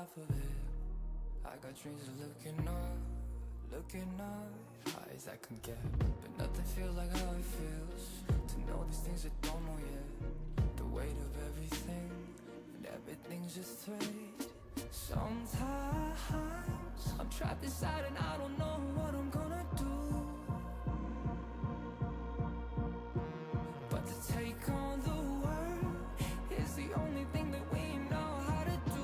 top of it. I got dreams of looking up, high as I can get. But nothing feels like how it feels to know these things I don't know yet. The weight of everything, and everything's just fate. Sometimes I'm trapped inside and I don't know what I'm gonna do. But to take on the world is the only thing that we know how to do.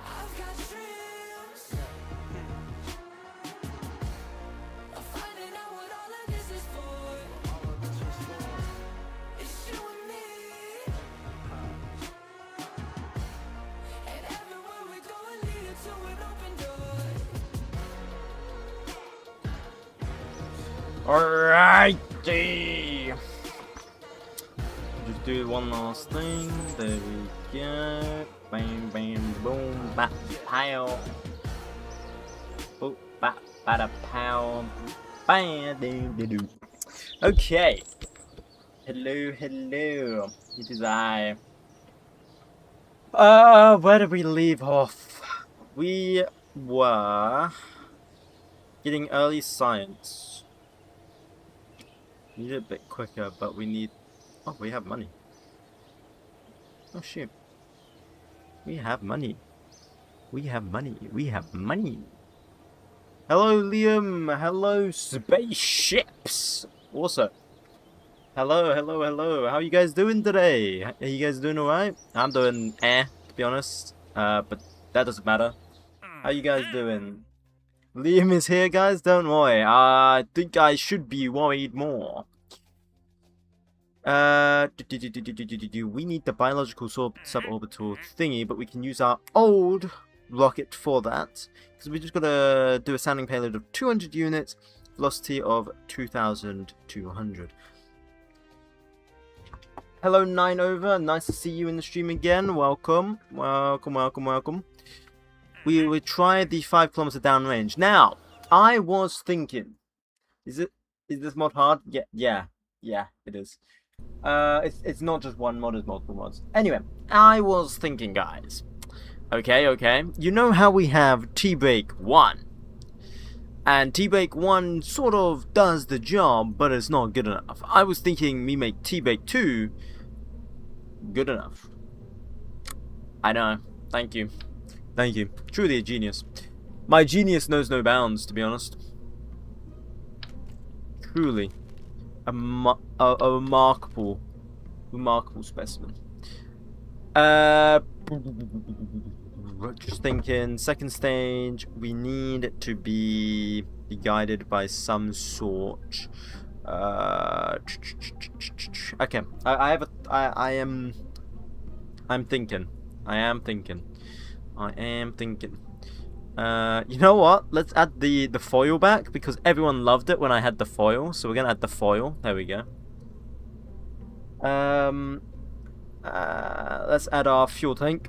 I've got dreams of finding out what all of this is for. It's you and me, and everywhere we go will lead to an open door. Alrighty. Just do one last thing. There we go. Bam, bam, boom, bap, pow. Boop, bap, bada, pow. Bam, doo, doo, doo. Okay. Hello, hello. It is I. Where did we leave off? We were getting early science. Need it a bit quicker, but we need... Oh, we have money. Oh, shoot. We have money. We have money. We have money. Hello, Liam. Hello, spaceships. Also, hello, hello, hello. How are you guys doing today? Are you guys doing alright? I'm doing to be honest. But that doesn't matter. How you guys doing? Liam is here, guys. Don't worry. I think I should be worried more. We need the biological suborbital thingy, but we can use our old rocket for that. Because we just gotta do a sounding payload of 200 units, velocity of 2,200. Hello, 9 over. Nice to see you in the stream again. Welcome. Welcome, welcome, welcome. We will try the 5 kilometer downrange. Now, I was thinking, is this mod hard? Yeah, it is. It's not just one mod, it's multiple mods. Anyway, I was thinking, guys. Okay. You know how we have T-Break 1? And T-Break 1 sort of does the job, but it's not good enough. I was thinking we make T-Break 2 good enough. I know. Thank you. Thank you. Truly a genius. My genius knows no bounds, to be honest. Truly. A remarkable specimen. Just thinking, second stage, we need to be guided by some sort. Okay, I'm thinking. You know what? Let's add the foil back because everyone loved it when I had the foil. So we're gonna add the foil. There we go. Let's add our fuel tank.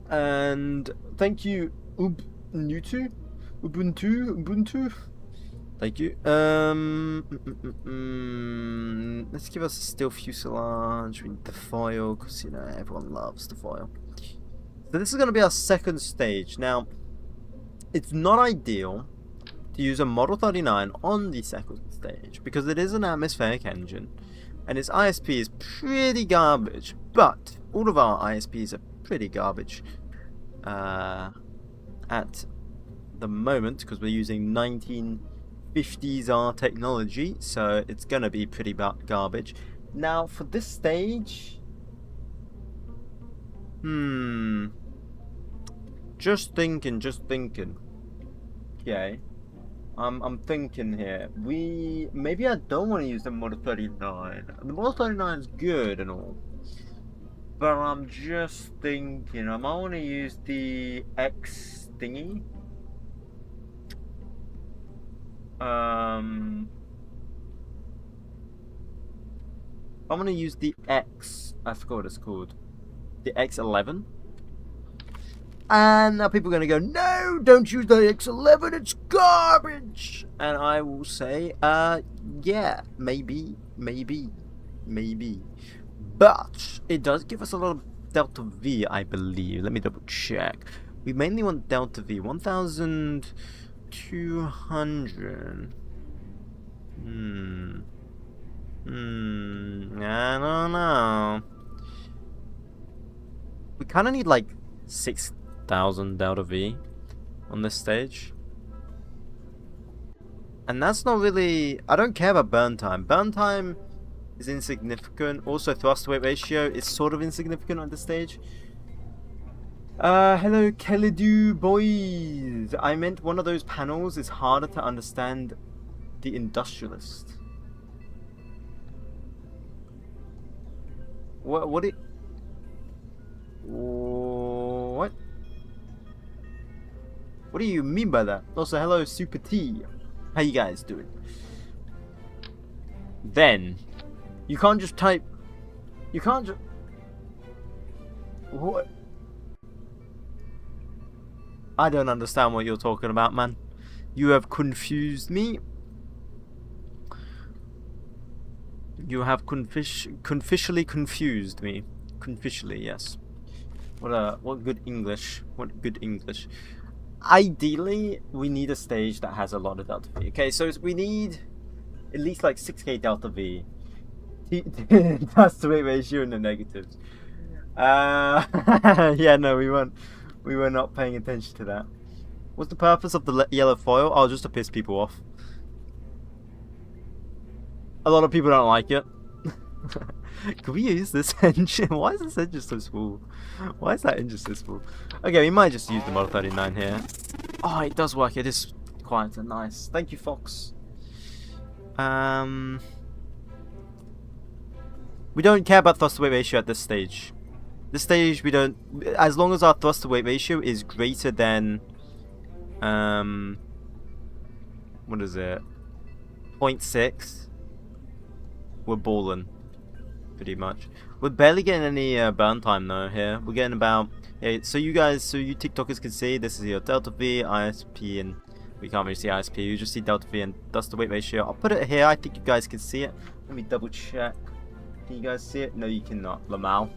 And thank you, Ubuntu. Thank you. Let's give us a steel fuselage. We need the foil because you know everyone loves the foil. So this is going to be our second stage. Now, it's not ideal to use a Model 39 on the second stage because it is an atmospheric engine and its ISP is pretty garbage. But all of our ISPs are pretty garbage at the moment because we're using 1950s R technology, so it's going to be pretty garbage. Now, for this stage... Just thinking. Okay. I'm thinking here. Maybe I don't want to use the Model 39. The Model 39 is good and all. But I'm just thinking, I might want to use the X thingy. I'm gonna use the X. I forgot what it's called. The X11. And now people are going to go, no, don't use the X11, it's garbage. And I will say, yeah, maybe. But it does give us a lot of delta V, I believe. Let me double check. We mainly want delta V, 1,200. I don't know. We kind of need like 6,000 delta V on this stage. And that's not really... I don't care about burn time. Burn time is insignificant. Also, thrust to weight ratio is sort of insignificant on this stage. Hello, 𝐏𝐫𝐸 boys. I meant one of those panels is harder to understand the industrialist. What do you mean by that? Also, hello, Super T. How you guys doing? Then, you can't just type... You can't just... What? I don't understand what you're talking about, man. You have confused me. You have conficially confused me. Conficially, yes. What good English. What good English. Ideally, we need a stage that has a lot of delta V. Okay, so we need at least like 6k delta V. That's the weight ratio in the negatives. Yeah, no, we were not paying attention to that. What's the purpose of the yellow foil? Oh, just to piss people off. A lot of people don't like it. Can we use this engine? Why is this engine so small? Why is that engine so small? Okay, we might just use the Model 39 here. Oh, it does work. It is quite nice. Thank you, Fox. We don't care about thrust to weight ratio at this stage. This stage we don't... As long as our thrust to weight ratio is greater than... what is it? 0.6. We're balling. Pretty much. We're barely getting any burn time though here. We're getting about... Yeah, so you TikTokers can see, this is your delta V, ISP, and we can't really see ISP. You just see delta V and thrust to weight ratio. I'll put it here. I think you guys can see it. Let me double check. Can you guys see it? No, you cannot. Lamau.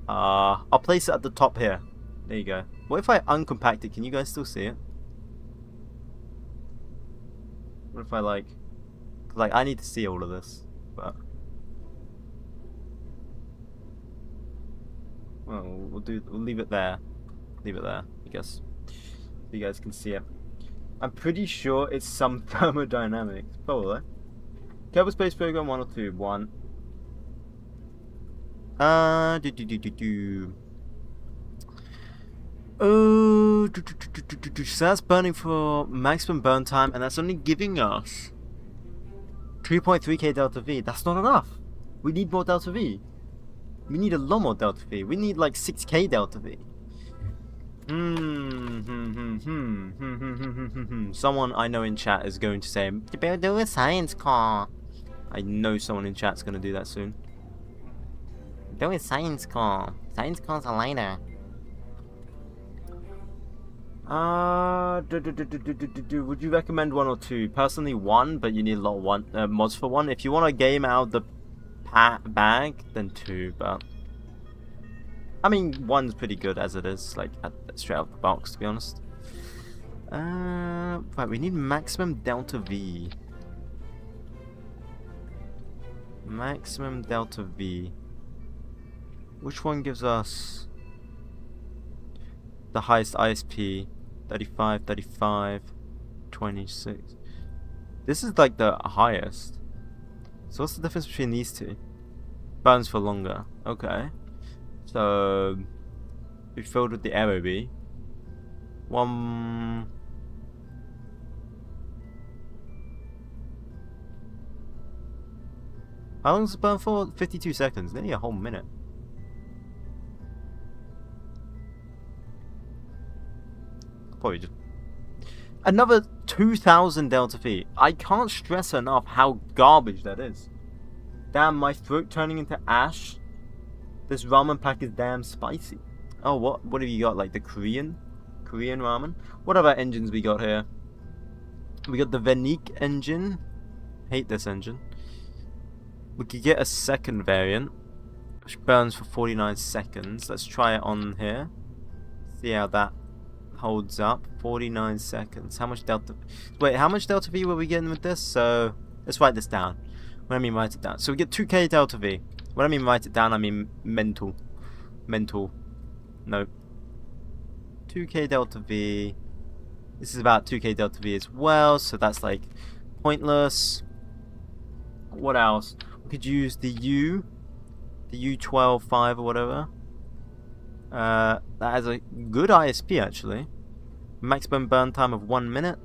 I'll place it at the top here. There you go. What if I uncompact it? Can you guys still see it? What if I like I need to see all of this, but well, we'll leave it there. Leave it there, I guess. So you guys can see it. I'm pretty sure it's some thermodynamics. Probably. Kerbal Space Program 1 or 2? 1. Oh, so that's burning for maximum burn time, and that's only giving us 3.3k delta V. That's not enough. We need more delta V. We need a lot more delta V. We need like 6k delta V. Someone I know in chat is going to say, "You better do a science car." I know someone in chat's going to do that soon. Do a science car. Science cars are later. Would you recommend 1 or 2? Personally, 1, but you need a lot of mods for 1. If you want a game out of the bag, then 2. But I mean, 1's pretty good as it is, like straight out the box, to be honest. Right, we need maximum delta V. Maximum delta V. Which one gives us the highest ISP? 35, 35, 26. This is like the highest. So what's the difference between these two? Burns for longer. Okay. So we filled with the ROB. One. How long does it burn for? 52 seconds. Nearly a whole minute. Probably just another 2,000 delta V. I can't stress enough how garbage that is. Damn, my throat turning into ash. This ramen pack is damn spicy. Oh, what have you got? Like the Korean ramen? What other engines we got here? We got the 𝐕𝐸𝐸 engine. Hate this engine. We could get a second variant. which burns for 49 seconds. Let's try it on here. See how that holds up. 49 seconds. How much delta... Wait, how much delta V were we getting with this? So, let's write this down. What I mean write it down. So we get 2k delta V. What I mean write it down, I mean mental. No. 2k delta V. This is about 2k delta V as well, so that's like pointless. What else? We could use the U12.5 or whatever. That has a good ISP actually. Maximum burn time of 1 minute.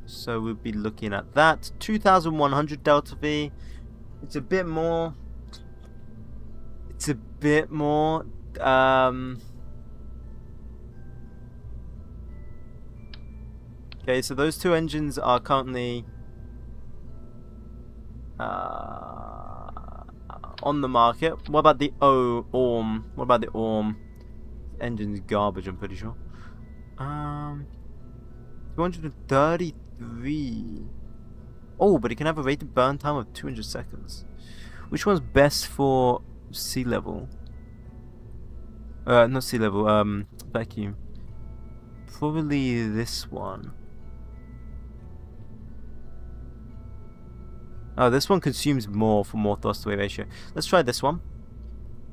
So we'll be looking at that. 2100 delta V. It's a bit more. Okay, so those two engines are currently on the market. What about the ORM? What about the ORM? Engine's garbage, I'm pretty sure. 233. Oh, but it can have a rated burn time of 200 seconds. Which one's best for sea level? Not sea level, vacuum. Probably this one. Oh, this one consumes more for more thrust to weight ratio. Let's try this one.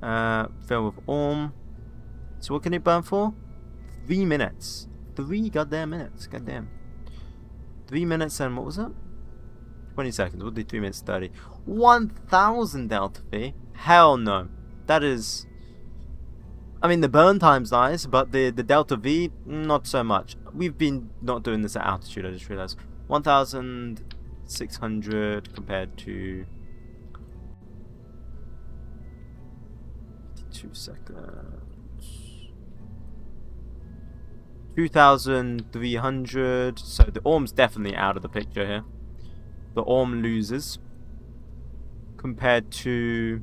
Fill with ORM. So what can it burn for? 3 minutes. 3 goddamn minutes. Goddamn. 3 minutes and what was that? 20 seconds. We'll do 3 minutes 30. 1000 delta V? Hell no. That is... I mean, the burn time's nice, but the delta V, not so much. We've been not doing this at altitude, I just realized. 1600 compared to 52 seconds. 2300. So the ORM's definitely out of the picture here. The ORM loses compared to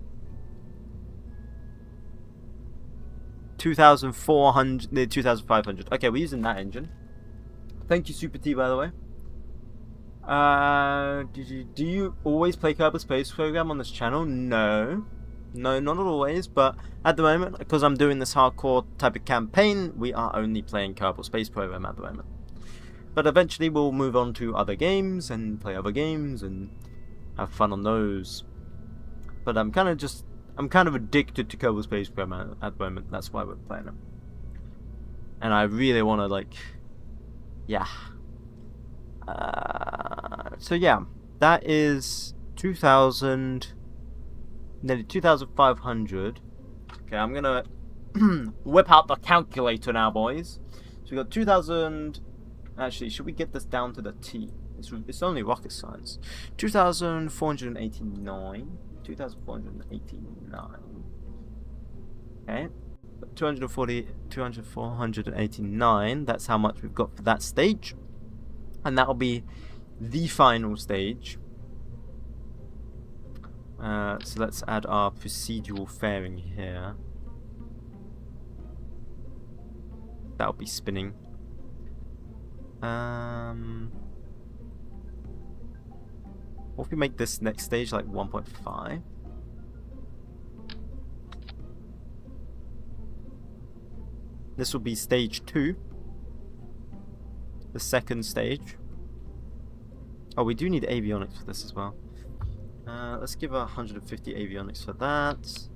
2400, 2500. Okay, we're using that engine. Thank you, Super T, by the way. Do you always play Kerbal Space Program on this channel? No, not always, but at the moment, because I'm doing this hardcore type of campaign, we are only playing Kerbal Space Program at the moment. But eventually we'll move on to other games and play other games and have fun on those. But I'm kind of addicted to Kerbal Space Program at the moment. That's why we're playing it. And I really want to, like, yeah. So yeah, that is 2000, nearly 2500. Okay, I'm gonna whip out the calculator now, boys. So we got 2000. Actually, should we get this down to the T? It's only rocket science. 2489. 2489. Okay. 489. That's how much we've got for that stage. And that'll be the final stage. So let's add our procedural fairing here. That'll be spinning. What if we make this next stage like 1.5? This will be stage 2. The second stage. Oh, we do need avionics for this as well. Let's give 150 avionics for that.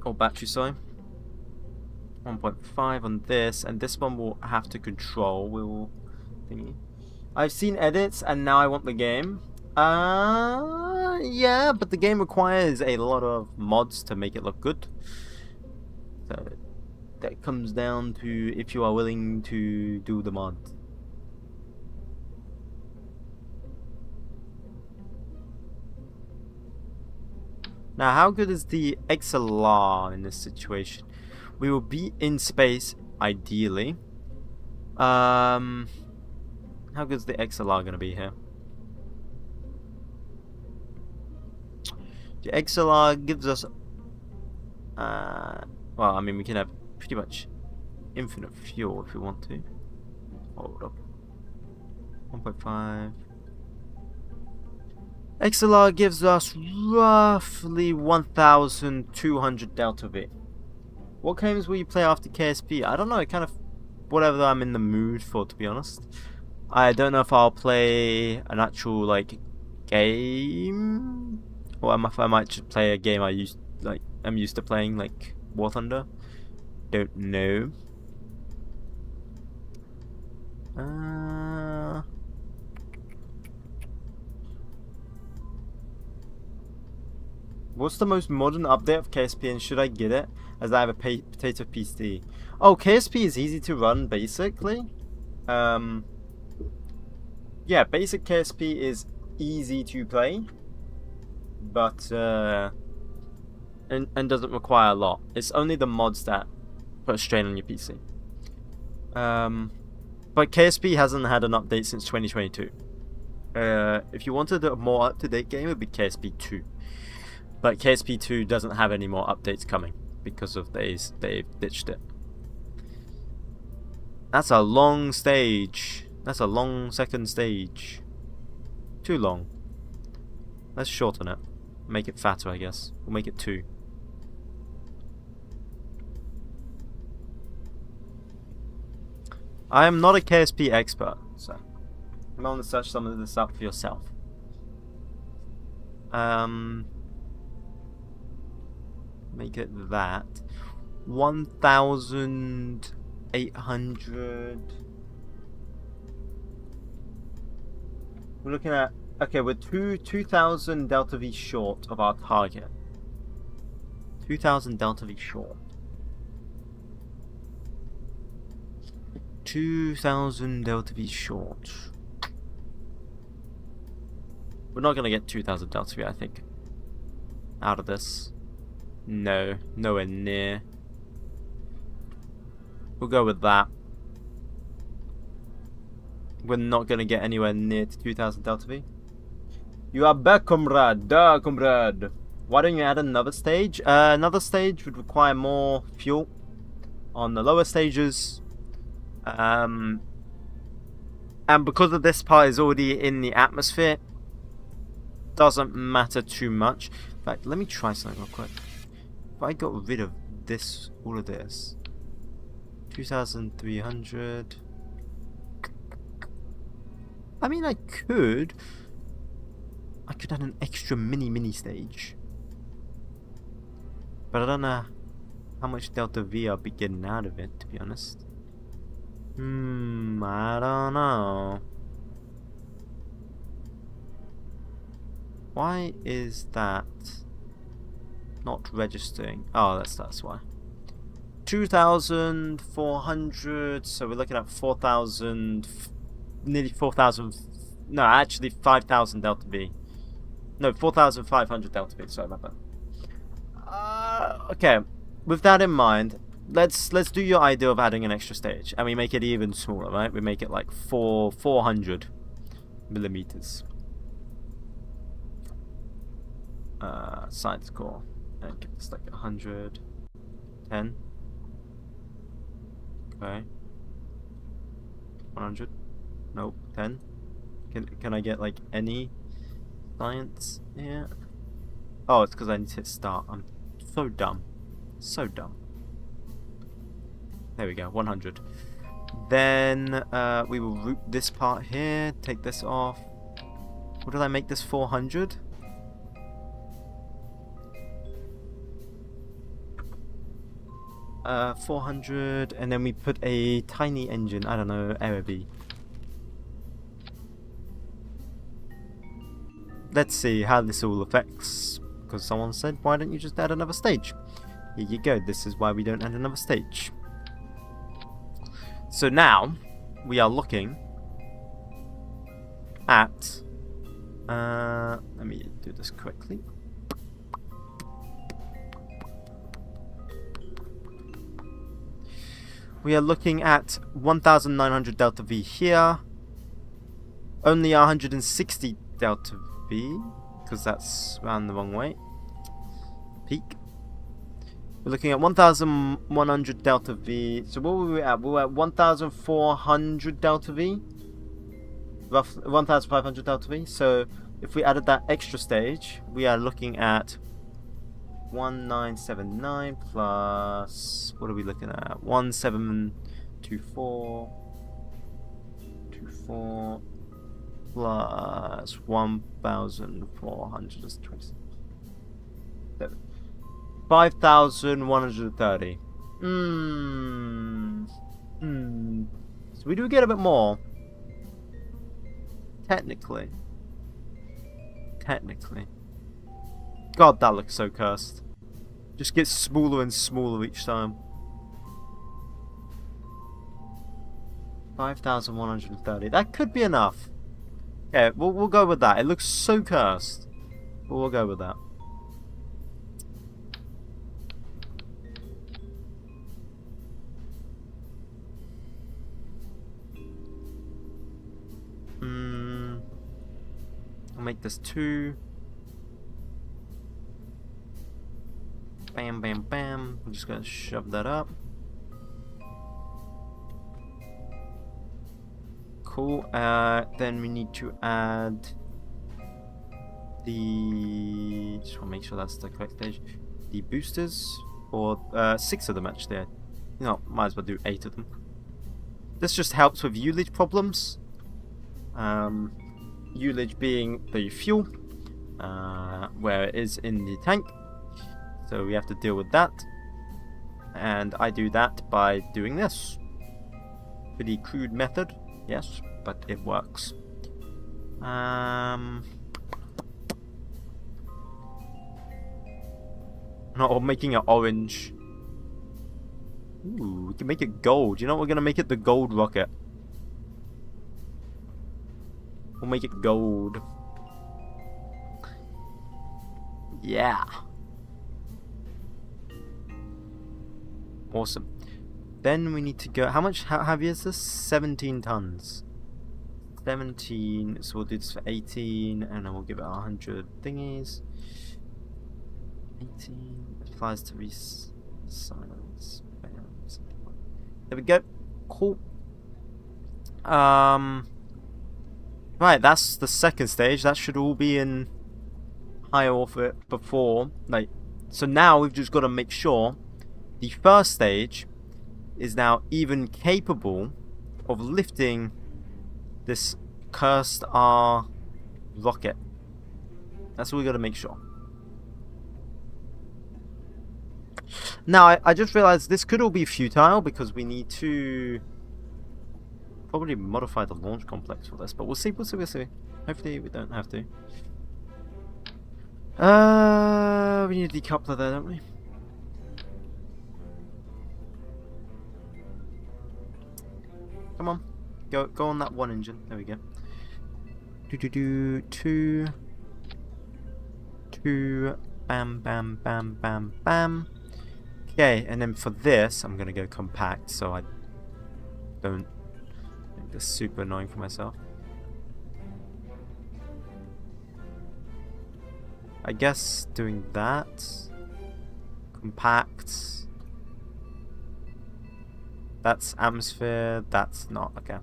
Or battery, sorry. 1.5 on this, and this one will have to control. I've seen edits, and now I want the game. Yeah, but the game requires a lot of mods to make it look good. So that comes down to if you are willing to do the mod. Now, how good is the XLR in this situation? We will be in space, ideally. How good is the XLR going to be here? The XLR gives us... well, I mean, we can have pretty much infinite fuel if we want to. Hold up. 1.5. XLR gives us roughly 1,200 delta V. What games will you play after KSP? I don't know, kind of whatever I'm in the mood for, to be honest. I don't know if I'll play an actual like game, or I might just play a game I'm used to playing, like War Thunder. Don't know. What's the most modern update of KSP, and should I get it as I have a potato PC? Oh, KSP is easy to run, basically. Yeah, basic KSP is easy to play, but and doesn't require a lot. It's only the mods that put a strain on your PC. But KSP hasn't had an update since 2022. If you wanted a more up-to-date game, it would be KSP 2. But KSP 2 doesn't have any more updates coming because of they've ditched it. That's a long stage. That's a long second stage. Too long. Let's shorten it. Make it fatter, I guess. We'll make it 2. I am not a KSP expert, so you might want to search some of this up for yourself. Make it that 1,800. We're looking at, okay, we're 2,000 delta V short of our target. 2,000 delta V short. 2,000 delta V short. We're not gonna get 2,000 delta V, I think, out of this. No, nowhere near. We'll go with that. We're not gonna get anywhere near to 2,000 delta V. You are back, comrade. Duh, comrade. Why don't you add another stage? Another stage would require more fuel on the lower stages. And because of this part is already in the atmosphere, doesn't matter too much. In fact, let me try something real quick. If I got rid of this, all of this, 2,300. I mean, I could add an extra mini stage, but I don't know how much delta V I'll be getting out of it, to be honest. I don't know. Why is that not registering? Oh, that's why. 2,400, so we're looking at 4,000, nearly 4,000, no, actually 5,000 delta V. No, 4,500 delta V, sorry about that. Okay, with that in mind, let's do your idea of adding an extra stage, and we make it even smaller, right? We make it like 400 millimeters. Side score, and give this like 100, 10. Okay. 100. Nope. 10. Can I get like any science here? Oh, it's because I need to hit start. I'm so dumb. So dumb. There we go. 100. Then we will root this part here. Take this off. What did I make this 400? Uh, 400, and then we put a tiny engine. I don't know, RB. Let's see how this all affects, because someone said, why don't you just add another stage? Here you go, this is why we don't add another stage. So now, we are looking at, let me do this quickly. We are looking at 1,900 delta V here, only 160 delta V, because that's around the wrong way. Peak. We're looking at 1,100 delta V. So what were we at? We were at 1,400 delta V. Roughly 1,500 delta V. So if we added that extra stage, we are looking at 1979 plus, what are we looking at? 1724 plus 1427. 5130. So we do get a bit more. Technically. God, that looks so cursed. Just gets smaller and smaller each time. 5130. That could be enough. Yeah, we'll go with that. It looks so cursed. But we'll go with that. I'll make this 2. Bam, bam, bam. I'm just gonna shove that up. Cool. Then we need to add the. Just want to make sure that's the correct stage. The boosters, or 6 of them actually. No, might as well do 8 of them. This just helps with 𝐒𝐫𝐽 problems. 𝐒𝐫𝐽 being the fuel, where it is in the tank. So we have to deal with that. And I do that by doing this. Pretty crude method, yes, but it works. Or making it orange. Ooh, we can make it gold. You know what? We're gonna make it the gold rocket. We'll make it gold. Yeah. Awesome. Then we need to go. How heavy is this? 17 tons. 17. So we'll do this for 18, and then we'll give it 100 thingies. 18 applies to silence. There we go. Cool. Right, that's the second stage. That should all be in higher orbit before. Like, so now we've just got to make sure the first stage is now even capable of lifting this cursed R rocket. That's what we got to make sure. Now, I just realized this could all be futile because we need to probably modify the launch complex for this, but we'll see. Hopefully we don't have to. We need a decoupler there, don't we? Come on, go on that one engine. There we go. Two. Bam, bam, bam, bam, bam. Okay, and then for this, I'm gonna go compact, so I don't make this super annoying for myself. I guess doing that, compact. That's atmosphere. That's not okay.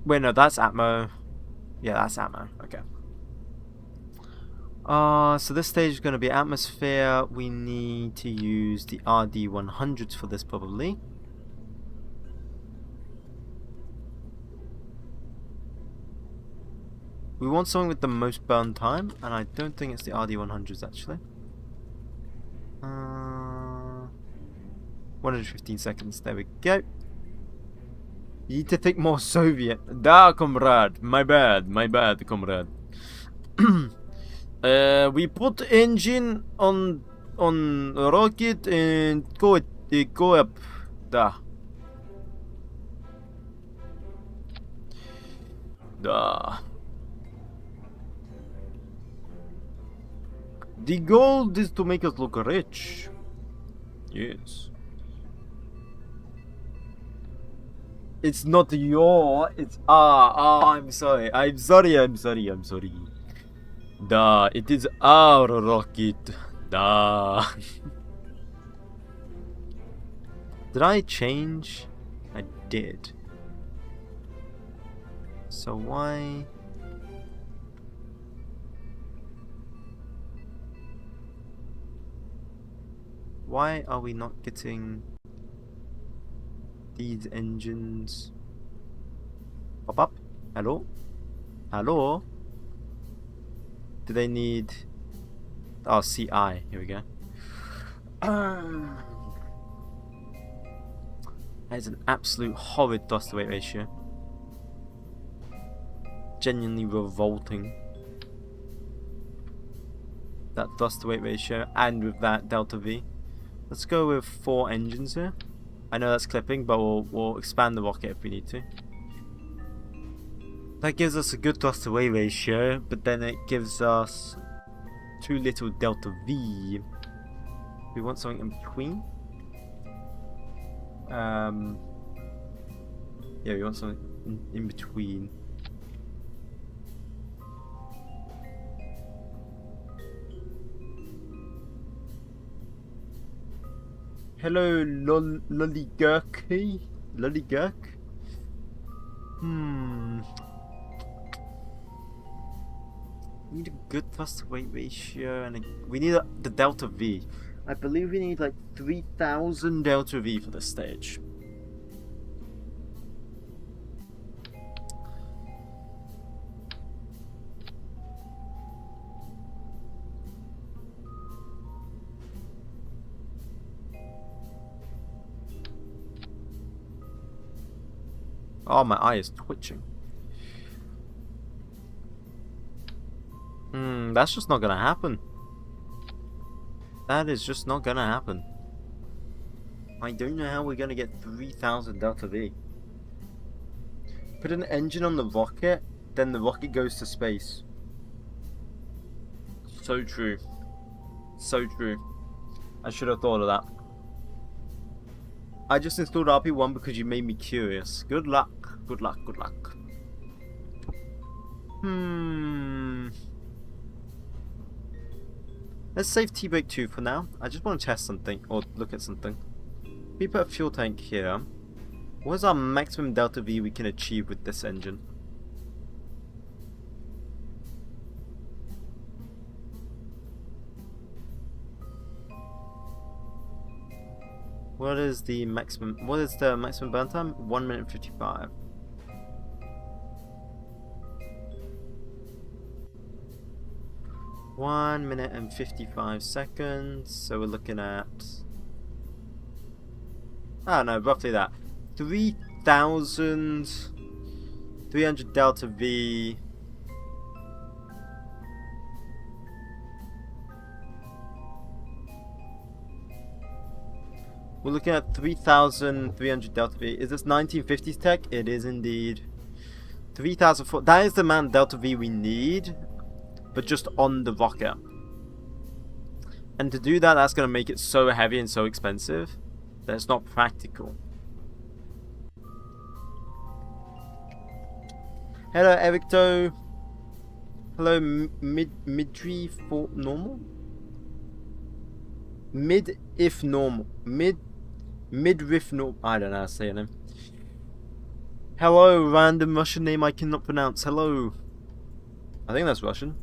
Wait, no, that's atmo. Yeah, that's atmo. Okay. So this stage is going to be atmosphere. We need to use the RD100s for this probably. We want something with the most burn time, and I don't think it's the RD100s actually. 115 seconds. There we go. You need to think more Soviet. Da, comrade. My bad, comrade. We put engine on rocket and go up. Da. The goal is to make us look rich. Yes. It's not your, it's I'm sorry. Da, it is our rocket. Da. Did I change? I did. So why? Why are we not getting these engines? Pop up? Hello? Hello? Do they need... Oh, CI. Here we go. That is an absolute horrid thrust to weight ratio. Genuinely revolting. That thrust to weight ratio, and with that delta V. Let's go with 4 engines here. I know that's clipping, but we'll expand the rocket if we need to. That gives us a good thrust to weight ratio, but then it gives us too little delta V. We want something in between. Yeah, we want something in between. Hello, 𝐒𝐫𝐚𝐿𝐿𝐿𝐿𝐿𝐿𝐿𝐿𝐿𝐿𝐿𝐿. We need a good thrust to weight ratio, and we need the delta V. I believe we need like 3000 delta V for this stage. Oh, my eye is twitching. That's just not gonna happen. That is just not gonna happen. I don't know how we're gonna get 3000 delta V. Put an engine on the rocket, then the rocket goes to space. So true. So true. I should have thought of that. I just installed RP1 because you made me curious. Good luck. Good luck. Good luck. Let's save T-Brake 2 for now. I just want to test something, or look at something. We put a fuel tank here. What is our maximum delta V we can achieve with this engine? What is the maximum burn time? 1 minute 55. One minute and 55 seconds. So we're looking at, I don't know, roughly that. 3,300 delta V. We're looking at 3,300 delta V. Is this 1950s tech? It is indeed. 3,004. That is the amount of delta V we need, but just on the rocket. And to do that, that's going to make it so heavy and so expensive that it's not practical. Hello, 𝐒𝐫𝐿𝐴. Hello, midri for normal. Mid if normal. Midriff normal. I don't know how to say your name. Hello, random Russian name I cannot pronounce. Hello. I think that's Russian.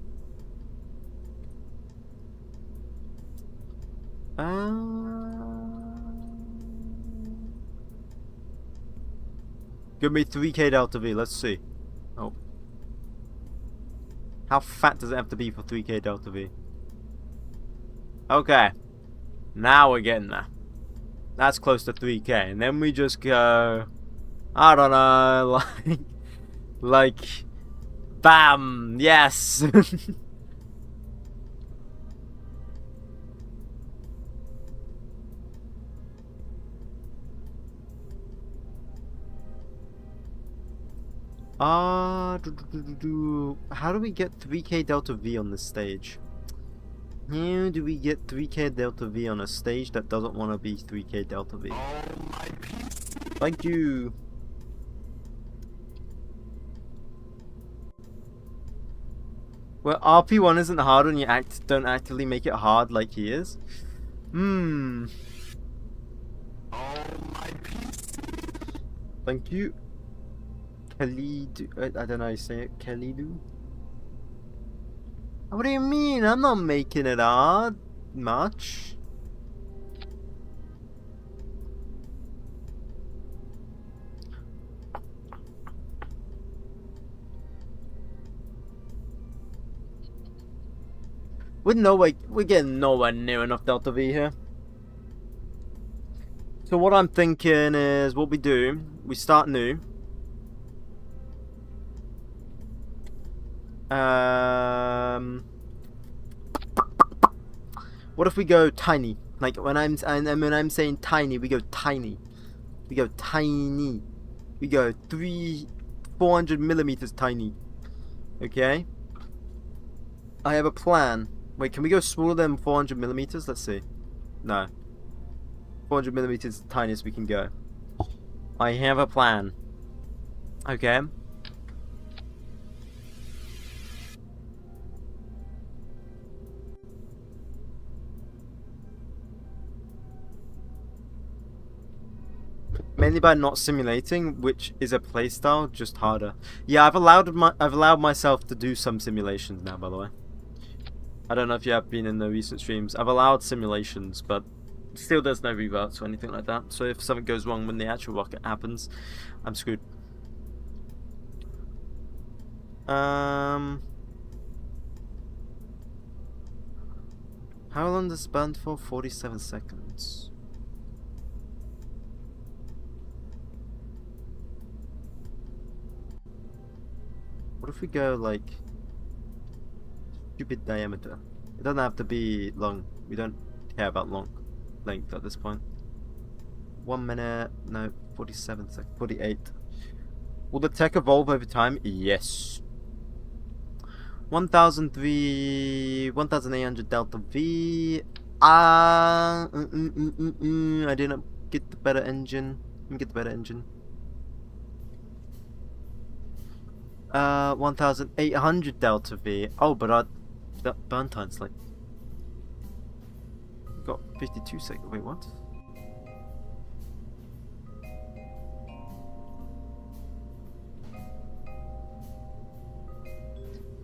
Give me 3k delta V. Let's see. Oh. How fat does it have to be for 3k delta V? Okay. Now we're getting there. That's close to 3k. And then we just go, I don't know, like bam, yes. How do we get 3k delta V on this stage? How do we get 3k delta V on a stage that doesn't want to be 3k delta V? Thank you. Well, RP1 isn't hard when you don't actively make it hard like he is. Thank you. I don't know how you say it. 𝐒𝐫𝐶. What do you mean? I'm not making it hard much. We're getting nowhere near enough delta V here. So what I'm thinking is, what we do, we start new. What if we go tiny? Like when I'm saying tiny, we go tiny. We go tiny. We go 400 millimeters tiny. Okay. I have a plan. Wait, can we go smaller than 400 millimeters? Let's see. No. 400 millimeters is the tiniest we can go. I have a plan. Okay. Mainly by not simulating, which is a playstyle, just harder. Yeah, I've allowed myself to do some simulations now, by the way. I don't know if you have been in the recent streams. I've allowed simulations, but still there's no reverts or anything like that. So if something goes wrong when the actual rocket happens, I'm screwed. How long does this burn for? 47 seconds. What if we go like stupid diameter? It doesn't have to be long. We don't care about long length at this point. 1 minute, no, 47 seconds, 48. Will the tech evolve over time? Yes. 1800 delta V. I didn't get the better engine. Let me get the better engine. 1800 delta V. Oh, but that burn time's like got 52 seconds. Wait, what?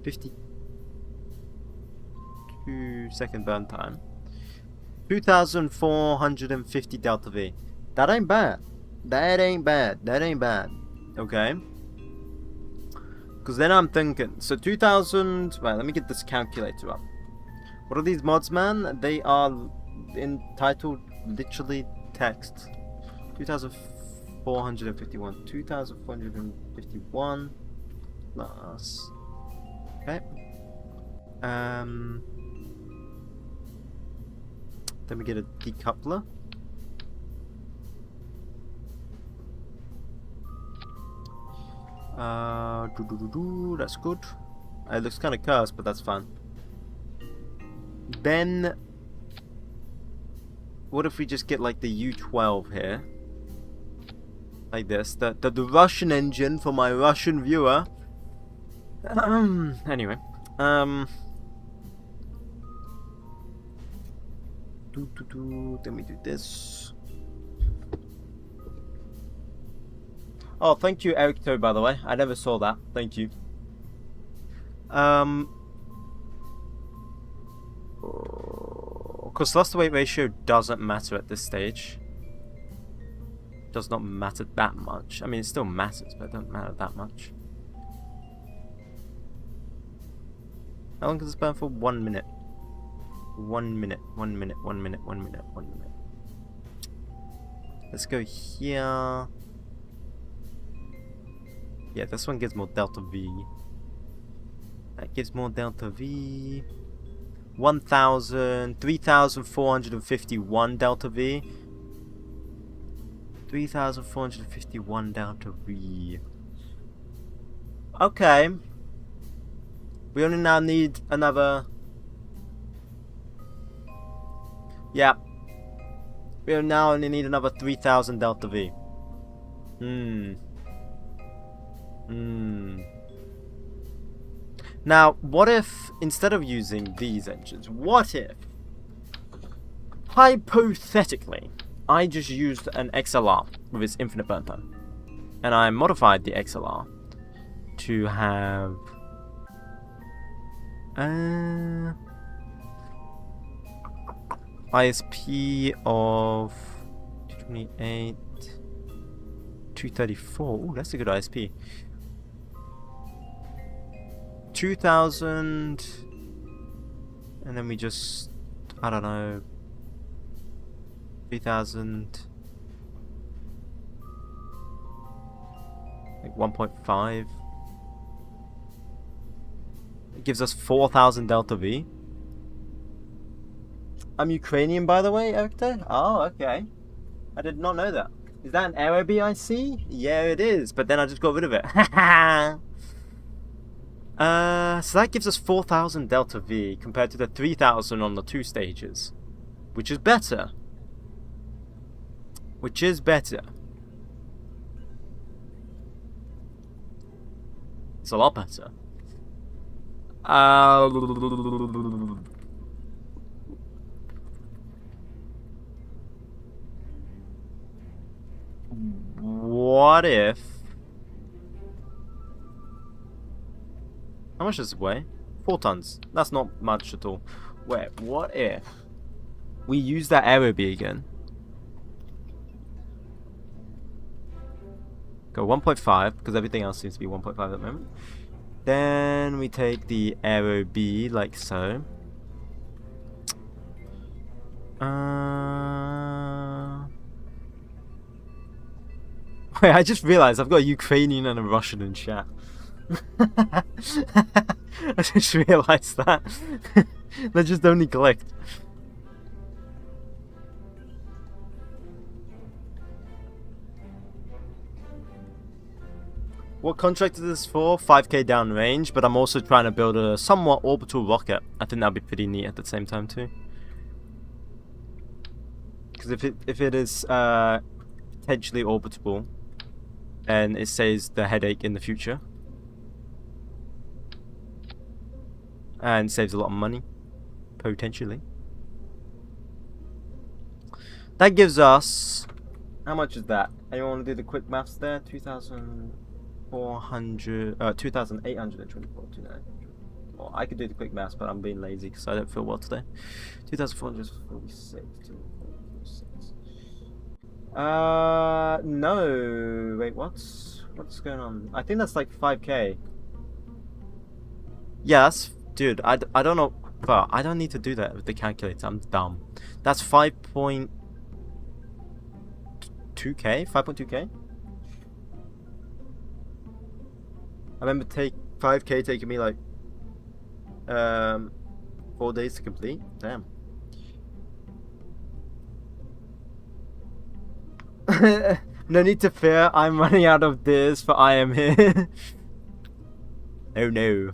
$52-second burn time. 2450 delta V. That ain't bad. That ain't bad. That ain't bad. Okay. Because then I'm thinking, so 2000, right, let me get this calculator up. What are these mods, man? They are entitled literally text. 2451. 2451 plus. Okay. Then we get a decoupler. That's good. It looks kind of cursed, but that's fine. Then, what if we just get like the U12 here, like this, the Russian engine for my Russian viewer. Anyway, then we do this. Oh, thank you, 𝐒𝐲𝐞, by the way. I never saw that. Thank you. Because thrust to weight ratio doesn't matter at this stage. Does not matter that much. I mean, it still matters, but it doesn't matter that much. How long does this burn for? 1 minute. 1 minute. 1 minute. 1 minute. 1 minute. 1 minute. Let's go here. Yeah, this one gives more delta V. That gives more delta V. 3,451 delta V. 3,451 delta V. Okay. We only now need another. Yeah. We now only need another 3,000 delta V. Now, what if, instead of using these engines, what if, hypothetically, I just used an XLR with its infinite burn time, and I modified the XLR to have ISP of 228, 234. Ooh, that's a good ISP. 2000, and then we just, I don't know, 3000, like 1.5. It gives us 4000 delta V. I'm Ukrainian, by the way, Eric. Oh, okay. I did not know that. Is that an Arabi I see? Yeah, it is, but then I just got rid of it. So that gives us 4000 delta V compared to the 3000 on the 2 stages, which is better. Which is better. It's a lot better. What if... How much does it weigh? 4 tons. That's not much at all. Wait, what if we use that Arabi again? Go 1.5, because everything else seems to be 1.5 at the moment. Then we take the Aero B, like so. Wait, I just realized I've got a Ukrainian and a Russian in chat. I just realized that. They just only clicked. What contract is this for? 5k downrange, but I'm also trying to build a somewhat orbital rocket. I think that'd be pretty neat at the same time too. Because if it is potentially orbitable, then it saves the headache in the future. And saves a lot of money. Potentially. That gives us... How much is that? Anyone want to do the quick maths there? 2,824. Well, I could do the quick maths, but I'm being lazy because I don't feel well today. 2,446. No. Wait, what's going on? I think that's like 5k. Yes, dude. I don't know. But I don't need to do that with the calculator. I'm dumb. That's 5.2k. 5.2k. I remember 5k taking me like 4 days to complete. Damn. No need to fear. I'm running out of this, for I am here. Oh no.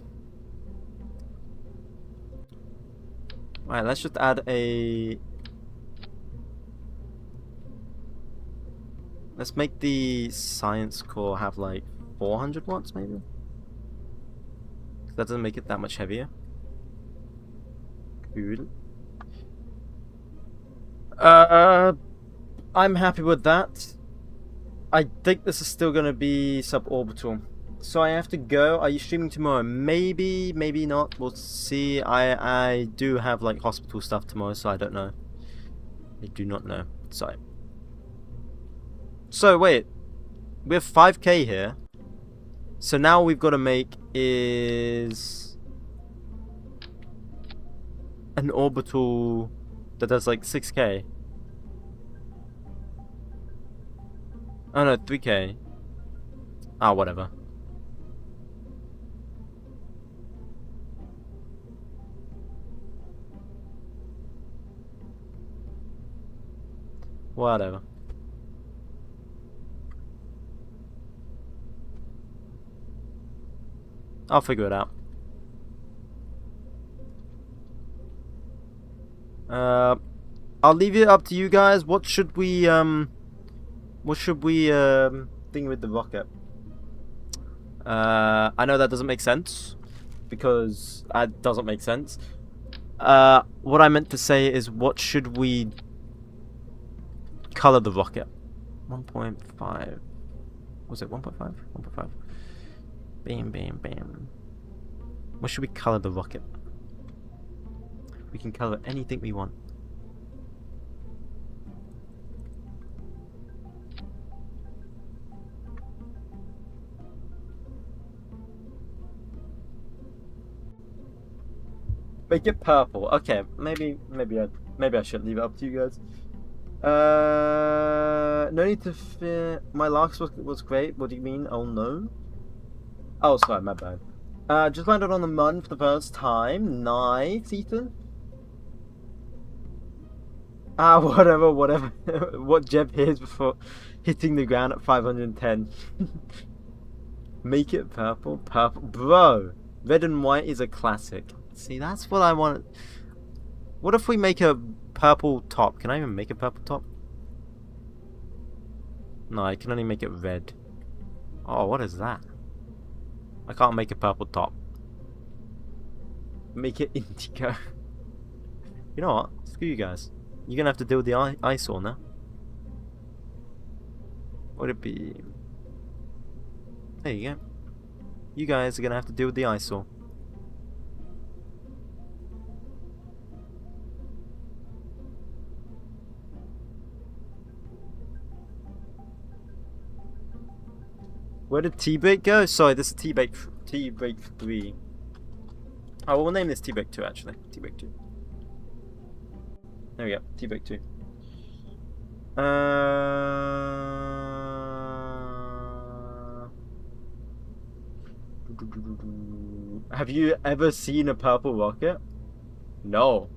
Alright, let's just add a... Let's make the science core have like 400 watts maybe? That doesn't make it that much heavier. Cool. I'm happy with that. I think this is still gonna be suborbital. So I have to go. Are you streaming tomorrow? Maybe, maybe not. We'll see. I do have like hospital stuff tomorrow, so I don't know. I do not know. Sorry. So wait, we have 5k here. So now we've got to make is an orbital that does like 6k. Oh no, 3k. Ah, whatever. Whatever. I'll figure it out. I'll leave it up to you guys. What should we think with the rocket? I know that doesn't make sense because that doesn't make sense. What I meant to say is, what should we color the rocket? 1.5. Was it 1.5? 1.5. Bam, bam, bam. What should we color the rocket? We can color anything we want. Make it purple. Okay, maybe I should leave it up to you guys. No need to fear. My last was great. What do you mean? Oh no. Oh, sorry, my bad. Just landed on the moon for the first time. Nice, Ethan. Whatever. What Jeb hears before hitting the ground at 510. Make it purple. Bro, red and white is a classic. See, that's what I want. What if we make a purple top? Can I even make a purple top? No, I can only make it red. Oh, what is that? I can't make a purple top. Make it indigo. You know what? Screw you guys. You're gonna have to deal with the eyesore now. What would it be? There you go. You guys are gonna have to deal with the eyesore. Where did T-Bake go? Sorry, this is T-Bake 3. Oh, we'll name this T-Bake 2 actually. T-Bake 2. There we go. T-Bake 2. Have you ever seen a purple rocket? No.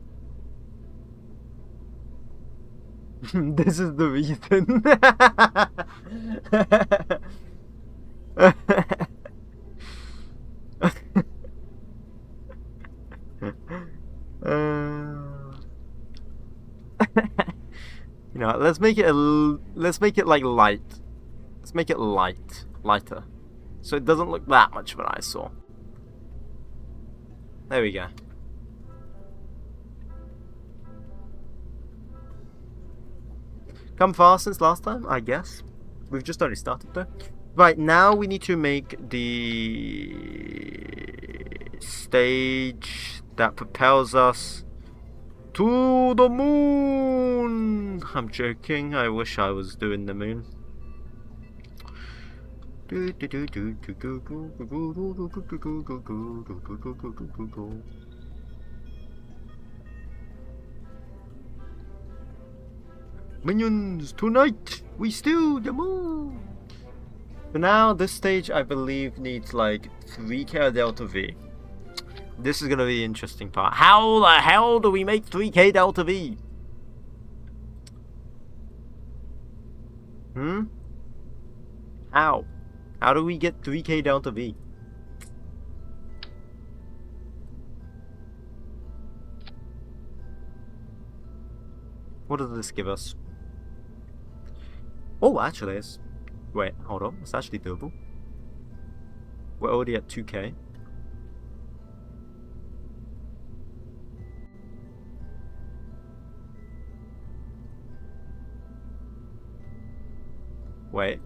This is the reason. You know, let's make it like light. Let's make it lighter, so it doesn't look that much of an eyesore. There we go. Come far since last time, I guess. We've just only started though. Right, now we need to make the stage that propels us to the moon. I'm joking. I wish I was doing the moon. Minions, tonight we steal the moon. So now this stage I believe needs like 3k delta V. This is gonna be the interesting part. How the hell do we make 3k delta V? How? How do we get 3k delta V? What does this give us? Oh, actually, it's... Wait, hold on. It's actually doable. We're already at 2k. Wait.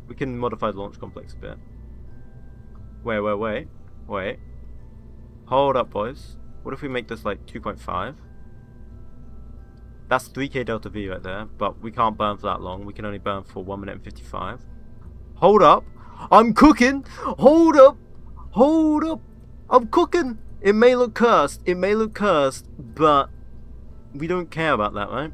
We can modify the launch complex a bit. Wait. Hold up, boys. What if we make this like 2.5? That's 3k delta V right there, but we can't burn for that long. We can only burn for 1 minute and 55. Hold up! I'm cooking! Hold up! I'm cooking! It may look cursed, but we don't care about that, right?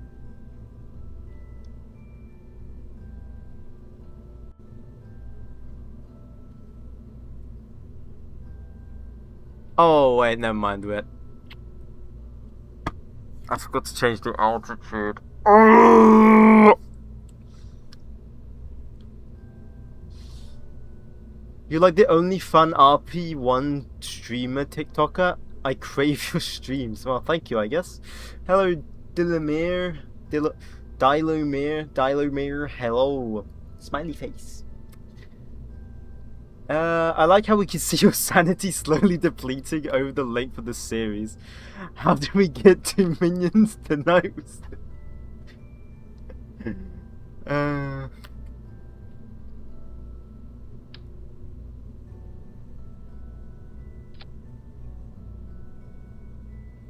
Oh wait, never mind it. I forgot to change the altitude. Oh! You're like the only fun RP1 streamer TikToker. I crave your streams. Well, thank you, I guess. Hello, Dilomir. Hello. Smiley face. I like how we can see your sanity slowly depleting over the length of the series. How do we get to minions tonight?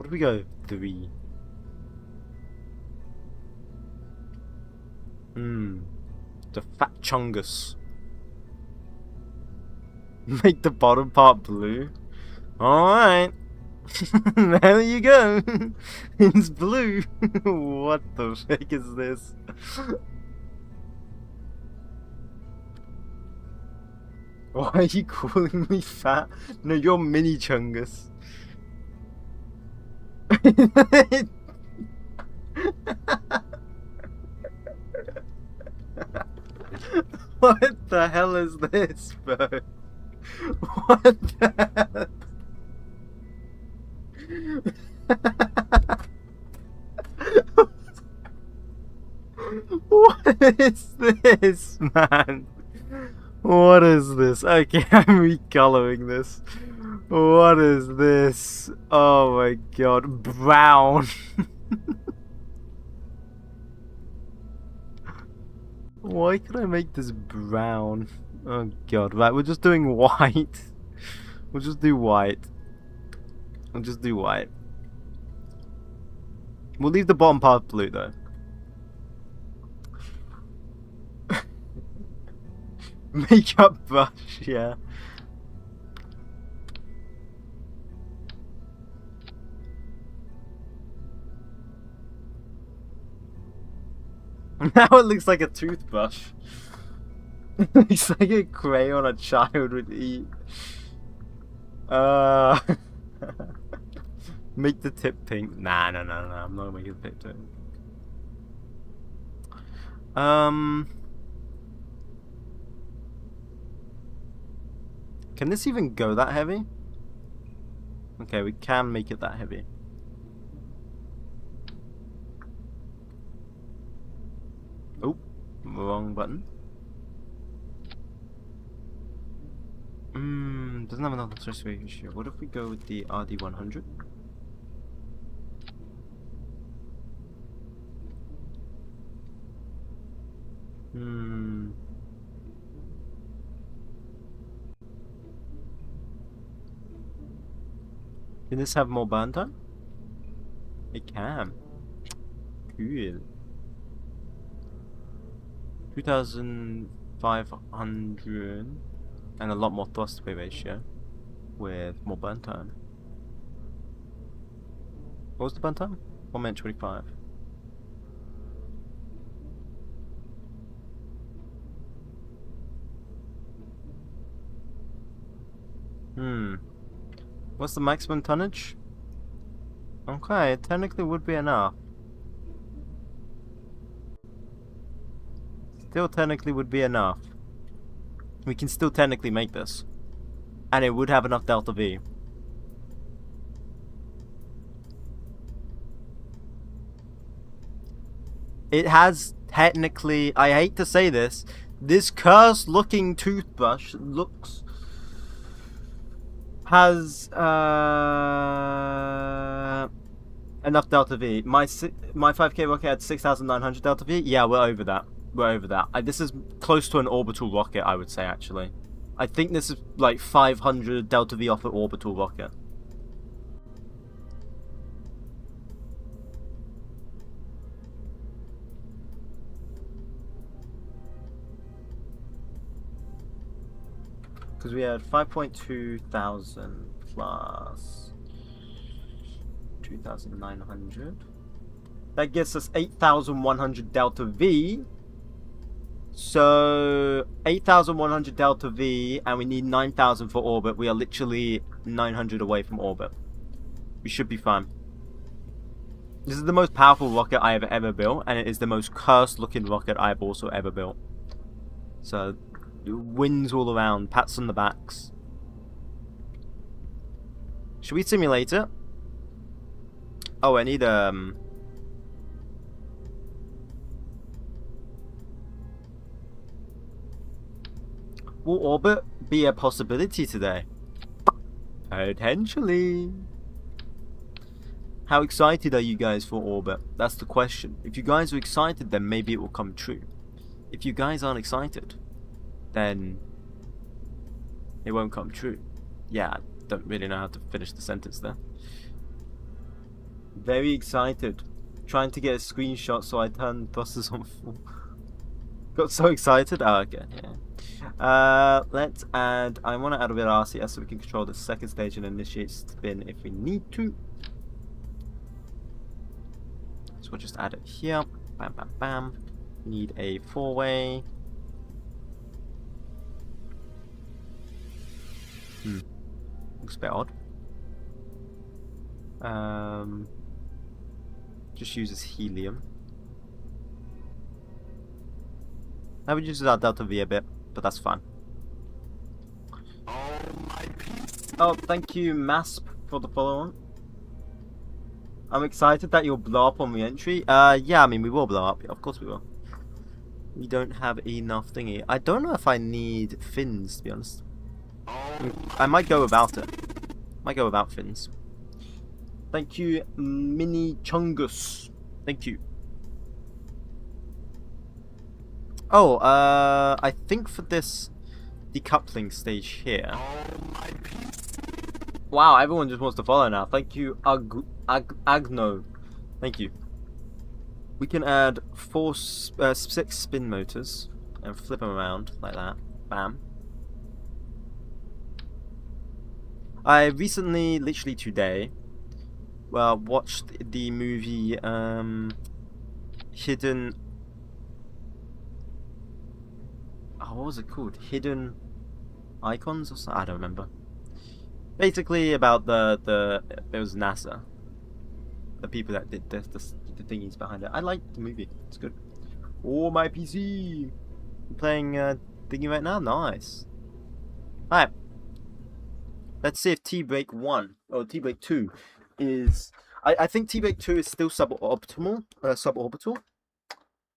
What do we go? 3. The fat chungus. Make the bottom part blue. Alright. There you go. It's blue. What the heck is this? Why are you calling me fat? No, you're mini chungus. What the hell is this, bro? What the hell? What is this, man? What is this? Okay, I'm recoloring this. What is this? Oh my god, brown. Why can I make this brown? Oh god, right, we're just doing white. We'll just do white. We'll just do white. We'll leave the bottom part blue though. Makeup brush, yeah. Now it looks like a toothbrush. It looks like a crayon a child would eat. Make the tip pink. Nah, I'm not making the tip pink. Can this even go that heavy? Okay, we can make it that heavy. Oh, wrong button. Doesn't have enough stress ratio. What if we go with the RD100? Can this have more burn time? It can. Cool. 2,500 and a lot more thrust to weight ratio with more burn time. What was the burn time? 1 minute 25. What's the maximum tonnage? Okay, it technically would be enough. Still technically would be enough. We can still technically make this. And it would have enough delta V. It has technically, I hate to say this cursed looking toothbrush has enough delta V. My 5K rocket had 6,900 delta V. Yeah, we're over that. We're over that. This is close to an orbital rocket, I would say, actually. I think this is like 500 delta V off an orbital rocket. Because we had 5.2 thousand plus 2,900. That gets us 8,100 delta V. So 8,100 delta V, and we need 9,000 for orbit. We are literally 900 away from orbit. We should be fine. This is the most powerful rocket I have ever built, and it is the most cursed looking rocket I have also ever built. So wins all around, pats on the backs. Should we simulate it? Oh, I need will orbit be a possibility today? Potentially. How excited are you guys for orbit? That's the question. If you guys are excited, then maybe it will come true. If you guys aren't excited, then it won't come true. Yeah, I don't really know how to finish the sentence there. Very excited. Trying to get a screenshot so I turn thrusters on full. Got so excited. Oh, okay, yeah. Let's add. I want to add a bit of RCS so we can control the second stage and initiate spin if we need to. So we'll just add it here. Bam, bam, bam. Need a 4-way. Looks a bit odd. Just uses helium. I would use that Delta V a bit, but that's fine. Oh, thank you, Masp, for the follow-on. I'm excited that you'll blow up on re-entry. Yeah, I mean, we will blow up. Of course we will. We don't have enough thingy. I don't know if I need fins, to be honest. I might go without it. Might go without fins. Thank you, Mini Chungus. Thank you. Oh, I think for this decoupling stage here. Wow, everyone just wants to follow now. Thank you, Agno. Thank you. We can add 6 spin motors and flip them around like that. Bam. I recently, literally today, watched the movie Hidden. Oh, what was it called? Hidden Icons or something? I don't remember. Basically about it was NASA. The people that did the thingies behind it. I like the movie. It's good. Oh, my PC. I'm playing thingy right now. Nice. Alright. Let's see if T-Break 1 or T-Break 2 is. I think T-Break 2 is still suborbital,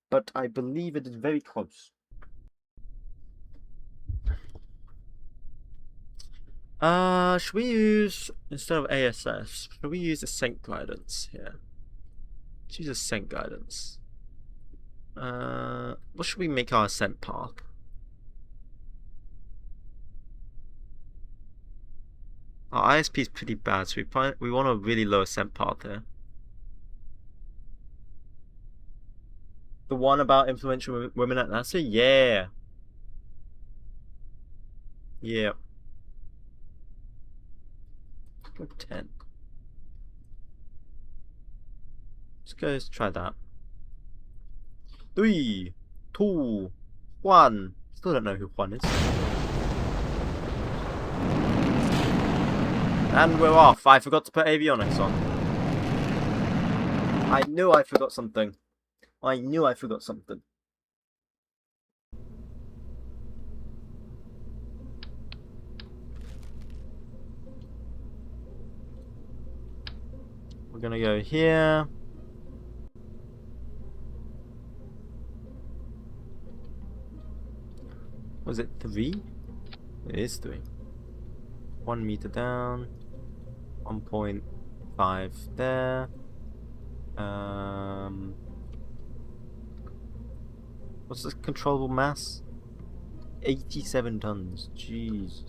but I believe it is very close. Should we use, instead of ASS, should we use ascent guidance here? Let's use ascent guidance. What should we make our ascent path? Our ISP is pretty bad, so we want a really low ascent path here. The one about influential women at NASA? Yeah. Yeah. Go 10. Let's try that. 3, 2, 1. Still don't know who 1 is. And we're off. I forgot to put avionics on. I knew I forgot something. I knew I forgot something. We're gonna go here. Was it 3? It is 3. 1 meter down. 1.5 there. What's the controllable mass? 87 tons. Jeez.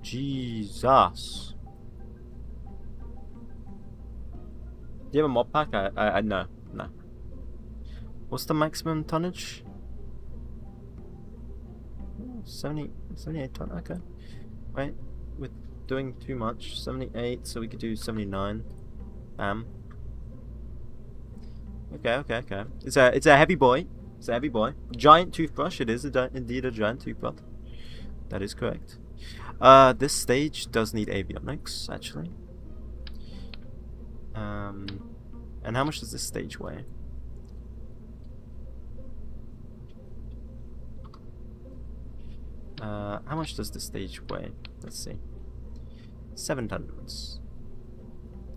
Jesus. Do you have a mod pack? No. What's the maximum tonnage? 78 ton. Okay. Wait, we're doing too much. 78, so we could do 79. Bam. Okay. It's a heavy boy. It's a heavy boy. Giant toothbrush. It is indeed a giant toothbrush. That is correct. This stage does need avionics, actually. And how much does this stage weigh? How much does this stage weigh? Let's see. 7 tons.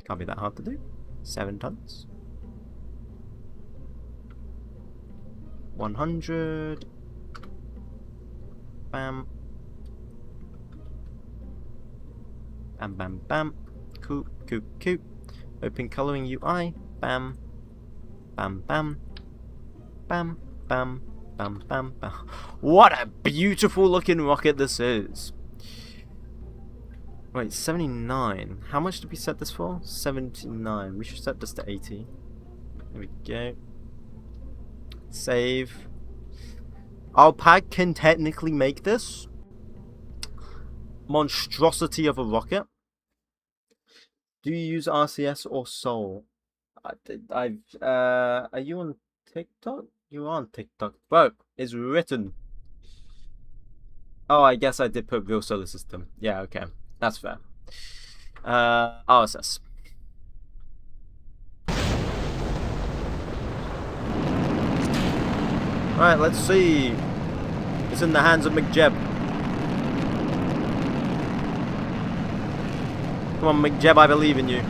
Can't be that hard to do. 7 tons. 100. Bam. Bam. Coop. Open coloring UI. Bam. Bam. bam, bam, bam. What a beautiful looking rocket this is. Wait, 79. How much did we set this for? 79. We should set this to 80. There we go. Save. Our pack can technically make this monstrosity of a rocket. Do you use RCS or Sol? Are you on TikTok? You're on TikTok. Bro, it's written. Oh, I guess I did put real solar system. Yeah, okay. That's fair. RSS. Alright, let's see. It's in the hands of 𝐐𝐫. Come on, 𝐐𝐫, I believe in you.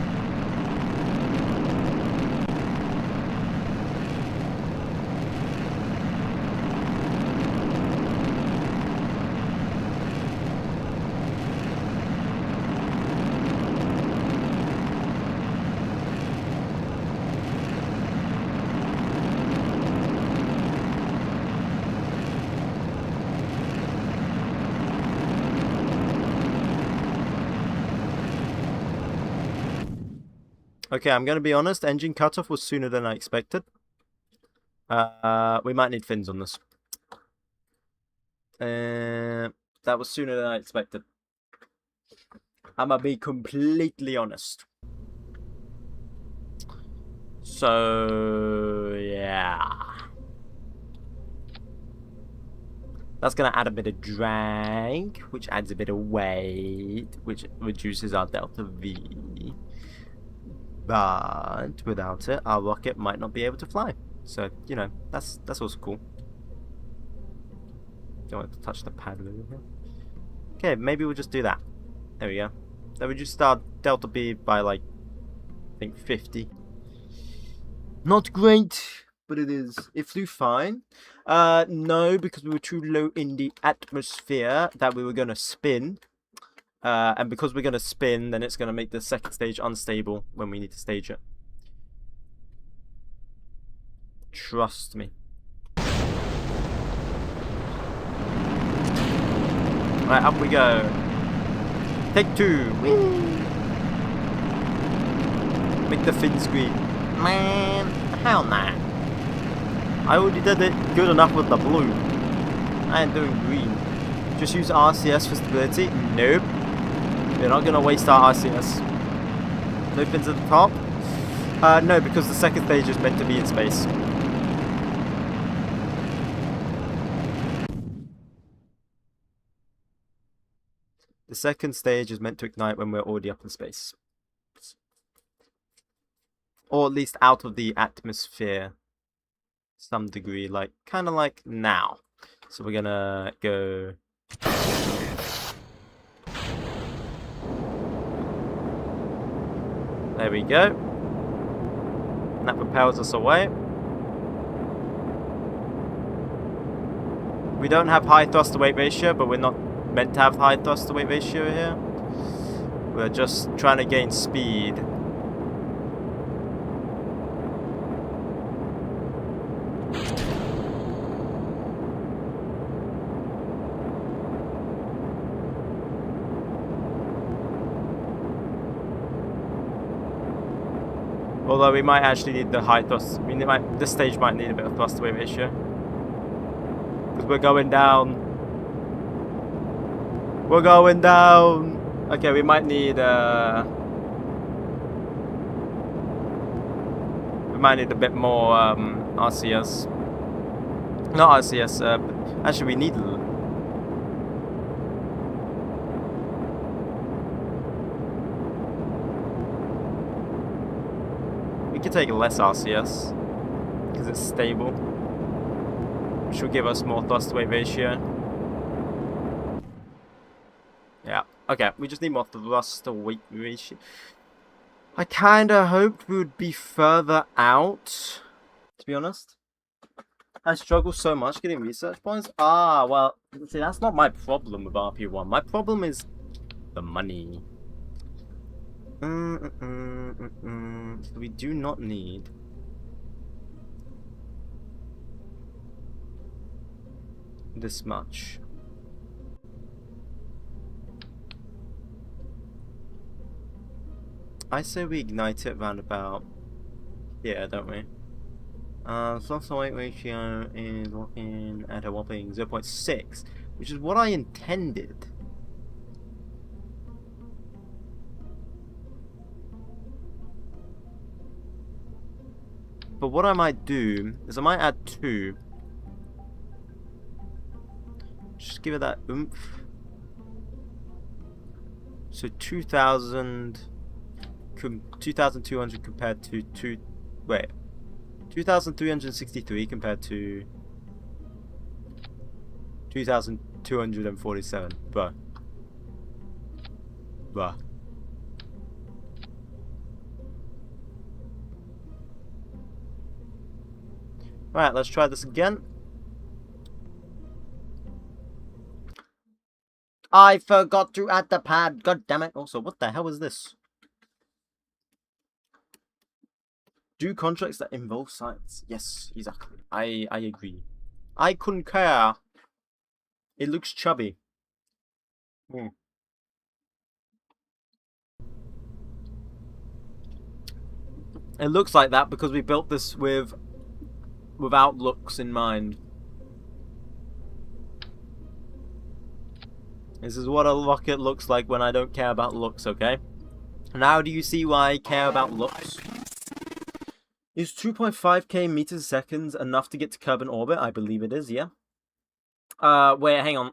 Okay, I'm going to be honest. Engine cutoff was sooner than I expected. We might need fins on this. That was sooner than I expected. I'm going to be completely honest. So, yeah. That's going to add a bit of drag, which adds a bit of weight, which reduces our delta V. But without it, our rocket might not be able to fly. So, you know, that's also cool. Don't want to touch the pad a little bit. Okay, maybe we'll just do that. There we go. That reduced our delta B by like, I think 50. Not great, but it is. It flew fine. No, because we were too low in the atmosphere that we were going to spin. And because we're going to spin, then it's going to make the second stage unstable when we need to stage it. Trust me. Right, up we go. Take two. Whee! Make the fin screen. Man, hell nah. I already did it good enough with the blue. I ain't doing green. Just use RCS for stability? Nope. We're not going to waste our RCS. No fins at the top? No, because the second stage is meant to be in space. The second stage is meant to ignite when we're already up in space. Or at least out of the atmosphere. Some degree, like, kind of like now. So we're going to go... There we go. And that propels us away. We don't have high thrust to weight ratio, but we're not meant to have high thrust to weight ratio here. We're just trying to gain speed. Although we might actually need the high thrust. This stage might need a bit of thrust to weight ratio. Because we're going down. We're going down. Okay, we might need a bit more RCS. Not RCS, actually we need... We could take less RCS, because it's stable. Which will give us more thrust to weight ratio. Yeah, okay, we just need more thrust to weight ratio. I kinda hoped we would be further out, to be honest. I struggle so much getting research points. Ah, well, see, that's not my problem with RP1. My problem is the money. We do not need... this much. I say we ignite it round about here, don't we? Flux to weight ratio is looking at a whopping 0.6, which is what I intended. But what I might do is I might add 2. Just give it that oomph. So 2,200 compared to 2,363 compared to 2,247. Bruh. Right, let's try this again. I forgot to add the pad. God damn it. Also, what the hell is this? Do contracts that involve science. Yes, exactly. I agree. I couldn't care. It looks chubby. It looks like that because we built this without looks in mind. This is what a rocket looks like when I don't care about looks, okay? Now do you see why I care about looks? Is 2.5k meters seconds enough to get to Kerbin orbit? I believe it is, yeah. Wait, hang on.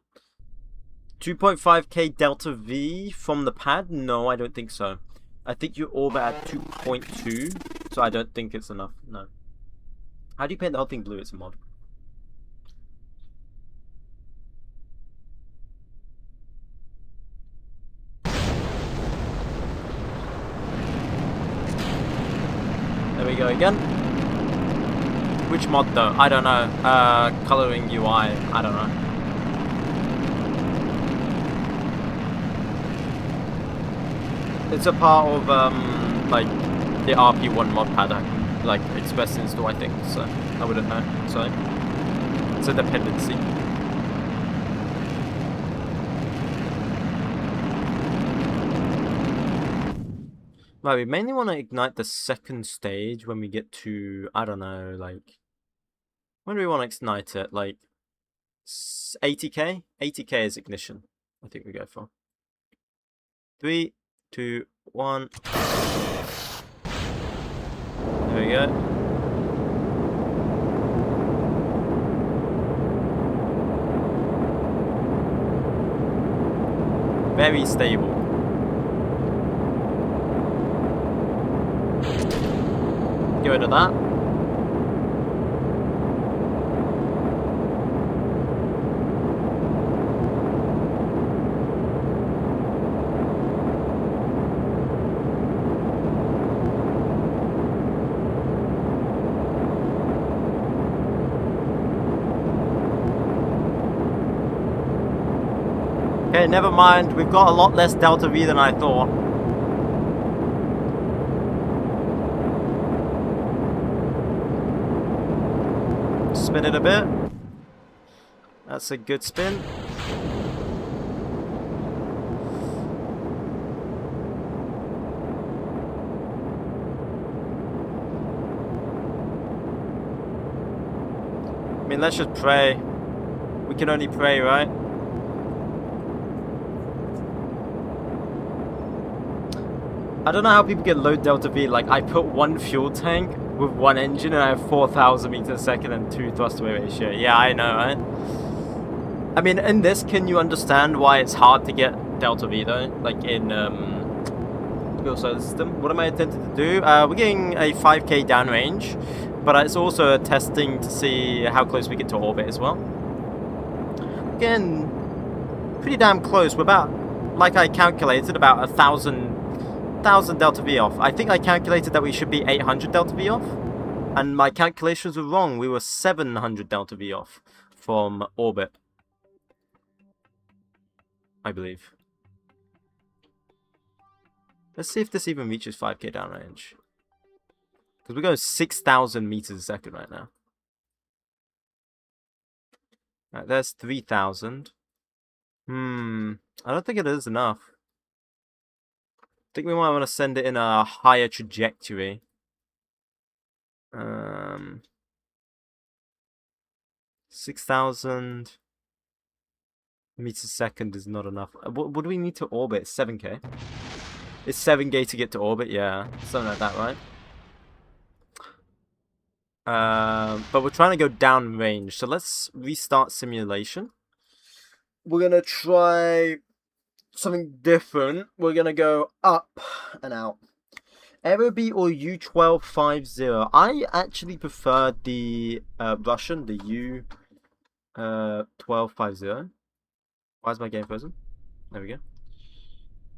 2.5k delta V from the pad? No, I don't think so. I think you orbit at 2.2, so I don't think it's enough. No. How do you paint the whole thing blue? It's a mod. There we go again. Which mod though? I don't know. Coloring UI. I don't know. It's a part of like the RP1 mod pad I can like express install, I think. So I wouldn't know. So it's a dependency. Right, we mainly want to ignite the second stage when we get to, I don't know, like, when do we want to ignite it? Like, 80k? 80k is ignition, I think we go for. 3, 2, 1. There we go. Very stable. Get rid of that. Okay, never mind. We've got a lot less delta V than I thought. Spin it a bit. That's a good spin. I mean, let's just pray. We can only pray, right? I don't know how people get low delta V. Like, I put 1 fuel tank with 1 engine and I have 4,000 meters a second and 2 thrust to weight ratio. Yeah, I know, right? I mean, in this, can you understand why it's hard to get delta V though? Like in SOLARSYSTEM. What am I attempting to do? We're getting a 5k downrange, but it's also a testing to see how close we get to orbit as well. Again, pretty damn close. We're about, like I calculated, about 1,000 delta V off. I think I calculated that we should be 800 delta V off, and my calculations were wrong. We were 700 delta V off from orbit, I believe. Let's see if this even reaches 5k downrange, because we're going 6,000 meters a second right now. Right, there's 3,000. I don't think it is enough. I think we might want to send it in a higher trajectory. 6,000 meters a second is not enough. What do we need to orbit? 7K? It's 7K to get to orbit? Yeah, something like that, right? But we're trying to go down range, so let's restart simulation. We're gonna try something different. We're gonna go up and out. Aerobee or U-1250. I actually prefer the Russian, the U-1250. Why is my game frozen? There we go.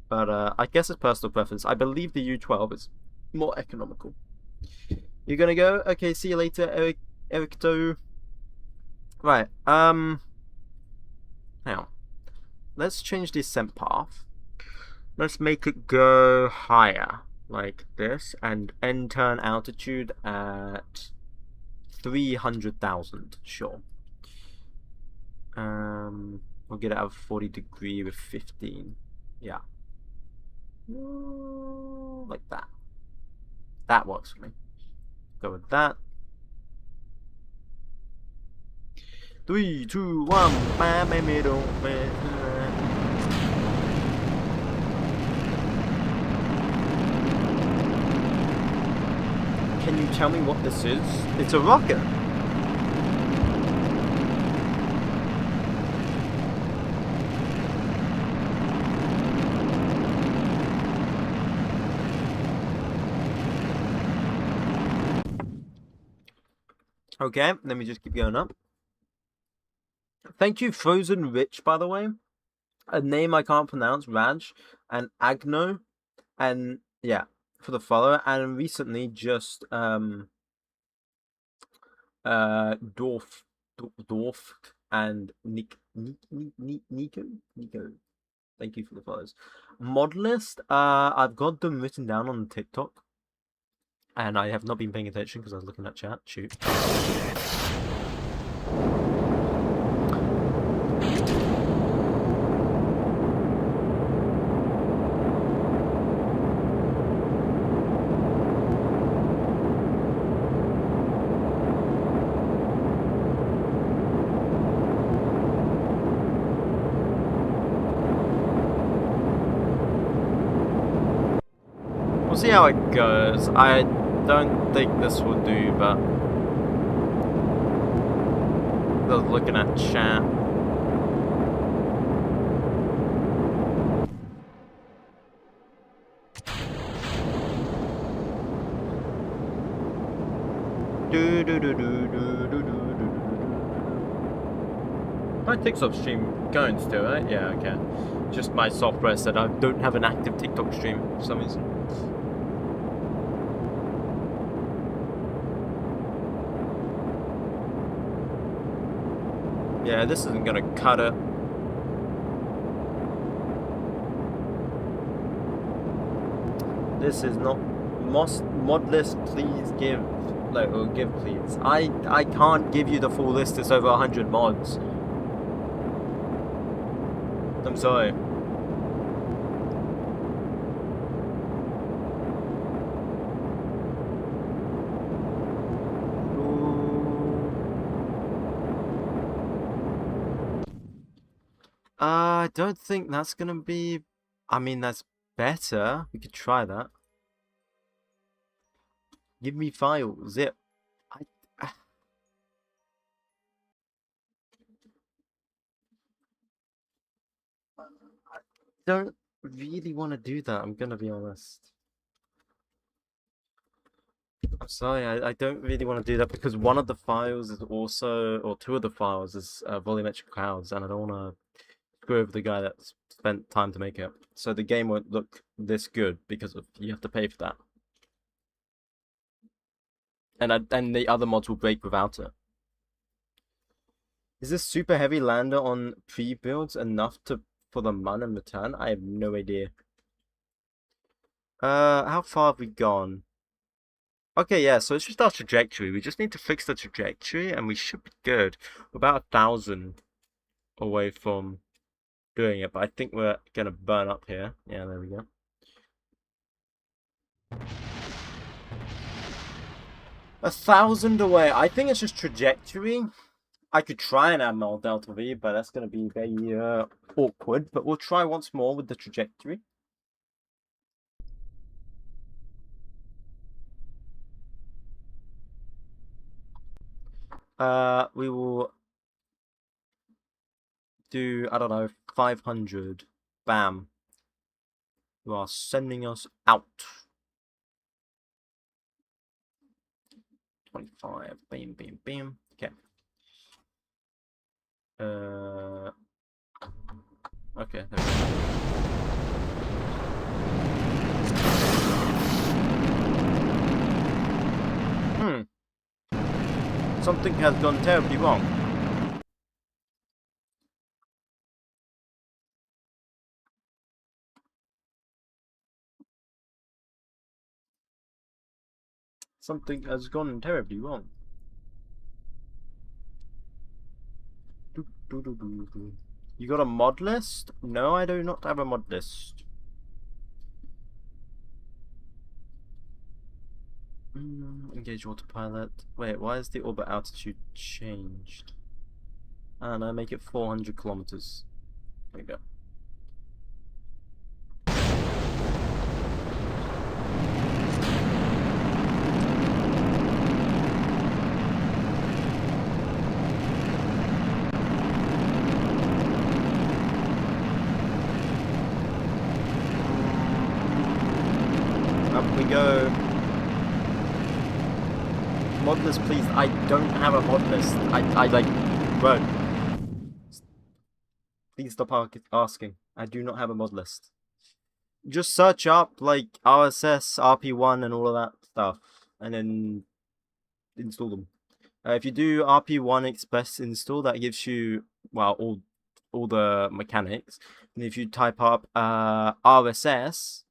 But I guess it's personal preference. I believe the U-12 is more economical. You're gonna go? Okay, see you later, 𝐒𝐲𝐞𝐫𝐸. Right, now, let's change the ascent path. Let's make it go higher, like this, and end turn altitude at 300,000, sure. We'll get it out of 40 degree with 15, yeah. Like that. That works for me. Go with that. 3, 2, 1. Can you tell me what this is? It's a rocket. Okay, let me just keep going up. Thank you, Frozen Rich, by the way. A name I can't pronounce, Raj, and Agno, and yeah, for the follower. And recently, just Dorf and Nico. Thank you for the follows. Modlist, I've got them written down on TikTok, and I have not been paying attention because I was looking at chat. Shoot. We'll see how it goes. I don't think this will do, but I was looking at chat. My TikTok stream going still, right? Yeah, okay. Just my software said I don't have an active TikTok stream for some reason. Yeah, this isn't gonna cut it. This is not modlist. Please give, like, or give please. I can't give you the full list. It's over 100 mods. I'm sorry. I don't think that's gonna be. I mean, that's better. We could try that. Give me file zip. I don't really want to do that. I'm gonna be honest. I'm sorry. I don't really want to do that because one of the files is also, or two of the files is volumetric clouds, and I don't want to screw over the guy that spent time to make it. So the game won't look this good because of you have to pay for that. And the other mods will break without it. Is this super heavy lander on pre-builds enough for the mun and return? I have no idea. How far have we gone? Okay, yeah, so it's just our trajectory. We just need to fix the trajectory and we should be good. About 1,000. away from doing it, but I think we're gonna burn up here. Yeah, there we go. A 1,000 away. I think it's just trajectory. I could try and add more delta V, but that's gonna be very awkward. But we'll try once more with the trajectory. We will do, I don't know, 500. Bam. You are sending us out. 25. Bam, bam, bam. Okay. Okay. There we go. Something has gone terribly wrong. Something has gone terribly wrong. You got a mod list? No, I do not have a mod list. Engage autopilot. Wait, why is the orbit altitude changed? I don't know, make it 400 kilometers. There we go. Up we go. Mod list, please. I don't have a mod list. I like, bro. Please stop asking. I do not have a mod list. Just search up like RSS, RP1, and all of that stuff, and then install them. If you do RP1 Express install, that gives you, well, all the mechanics. And if you type up RSS,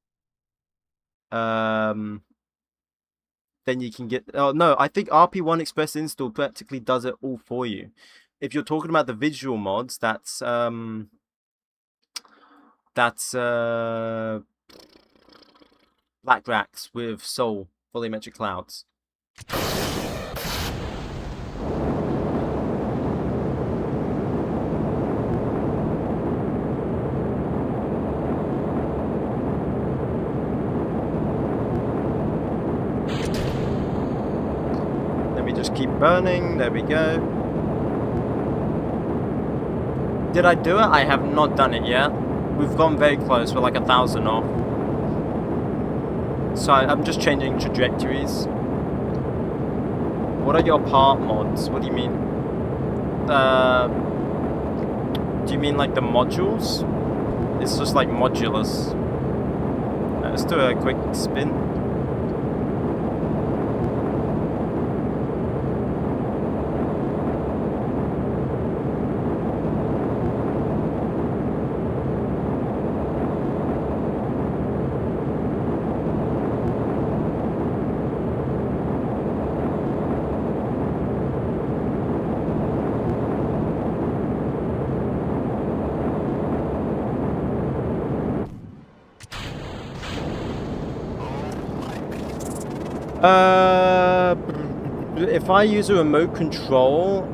then you can get, oh no, I think RP1 Express install practically does it all for you. If you're talking about the visual mods, that's Black Racks with Soul volumetric clouds. Just keep burning. There we go. Did I do it? I have not done it yet. We've gone very close. We're like 1,000 off. So I'm just changing trajectories. What are your part mods? What do you mean? Do you mean like the modules? It's just like modulus. Let's do a quick spin. If I use a remote control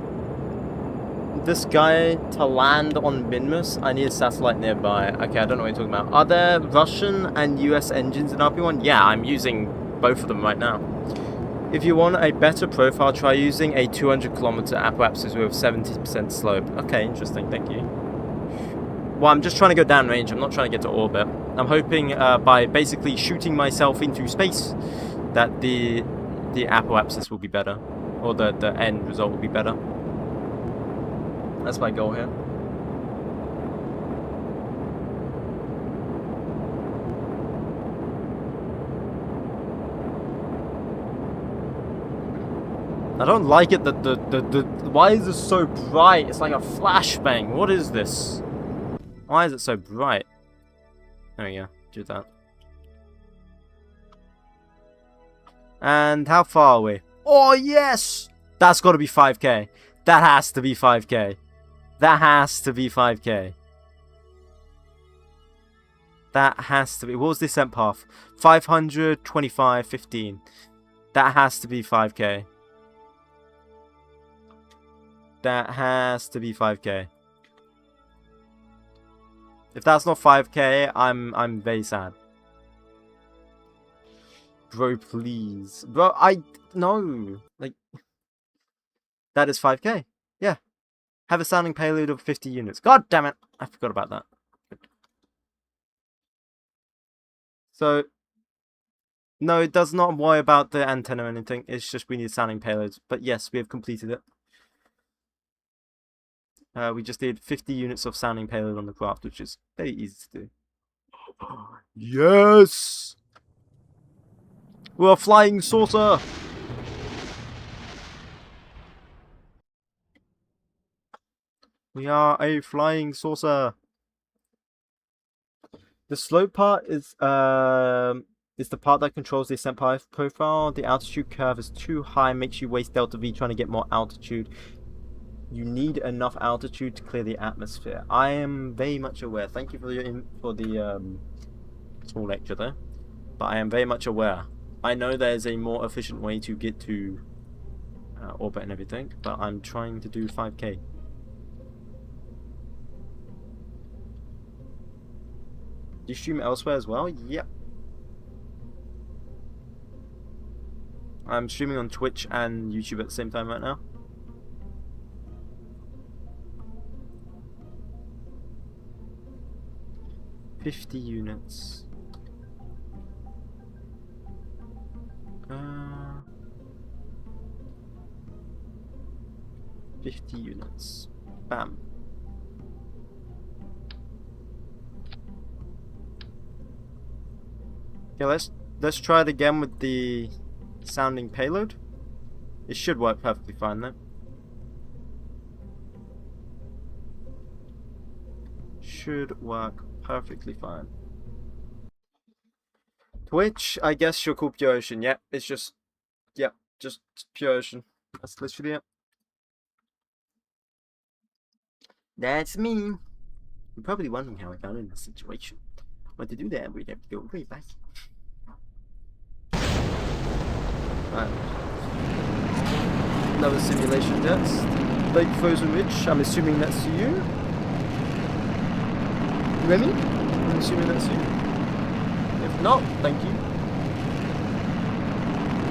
this guy to land on Minmus, I need a satellite nearby. Okay, I don't know what you're talking about. Are there Russian and US engines in RP1? Yeah, I'm using both of them right now. If you want a better profile, try using a 200 kilometer apoapsis with 70% slope. Okay, interesting, thank you. Well, I'm just trying to go downrange. I'm not trying to get to orbit. I'm hoping by basically shooting myself into space that the apoapsis will be better, or the end result will be better. That's my goal here. I don't like it that why is this so bright? It's like a flashbang. What is this? Why is it so bright? There we go. Do that. And how far are we? Oh, yes! That's got to be 5k. That has to be 5k. That has to be 5k. That has to be. What was the descent path? 500, 25, 15. That has to be 5k. That has to be 5k. If that's not 5k, I'm very sad. Bro, please. Bro, no. Like, that is 5k. Yeah. Have a sounding payload of 50 units. God damn it. I forgot about that. So, no, it does not worry about the antenna or anything. It's just we need sounding payloads. But yes, we have completed it. We just did 50 units of sounding payload on the craft, which is very easy to do. Yes! We're a flying saucer! We are a flying saucer. The slope part is the part that controls the ascent profile. The altitude curve is too high, makes you waste delta V trying to get more altitude. You need enough altitude to clear the atmosphere. I am very much aware. Thank you for the small lecture there, but I am very much aware. I know there's a more efficient way to get to orbit and everything, but I'm trying to do 5k. Do you stream elsewhere as well? Yep. I'm streaming on Twitch and YouTube at the same time right now. $50 units. 50 units. Bam. Okay, let's try it again with the sounding payload. It should work perfectly fine though. Should work perfectly fine. Twitch, I guess you're called Pure Ocean. Yep, it's just, yep, just Pure Ocean. That's literally it. That's me. You're probably wondering how I got in this situation. But to do that, we'd have to go way back. Right. Another simulation test. Lake Frozen Ridge, I'm assuming that's you. Remy? I'm assuming that's you. If not, thank you.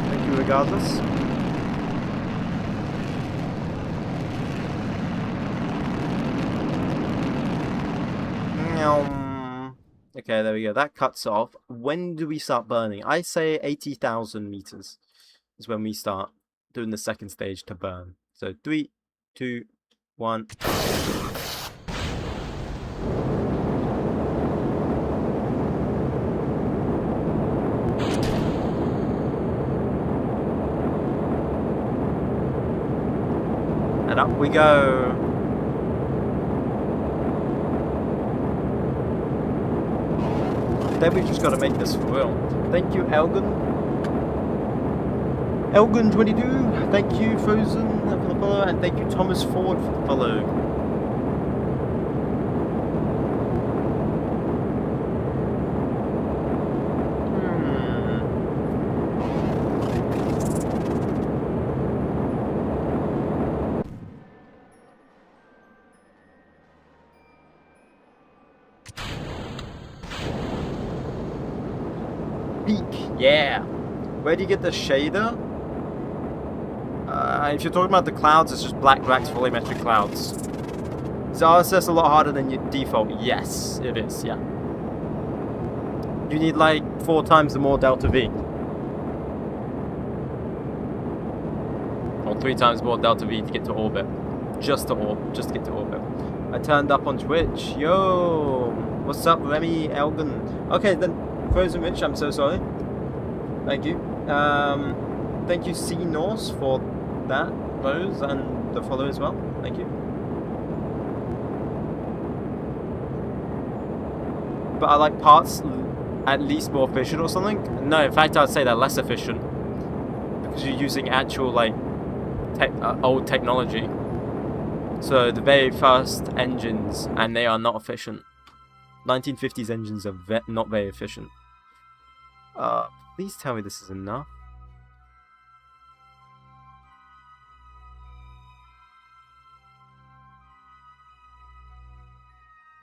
Thank you regardless. Okay, there we go. That cuts off. When do we start burning? I say 80,000 meters is when we start doing the second stage to burn. So 3, 2, 1. And up we go. Then we've just got to make this for real. Thank you, 𝐿𝐿Gen22. Thank you, Frozen, for the follow, and thank you, Thomas Ford, for the follow. Yeah. Where do you get the shader? If you're talking about the clouds, it's just black racks volumetric clouds. Is RSS a lot harder than your default? Yes, it is, yeah. You need like 4 times the more delta V. Or 3 times more delta V to get to orbit. Just to get to orbit. I turned up on Twitch. Yo! What's up, Remy 𝐿𝐿Gen? Okay, then, Frozen Rich, I'm so sorry. Thank you. Thank you, C Norse, for that, those, and the follow as well. Thank you. But I like parts at least more efficient or something? No, in fact, I'd say they're less efficient. Because you're using actual, like, old technology. So the very fast engines, and they are not efficient. 1950s engines are not very efficient. Please tell me this is enough.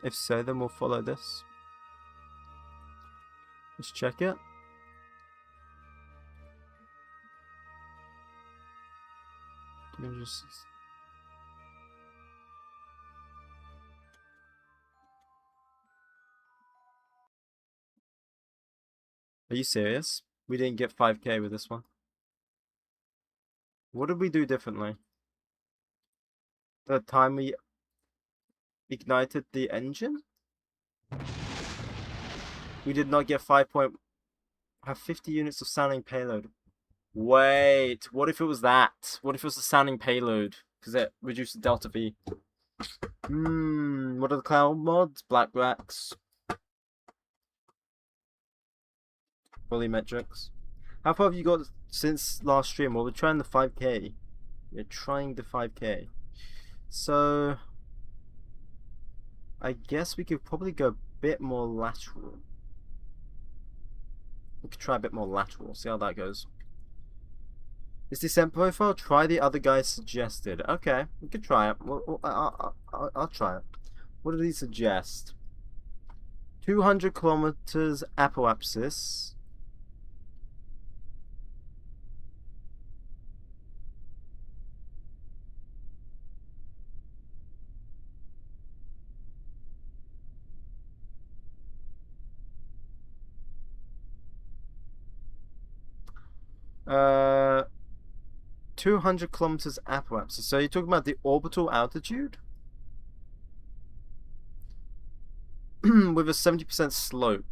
If so, then we'll follow this. Let's check it. Are you serious? We didn't get 5k with this one. What did we do differently? The time we ignited the engine? We did not get 5 point... Have 50 units of sounding payload. Wait, what if it was that? What if it was the sounding payload? Because it reduced the delta V. What are the cloud mods? Black racks. Fully metrics. How far have you got since last stream? Well, we're trying the 5k. We're trying the 5k. So... I guess we could probably go a bit more lateral. We could try a bit more lateral, see how that goes. This descent profile, try the other guys suggested. Okay, we could try it. I'll try it. What did he suggest? 200 kilometers apoapsis. Uh, 200 kilometers apoapsis. So you're talking about the orbital altitude? With a 70% slope.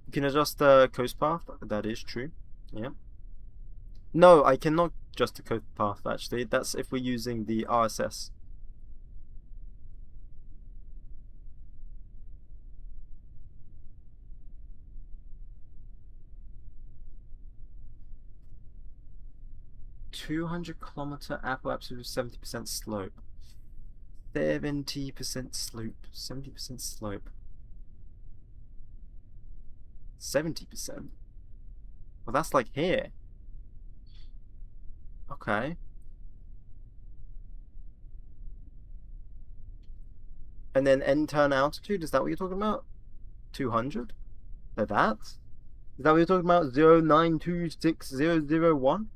You can adjust the coast path. That is true. Yeah. No, I cannot adjust the coast path, actually. That's if we're using the RSS. ...200-kilometer apoapsis with 70% slope. 70% slope. 70% slope. 70%? Well, that's like here. Okay. And then end turn altitude, is that what you're talking about? 200? Like that? Is that what you're talking about? 0926001?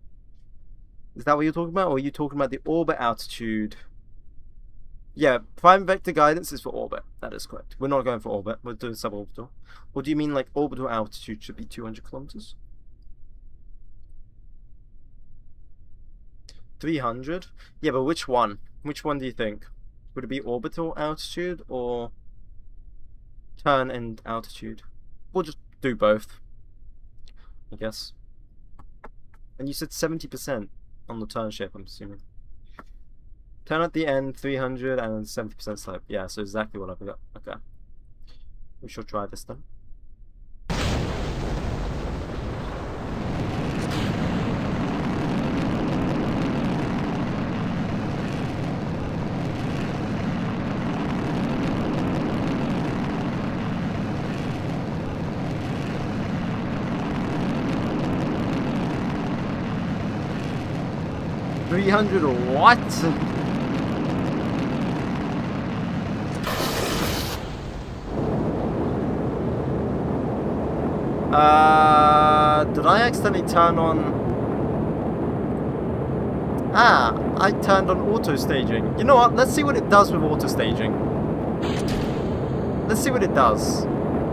Is that what you're talking about? Or are you talking about the orbit altitude? Yeah, prime vector guidance is for orbit. That is correct. We're not going for orbit. We're doing suborbital. Or do you mean like orbital altitude should be 200 kilometers? 300? Yeah, but which one? Which one do you think? Would it be orbital altitude or turn and altitude? We'll just do both, I guess. And you said 70% on the turn shape, I'm assuming. Turn at the end, 300 and 70% slope. Yeah, so exactly what I've got. Okay. We shall try this then. $300 or what? Did I accidentally turn on... I turned on auto staging. You know what? Let's see what it does with auto staging. Let's see what it does.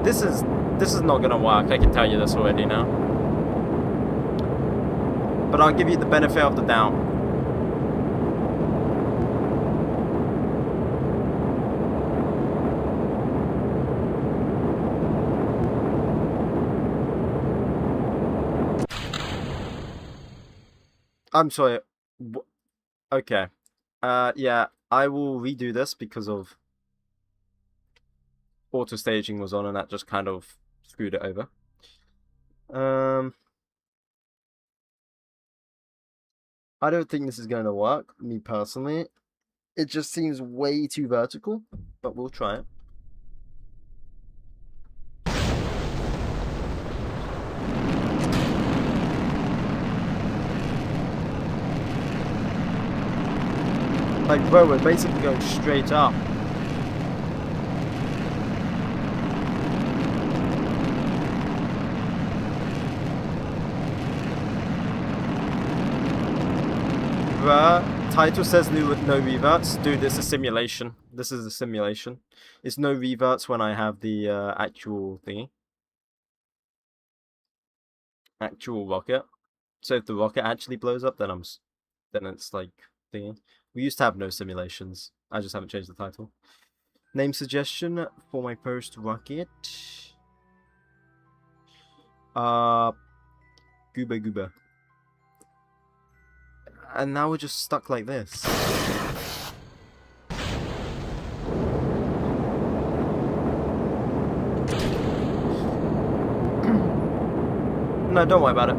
This is not gonna work. I can tell you this already now. But I'll give you the benefit of the doubt. I'm sorry. Okay. Yeah, I will redo this because of auto staging was on and that just kind of screwed it over. I don't think this is going to work, me personally. It just seems way too vertical, but we'll try it. Like, bro, we're basically going straight up. Title says no reverts. Dude, it's a simulation. This is a simulation. It's no reverts when I have the actual thingy. Actual rocket. So if the rocket actually blows up, then it's like thingy. We used to have no simulations. I just haven't changed the title. Name suggestion for my first rocket. 𝐒𝐫𝐸𝐐𝐫. And now we're just stuck like this. No, don't worry about it.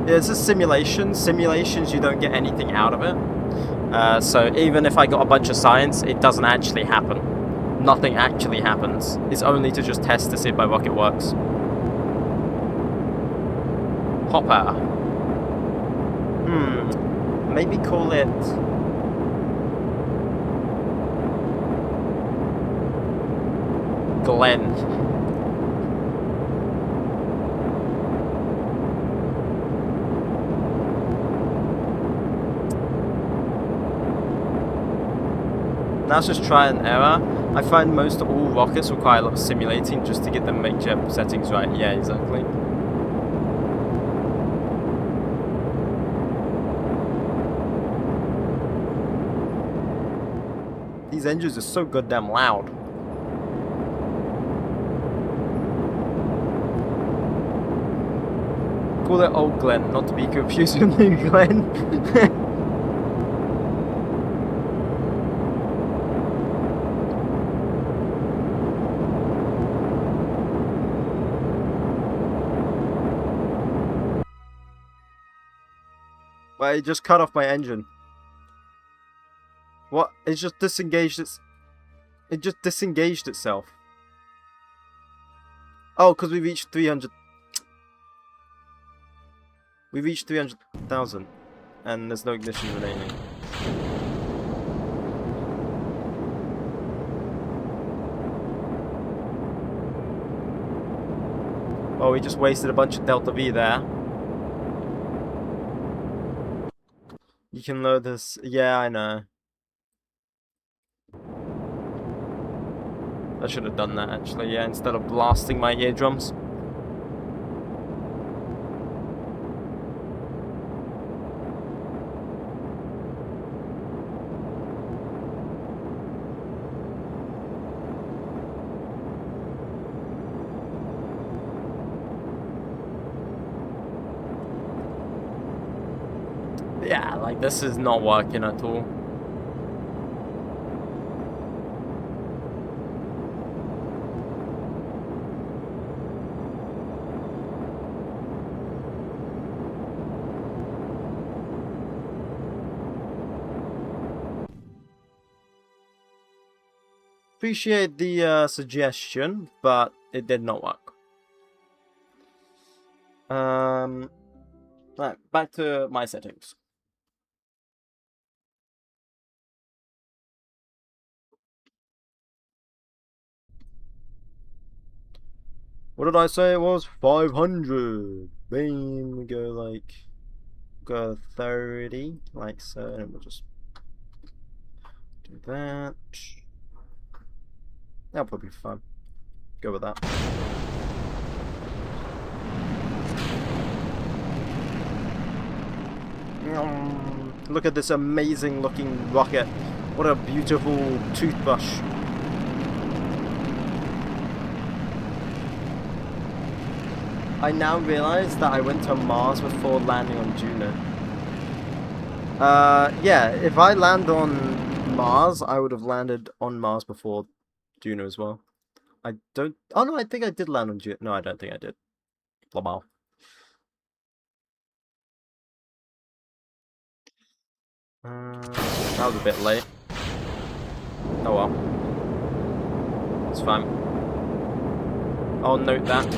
Yeah, it's a simulation. Simulations, you don't get anything out of it. So even if I got a bunch of science, it doesn't actually happen. Nothing actually happens. It's only to just test to see if my rocket works. Hopper. Maybe call it... Glenn. Now let's just try and error. I find most all rockets require a lot of simulating just to get the make-jet settings right. Yeah, exactly. These engines are so goddamn loud. Call it Old Glenn, not to be confused with New Glenn. Well, it just cut off my engine. What? It just disengaged It just disengaged itself. Oh, because we reached 300. We reached 300,000, and there's no ignition remaining. Oh, we just wasted a bunch of Delta V there. You can load this. Yeah, I know. I should have done that actually, yeah, instead of blasting my eardrums. Yeah, like this is not working at all. Appreciate the suggestion, but it did not work. Right, back to my settings. What did I say it was? 500. Boom, we go like, go 30, like so, and we'll just do that. That'll probably be fun. Go with that. Look at this amazing looking rocket. What a beautiful toothbrush. I now realize that I went to Mars before landing on Juno. Yeah, if I land on Mars, I would have landed on Mars before Juno as well. I don't... Oh no, I think I did land on Juno. No, I don't think I did. Blah blah. That was a bit late. Oh well. It's fine. I'll note that.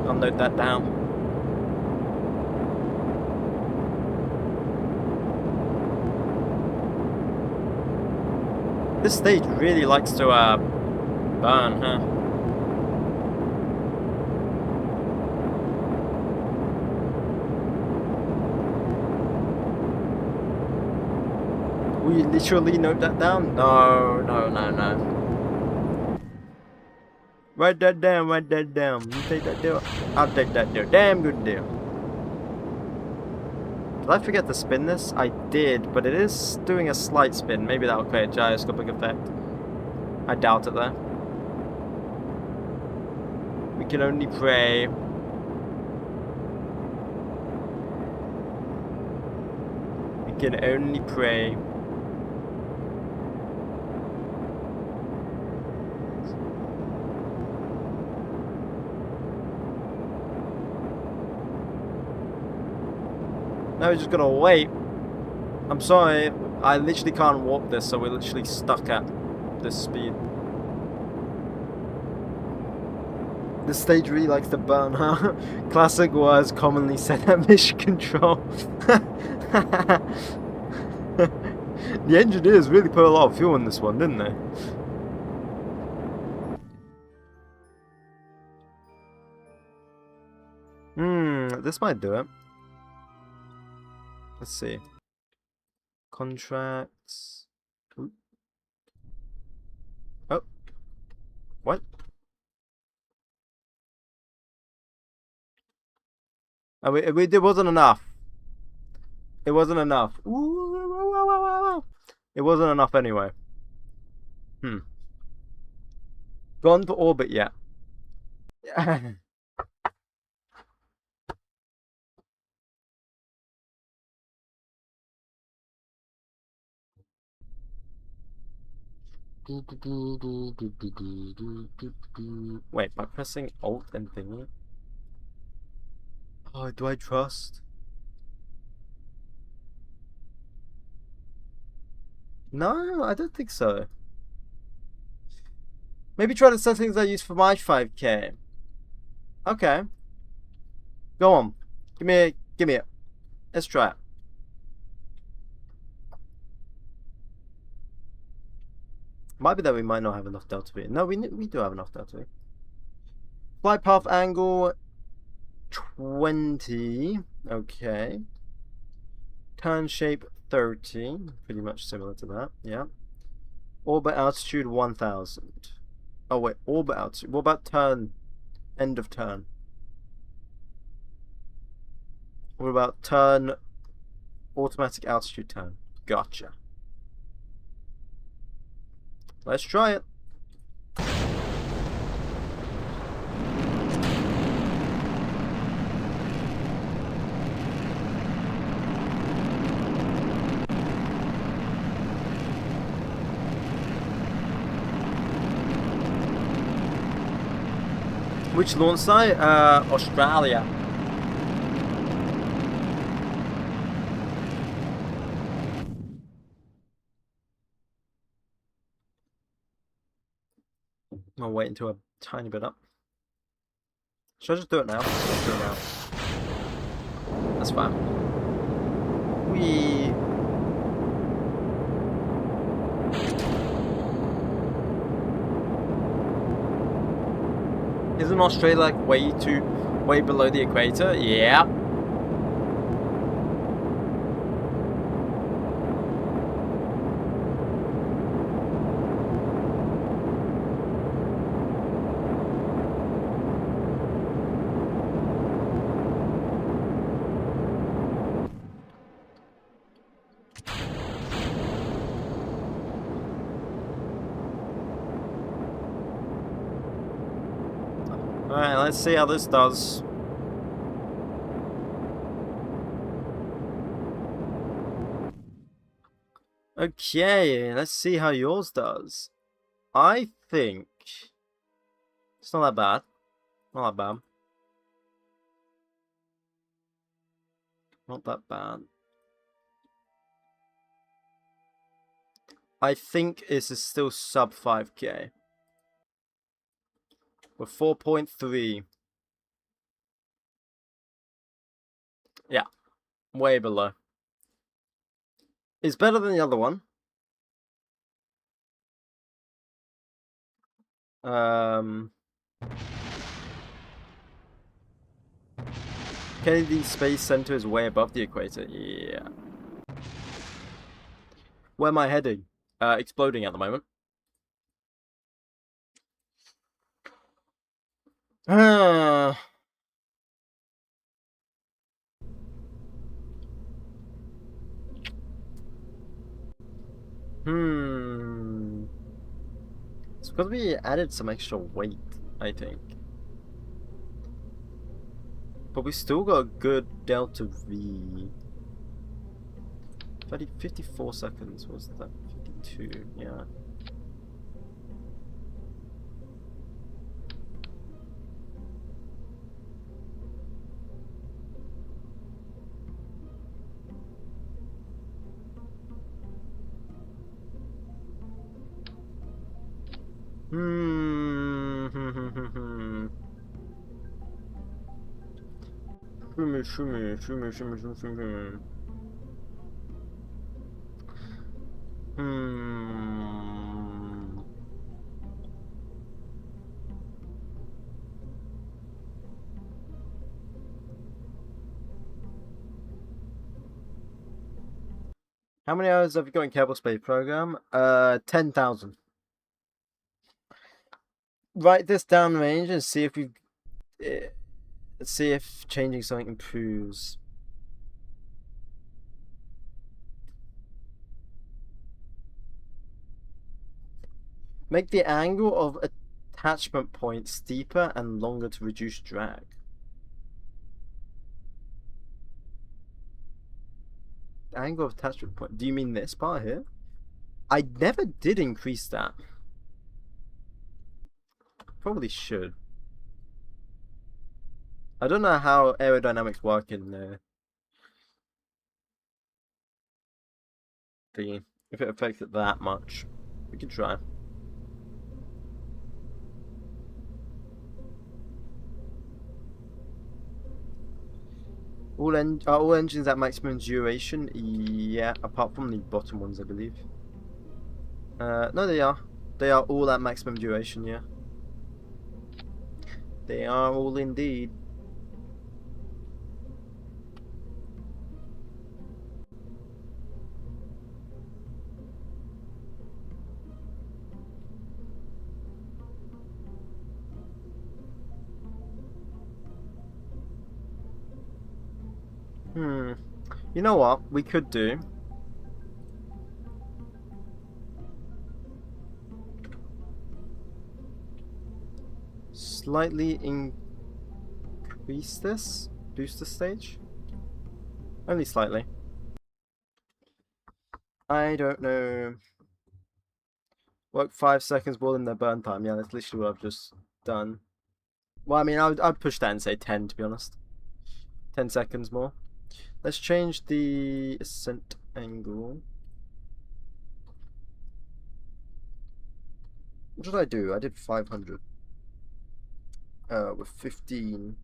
I'll note that down. This stage really likes to burn, huh? Will you literally note that down? No. Write that down, write that down. You take that deal? I'll take that deal. Damn good deal. Did I forget to spin this? I did, but it is doing a slight spin. Maybe that'll create a gyroscopic effect. I doubt it though. We can only pray. We can only pray. Now we're just gonna wait. I'm sorry, I literally can't warp this, so we're literally stuck at this speed. This stage really likes to burn, huh? Classic words commonly said at mission control. The engineers really put a lot of fuel in this one, didn't they? This might do it. Let's see. Contracts. Ooh. Oh. What? Oh, it wasn't enough. It wasn't enough. Ooh, it wasn't enough anyway. Gone to orbit yet? Wait, by pressing Alt and thingy? Oh, do I trust? No, I don't think so. Maybe try the settings I use for my 5K. Okay. Go on. Give me it. Let's try it. Might be that we might not have enough delta V. No, we do have enough delta V. Flight path angle 20. Okay. Turn shape 30. Pretty much similar to that. Yeah. Orbit altitude 1000. Oh wait, orbit altitude. What about turn? End of turn. What about turn? Automatic altitude turn. Gotcha. Let's try it. Which launch site? Australia. I'll wait until a tiny bit up. Should I just do it now? Let's do it now. That's fine. Isn't Australia like way below the equator? Yeah. Alright, let's see how this does. Okay, let's see how yours does. I think it's not that bad. Not that bad. Not that bad. I think this is still sub 5k. We're 4.3. Yeah, way below. It's better than the other one. Kennedy Space Center is way above the equator. Yeah. Where am I heading? Exploding at the moment. It's because we added some extra weight, I think. But we still got a good delta V. 54 seconds, was that? 52, yeah. How many hours have you got in Kerbal Space Program? 10,000. Write this down range and see if we see if changing something improves. Make the angle of attachment point steeper and longer to reduce drag. Angle of attachment point. Do you mean this part here? I never did increase that. Probably should. I don't know how aerodynamics work in the if it affects it that much. We can try. All engines at maximum duration? Yeah, apart from the bottom ones, I believe. No, they are. They are all at maximum duration, yeah. They are all indeed. You know what we could do? Slightly increase this? Boost the stage? Only slightly. I don't know. Work 5 seconds more than their burn time. Yeah, that's literally what I've just done. Well, I mean, I'd push that and say 10, to be honest. 10 seconds more. Let's change the ascent angle. What did I do? I did 500. With 15.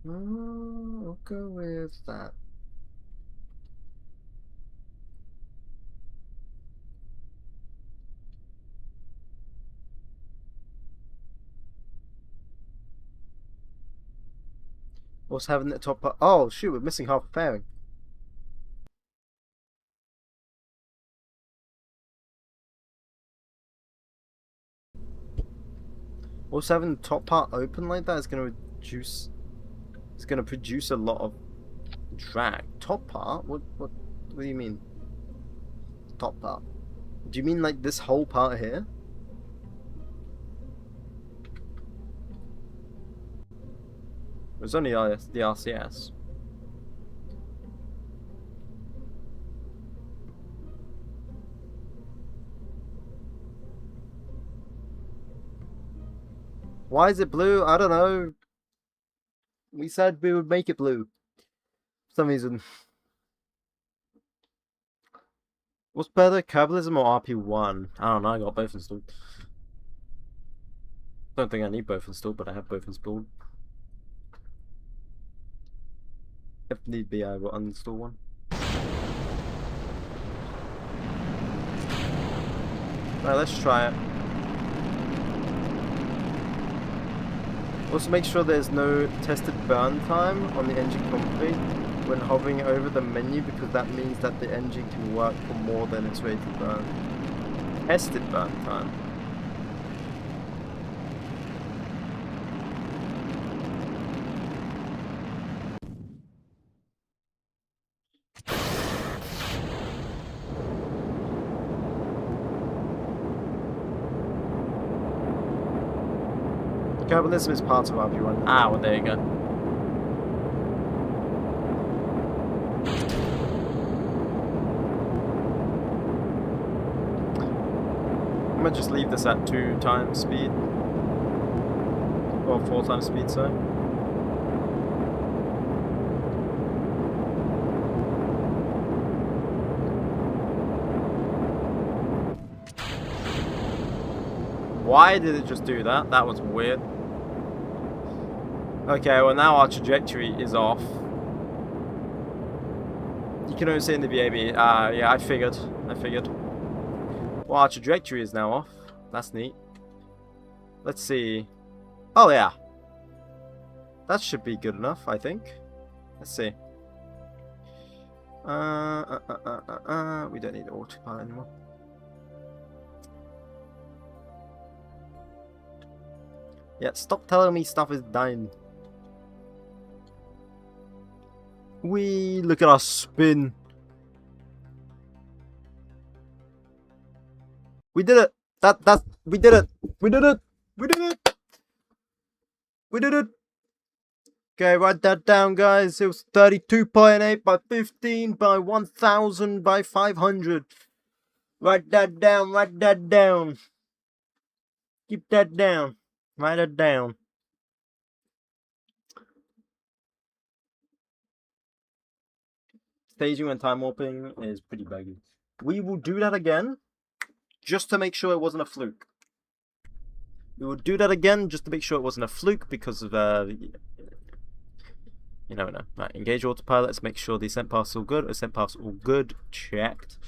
I'll go with that. What's having the top part? Oh, shoot, we're missing half a fairing. Also, having the top part open like that is going to reduce. It's going to produce a lot of drag. Top part? What do you mean? Top part? Do you mean like this whole part here? It was only the RCS. Why is it blue? I don't know. We said we would make it blue. For some reason. What's better, 𝐏𝐫𝐸ism or RP1? I don't know, I got both installed. Don't think I need both installed, but I have both installed. If need be, I will uninstall one. Alright, let's try it. Also make sure there's no tested burn time on the engine config when hovering over the menu, because that means that the engine can work for more than its rated burn. Tested burn time. 𝐏𝐶𝐵𝐸ism is part of RP1. Ah, well, there you go. I'm gonna just leave this at 2 times speed. Or 4 times speed, sorry. Why did it just do that? That was weird. Okay, well now our trajectory is off. You can only see in the VAB. Yeah, I figured. Well, our trajectory is now off. That's neat. Let's see. Oh yeah. That should be good enough, I think. Let's see. We don't need autopilot anymore. Yeah, stop telling me stuff is dying. We look at our spin. We did it. We did it. We did it. We did it. We did it. Okay, write that down, guys. It was 32.8 by 15 by 1000 by 500. Write that down. Write that down. Keep that down. Write it down. Staging and time warping is pretty buggy. We will do that again, just to make sure it wasn't a fluke. We will do that again, just to make sure it wasn't a fluke, because of, you never know. Right, engage autopilot, let's make sure the ascent path's all good. Ascent path's all good, checked.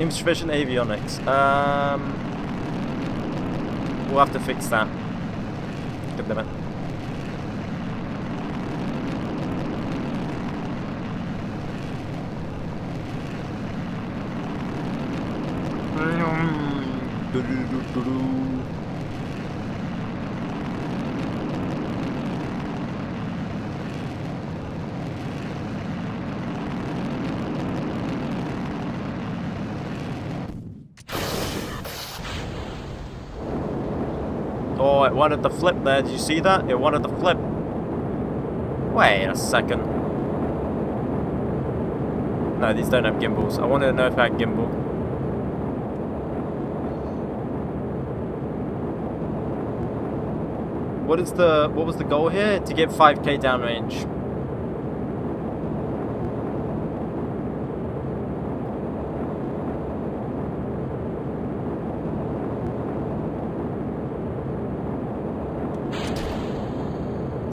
Insufficient avionics. We'll have to fix that. Good limit. Oh, it wanted the flip there. Did you see that? It wanted the flip. Wait a second. No, these don't have gimbals. I wanted to know if I had gimbal. What was the goal here? To get 5k downrange.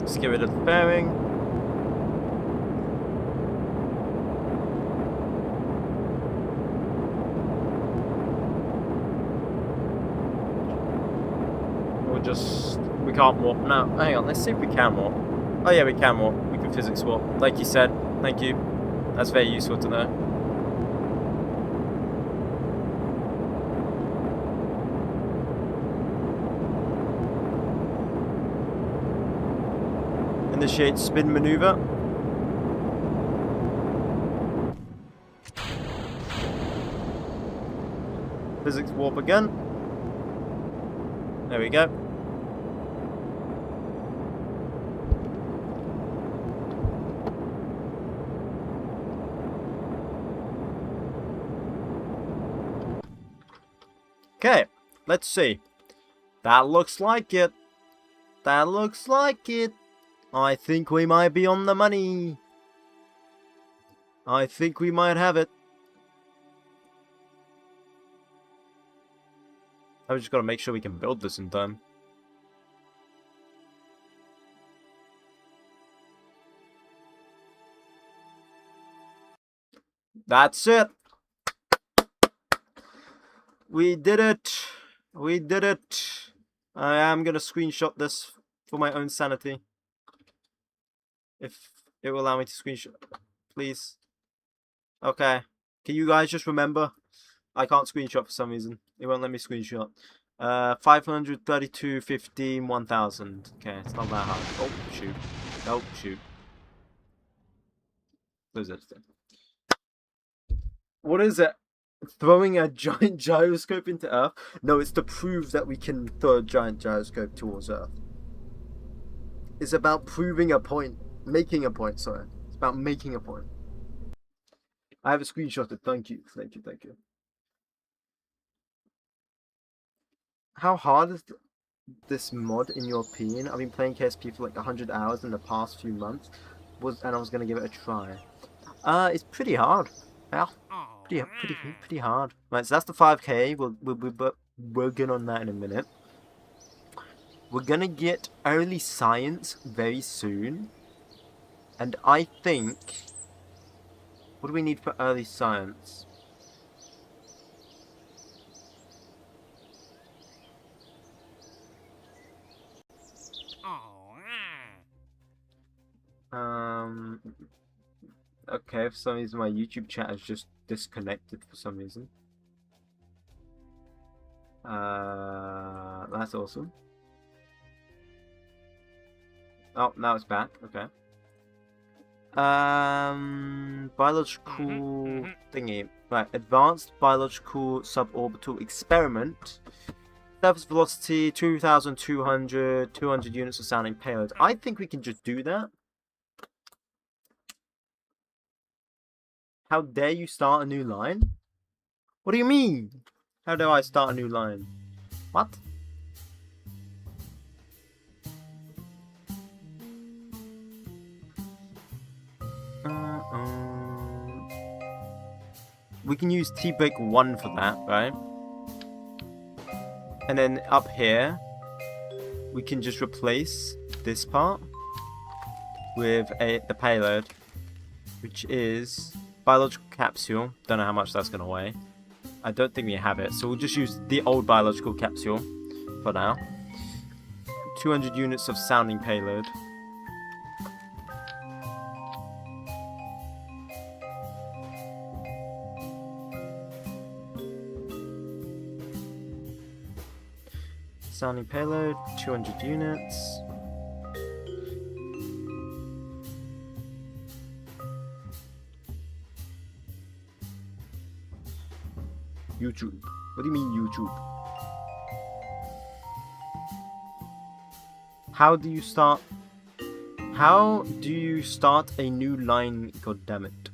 Let's get rid of the bearing. We can't warp now. Hang on, let's see if we can warp. Oh yeah, we can warp. We can physics warp. Like you said. Thank you. That's very useful to know. Initiate spin maneuver. Physics warp again. There we go. Okay, let's see. That looks like it. That looks like it. I think we might be on the money. I think we might have it. I've just got to make sure we can build this in time. That's it. We did it. We did it. I am going to screenshot this for my own sanity. If it will allow me to screenshot. Please. Okay. Can you guys just remember? I can't screenshot for some reason. It won't let me screenshot. 532, 15, 1000. Okay, it's not that hard. Oh, shoot. Oh, shoot. Close editing. What is it? Throwing a giant gyroscope into Earth? No, it's to prove that we can throw a giant gyroscope towards Earth. It's about proving a point. Making a point, sorry. It's about making a point. I have a screenshot of it. Thank you. Thank you. Thank you. How hard is this mod, in your opinion? I've been playing KSP for like 100 hours in the past few months. And I was going to give it a try. It's pretty hard. Yeah. Pretty hard. Right, so that's the 5k. We'll work on that in a minute. We're gonna get early science very soon, and I think, what do we need for early science? Okay, for some reason my YouTube chat has just disconnected for some reason. That's awesome. Oh, now it's back. Okay. Biological thingy. Right, advanced biological suborbital experiment. Surface velocity 2,200, 200 units of sounding payload. I think we can just do that. How dare you start a new line? What do you mean? How do I start a new line? What? We can use T-break 1 for that, right? And then up here, we can just replace this part with the payload, which is biological capsule. Don't know how much that's going to weigh. I don't think we have it, so we'll just use the old biological capsule for now. 200 units of sounding payload. Sounding payload, 200 units. YouTube. What do you mean YouTube? How do you start a new line, goddammit?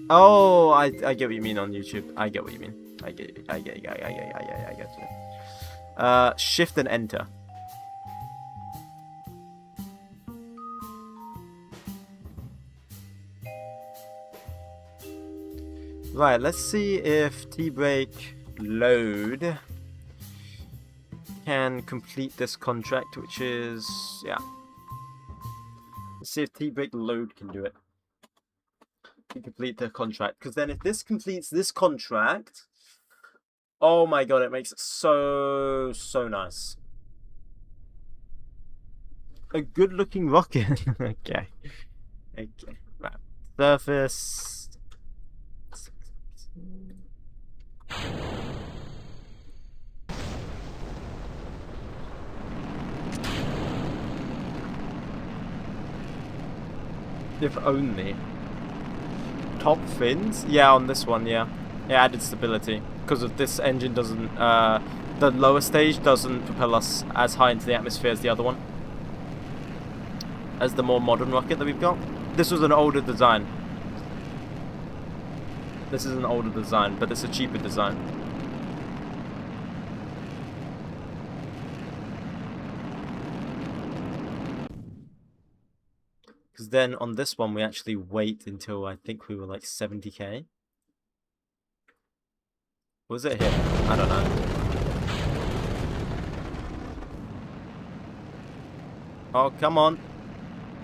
Oh, I get what you mean on YouTube. I get what you mean. I get you. Shift and enter. Right, let's see if T-break load can complete this contract, which is, yeah. Let's see if T-break load can do it. Can complete the contract, because then if this completes this contract, oh my god, it makes it so nice. A good looking rocket. Okay, right, surface. If only. Top fins? Yeah, on this one, yeah. It added stability. Because of this engine doesn't, the lower stage doesn't propel us as high into the atmosphere as the other one. As the more modern rocket that we've got. This was an older design. This is an older design, but it's a cheaper design. then on this one we actually wait until I think we were like 70k. Was it here? I don't know. Oh, come on.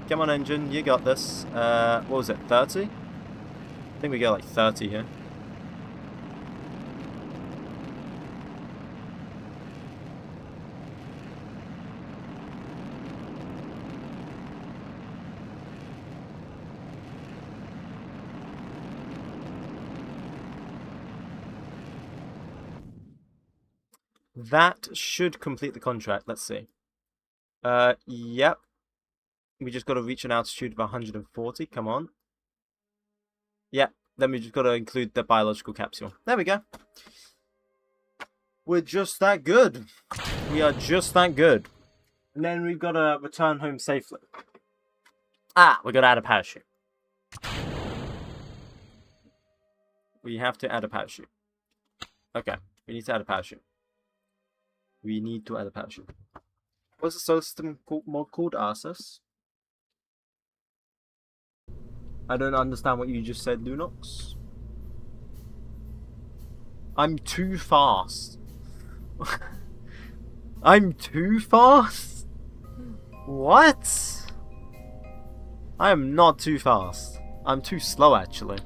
Come on, engine. You got this. What was it? 30? I think we got like 30 here. That should complete the contract. Let's see. Yep. We just got to reach an altitude of 140. Come on. Yep. Then we just got to include the biological capsule. There we go. We're just that good. We are just that good. And then we've got to return home safely. Ah, we got to add a parachute. We have to add a parachute. Okay. We need to add a parachute. We need to add a parachute. What's the solar system mod called? Arsus? I don't understand what you just said, Lunox. I'm too fast. I'm too fast? What? I am not too fast. I'm too slow, actually.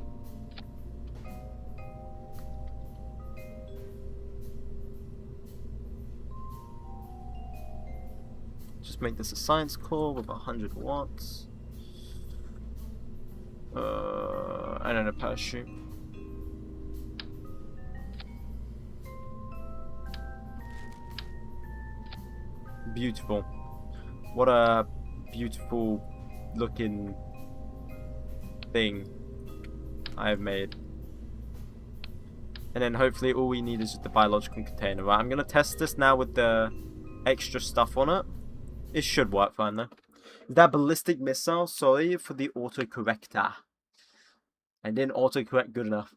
Just make this a science core with 100 watts. And then a parachute. Beautiful. What a beautiful looking thing I have made. And then hopefully all we need is just the biological container. Right, I'm going to test this now with the extra stuff on it. It should work fine though. That ballistic missile, sorry for the autocorrector. I didn't autocorrect good enough.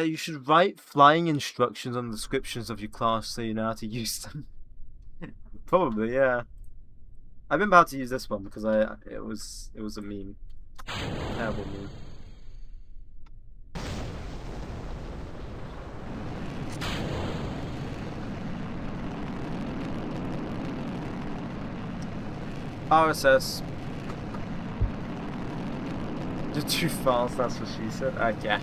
You should write flying instructions on the descriptions of your class so you know how to use them. Probably, yeah. I remember how to use this one because it was a meme. Terrible meme. RSS. You're too fast, that's what she said. Okay.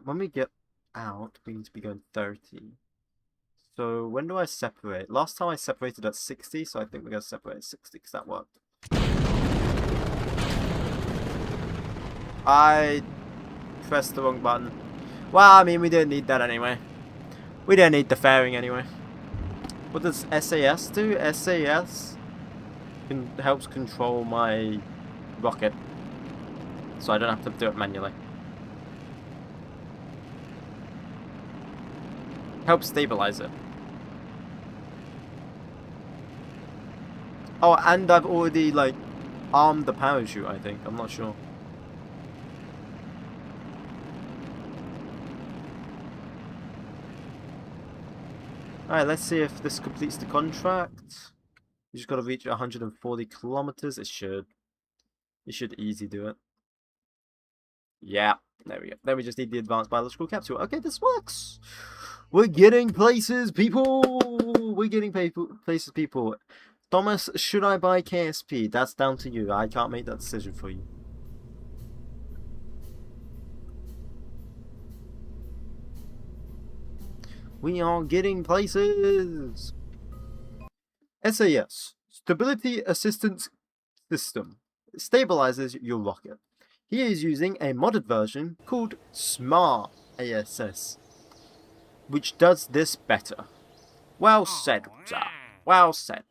When we get out, we need to be going 30. So when do I separate? Last time I separated at 60, so I think we're going to separate at 60 because that worked. I pressed the wrong button. Well, I mean, we didn't need that anyway. We didn't need the fairing anyway. What does SAS do? SAS helps control my rocket, so I don't have to do it manually. Help stabilize it. Oh, and I've already, like, armed the parachute, I think. I'm not sure. Alright, let's see if this completes the contract. You just gotta reach 140 kilometers. It should. You should easy do it. Yeah, there we go. Then we just need the advanced biological capsule. Okay, this works. We're getting places, people. We're getting places, people. Thomas, should I buy KSP? That's down to you. I can't make that decision for you. We are getting places. SAS, Stability Assistance System, stabilizes your rocket. He is using a modded version called Smart ASS, which does this better. Well said, sir. Well said.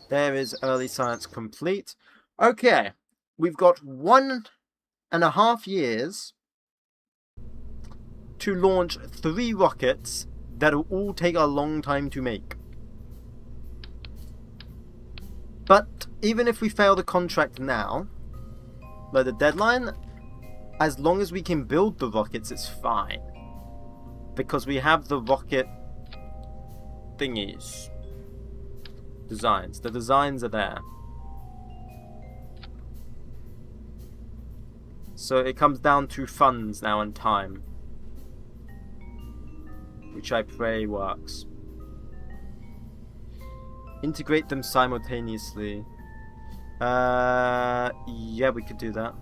There is early science complete. Okay, we've got 1.5 years to launch 3 rockets that will all take a long time to make. But even if we fail the contract now, by the deadline, as long as we can build the rockets, it's fine. Because we have the rocket thingies. Designs. The designs are there. So it comes down to funds now and time. Which I pray works. Integrate them simultaneously. Yeah, we could do that.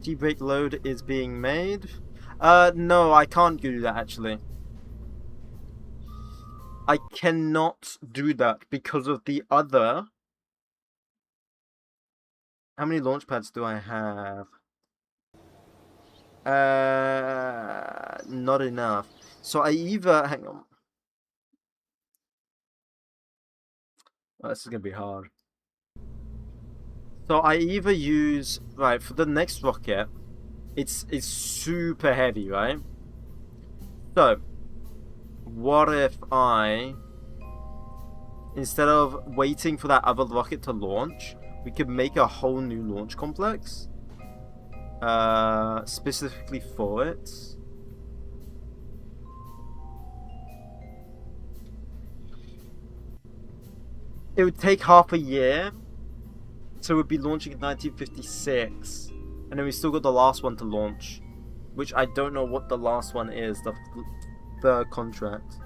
T-brake load is being made. No, I can't do that actually. I cannot do that because of the other. How many launch pads do I have? Not enough. So I either hang on. Oh, this is gonna be hard. So I either use right for the next rocket. It's super heavy, right? So what if I, instead of waiting for that other rocket to launch, we could make a whole new launch complex specifically for it. It would take half a year, so we'd be launching in 1956, and then we still got the last one to launch, which I don't know what the last one is, the contract.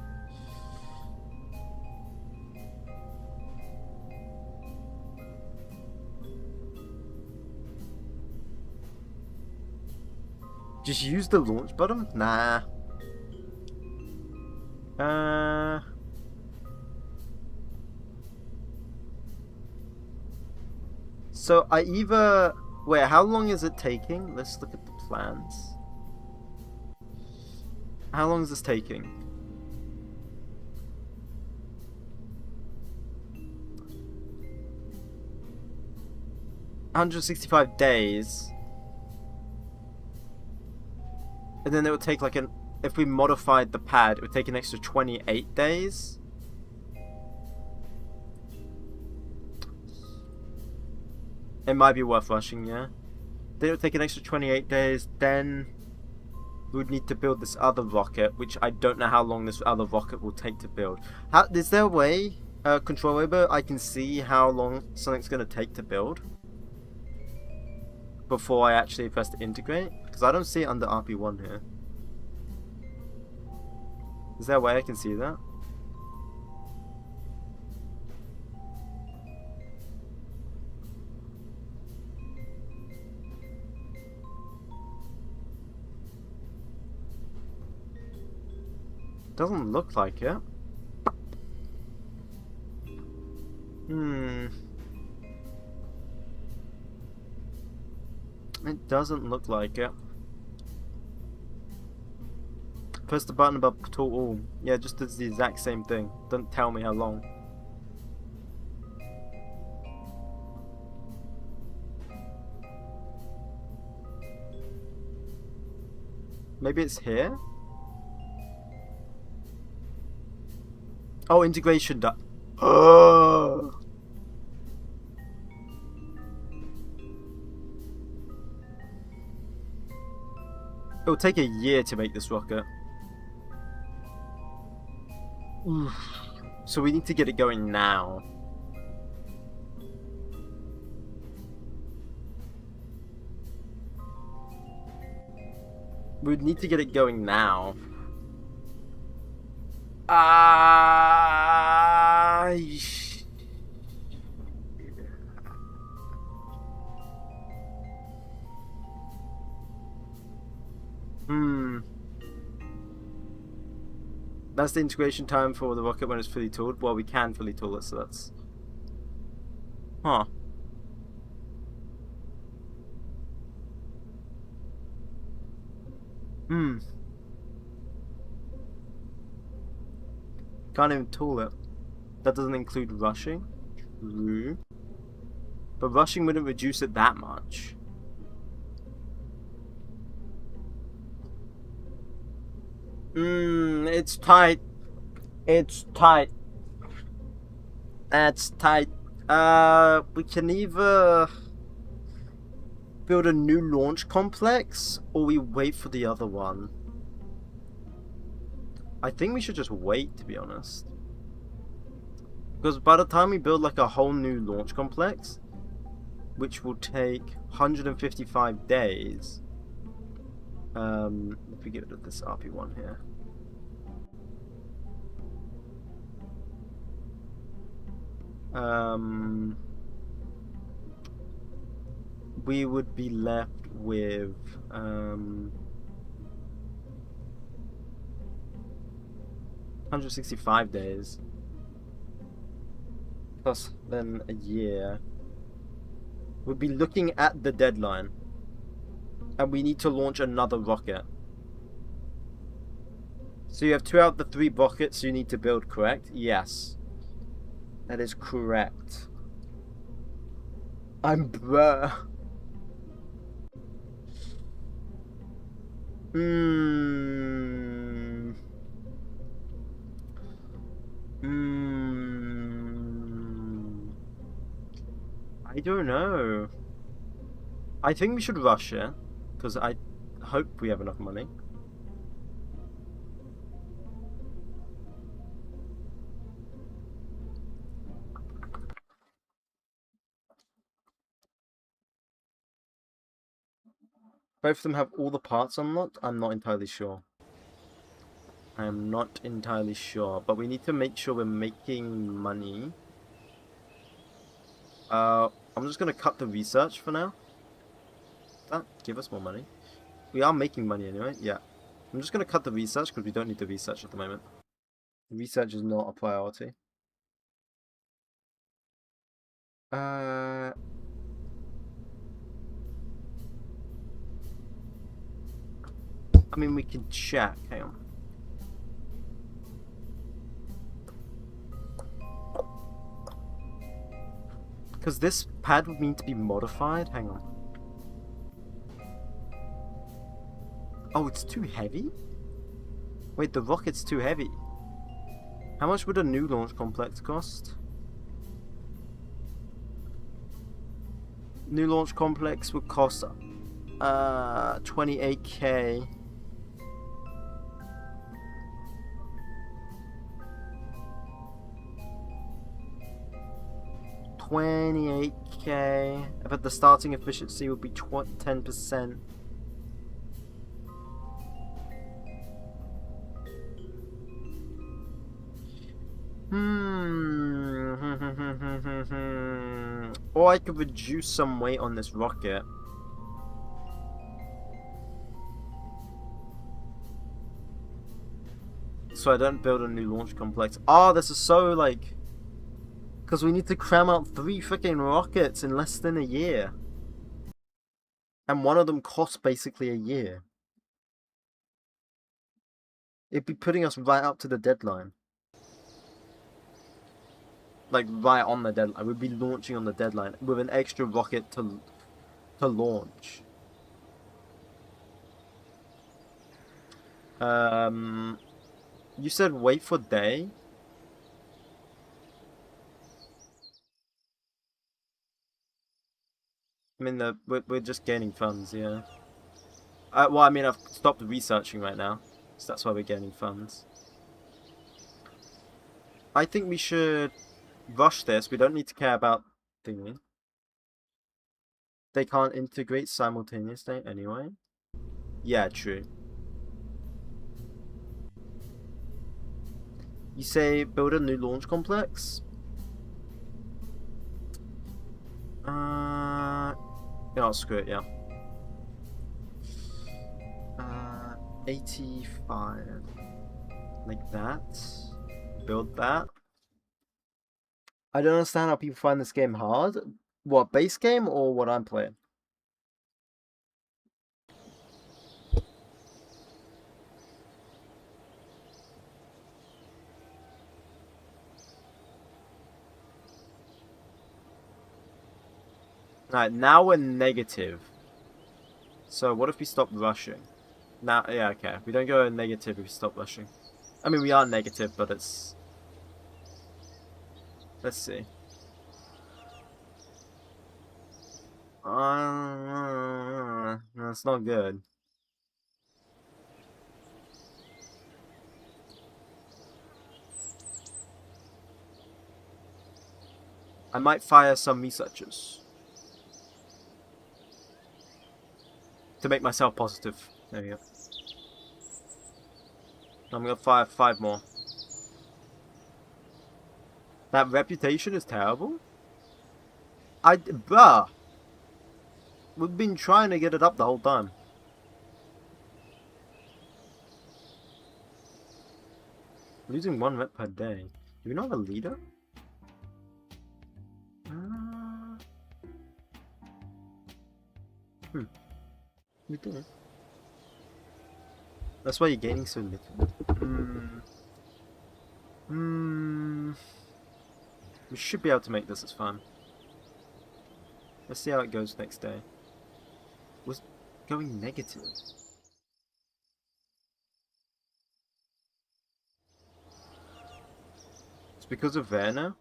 Just use the launch button? Nah. So I either... Wait, how long is it taking? Let's look at the plans. How long is this taking? $165 days. And then it would take like an... If we modified the pad, it would take an extra 28 days. It might be worth rushing, yeah. Then it would take an extra 28 days. Then we would need to build this other rocket, which I don't know how long this other rocket will take to build. Is there a way, Control Robo, I can see how long something's going to take to build before I actually press to integrate? Because I don't see it under RP1 here. Is there a way I can see that? Doesn't look like it. It doesn't look like it. Press the button above all. Yeah, just does the exact same thing. Don't tell me how long. Maybe it's here? Oh, integration done. It'll take a year to make this rocket. Oof. So we need to get it going now. We would need to get it going now. That's the integration time for the rocket when it's fully tooled. Well, we can fully tool it, so that's... Huh. Hmm. Can't even tool it. That doesn't include rushing. True. But rushing wouldn't reduce it that much. It's tight. It's tight. That's tight. We can either build a new launch complex, or we wait for the other one. I think we should just wait, to be honest. Because by the time we build like a whole new launch complex, which will take 155 days, if we get rid of this RP1 here. We would be left with 165 days plus then a year. We'd be looking at the deadline, and we need to launch another rocket. So you have 2 out of the 3 rockets you need to build, correct? Yes, that is correct. I'm bruh. I don't know. I think we should rush it, because I hope we have enough money. Both of them have all the parts unlocked? I'm not entirely sure. I am not entirely sure, but we need to make sure we're making money. I'm just gonna cut the research for now. That give us more money. We are making money anyway. Yeah, I'm just gonna cut the research because we don't need the research at the moment. Research is not a priority. I mean, we can check. Hang on. Because this pad would need to be modified. Hang on. Oh, it's too heavy? Wait, the rocket's too heavy. How much would a new launch complex cost? New launch complex would cost 28k. $28k, but the starting efficiency would be 10%. Or I could reduce some weight on this rocket. So I don't build a new launch complex. Oh, this is so like... Because we need to cram out 3 freaking rockets in less than a year. And one of them costs basically a year. It'd be putting us right up to the deadline. Like, right on the deadline. We'd be launching on the deadline with an extra rocket to launch. You said wait for day? I mean, we're just gaining funds, yeah. Well, I mean, I've stopped researching right now, so that's why we're gaining funds. I think we should rush this. We don't need to care about thingy. They can't integrate simultaneously anyway. Yeah, true. You say build a new launch complex? Oh, screw it, yeah. 85. Like that. Build that. I don't understand how people find this game hard. What, base game or what I'm playing? Alright, now we're negative. So what if we stop rushing? Now, yeah, okay. We don't go negative if we stop rushing. I mean, we are negative, but it's... Let's see. That's not good. I might fire some researchers. To make myself positive. There we go. I'm gonna fire 5 more. That reputation is terrible? Bruh! We've been trying to get it up the whole time. Losing 1 rep per day. Do we not have a leader? We do. That's why you're gaining so little. We should be able to make this as fun. Let's see how it goes next day. Was going negative. It's because of Werner?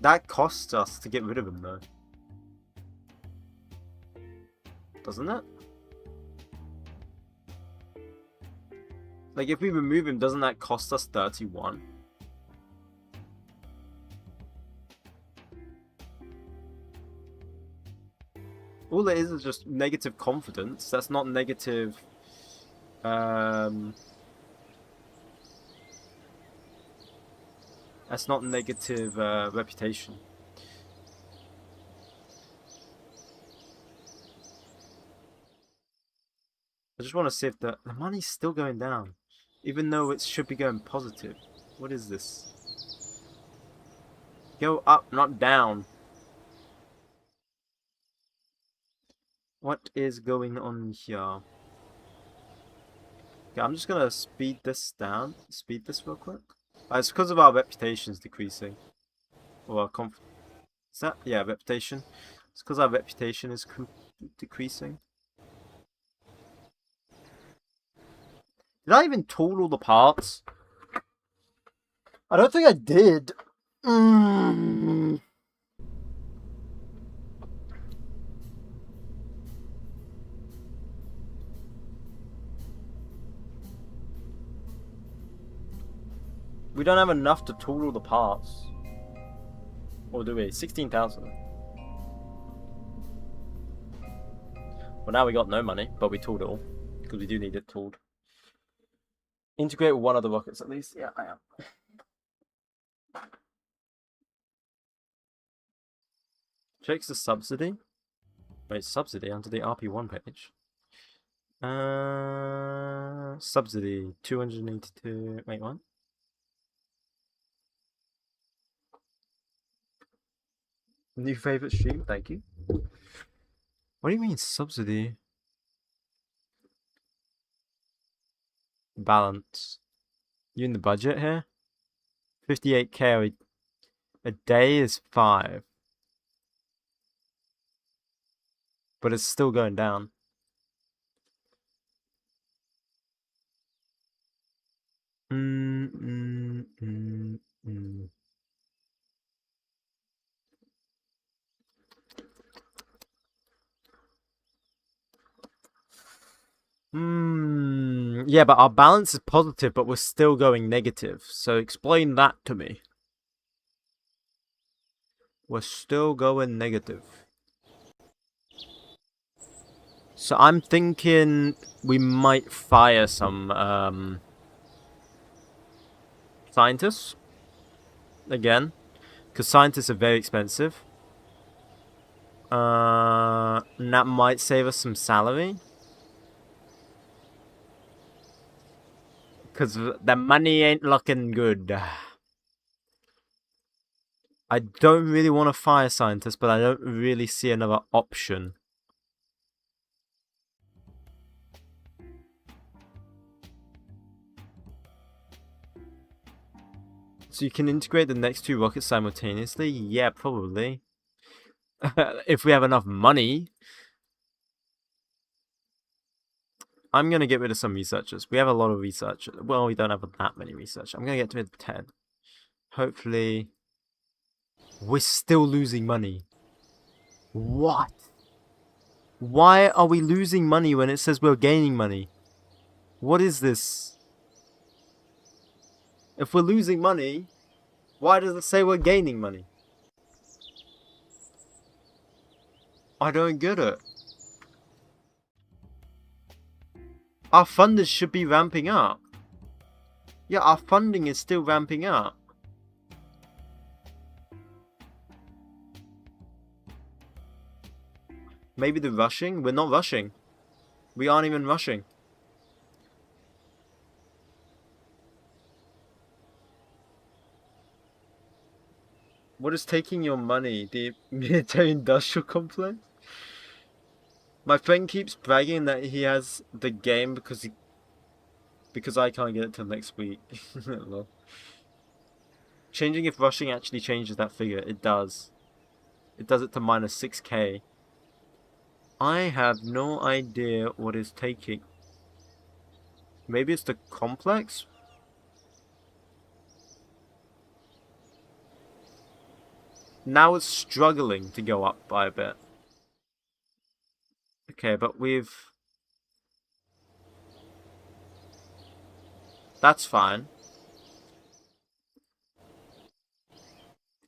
That costs us to get rid of him though. Doesn't it? Like if we remove him, doesn't that cost us 31? All it is just negative confidence. That's not negative... That's not negative reputation. I just want to see if the money's still going down. Even though it should be going positive. What is this? Go up, not down. What is going on here? Okay, I'm just gonna speed this down. Speed this real quick. It's because of our reputation's decreasing. Or our is that? Yeah, reputation. It's because our reputation is decreasing. Did I even tool all the parts? I don't think I did. We don't have enough to tool all the parts. Or do we? 16,000. Well, now we got no money, but we tooled it all. Because we do need it tooled. Integrate with one of the rockets at least. Yeah, I am. Checks the subsidy. Wait, subsidy under the RP1 page. Subsidy 282. Wait, what? New favorite stream, thank you. What do you mean subsidy? Balance. You in the budget here? 58k a day is 5. But it's still going down. Yeah, but our balance is positive, but we're still going negative. So explain that to me. We're still going negative. So I'm thinking we might fire some scientists. Again. Because scientists are very expensive. And that might save us some salary. Because the money ain't looking good. I don't really want to fire scientists, but I don't really see another option. So you can integrate the next 2 rockets simultaneously? Yeah, probably. If we have enough money. I'm going to get rid of some researchers. We have a lot of researchers. Well, we don't have that many researchers. I'm going to get rid of 10. Hopefully. We're still losing money. What? Why are we losing money when it says we're gaining money? What is this? If we're losing money, why does it say we're gaining money? I don't get it. Our funders should be ramping up. Yeah, our funding is still ramping up. Maybe the rushing? We're not rushing. We aren't even rushing. What is taking your money? The military industrial complex? My friend keeps bragging that he has the game because I can't get it till next week. Lol. Changing if rushing actually changes that figure. It does. It does it to minus 6k. I have no idea what is taking. Maybe it's the complex? Now it's struggling to go up by a bit. Okay, but we've... That's fine.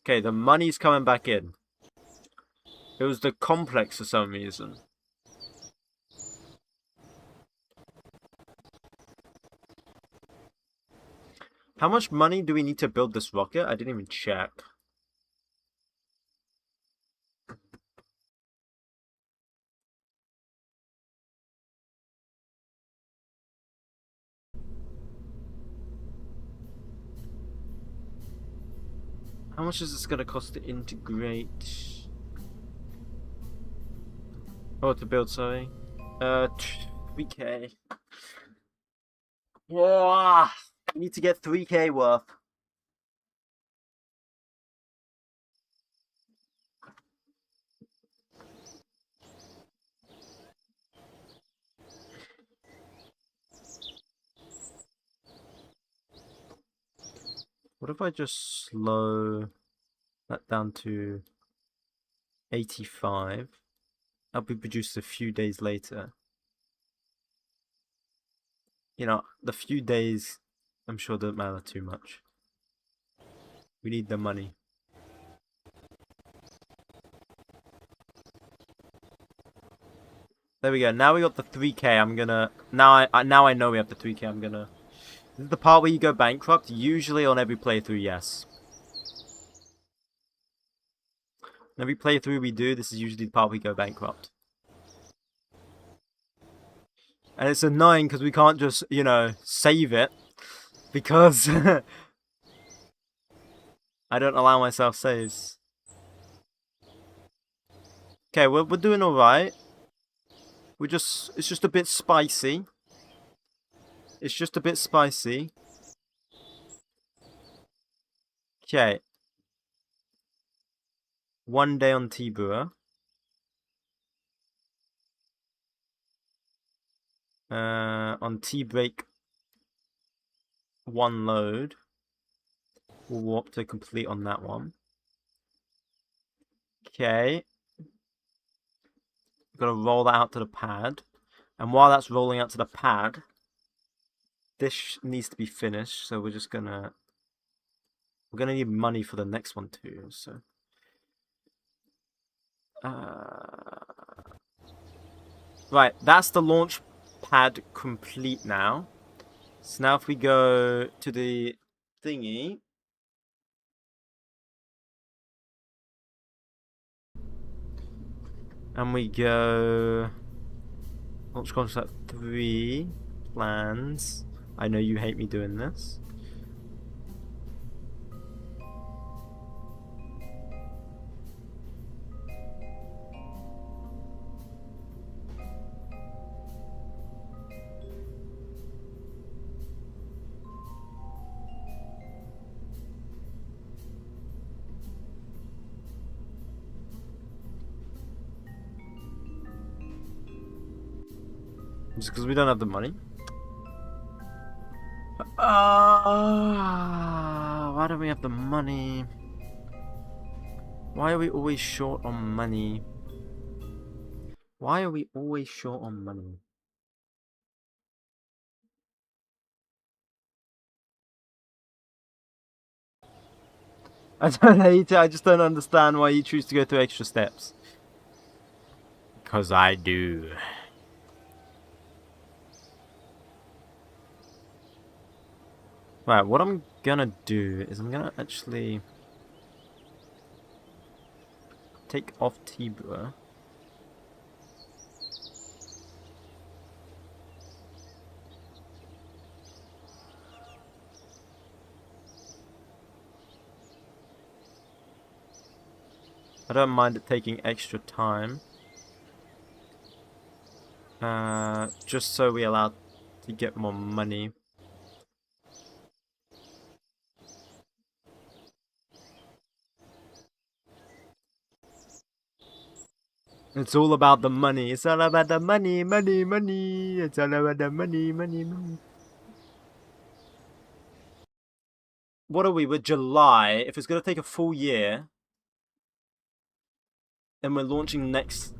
Okay, the money's coming back in. It was the complex for some reason. How much money do we need to build this rocket? I didn't even check. How much is this going to cost to integrate? Oh, to build, sorry. 3k. Whoa! We need to get 3k worth. What if I just slow that down to 85? That'll be produced a few days later. You know, the few days, I'm sure don't matter too much. We need the money. There we go. Now we got the 3k. I'm gonna... Now I know we have the 3k. I'm gonna... This is the part where you go bankrupt. Usually on every playthrough, yes. Every playthrough we do, this is usually the part we go bankrupt. And it's annoying because we can't just, you know, save it. Because I don't allow myself saves. Okay, we're doing alright. It's just a bit spicy. It's just a bit spicy. Okay. 1 day on T-Brewer. On T-Break 1 load. We'll warp to complete on that one. Okay. Gotta roll that out to the pad. And while that's rolling out to the pad, this needs to be finished, so we're gonna need money for the next one too, so right, that's the launch pad complete now. So now if we go to the thingy, and we go launch concept 3 plans. I know you hate me doing this. Just because we don't have the money. Why don't we have the money? Why are we always short on money? Why are we always short on money? I don't hate it, I just don't understand why you choose to go through extra steps. Because I do. Right, what I'm gonna do is I'm gonna actually take off Tibur. I don't mind it taking extra time. Just so we allow to get more money. It's all about the money. It's all about the money, money, money. It's all about the money, money, money. What are we? We're July. If it's going to take a full year, and we're launching next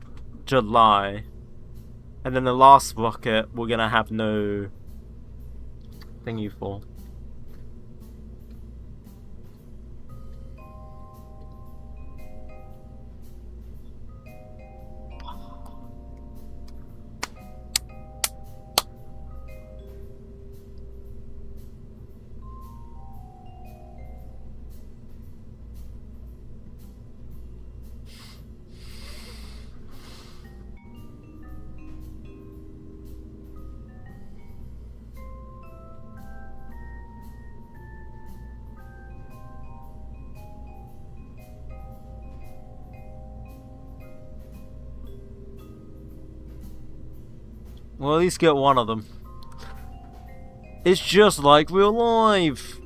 July, and then the last rocket we're going to have no thingy for. Well, at least get one of them. It's just like real life.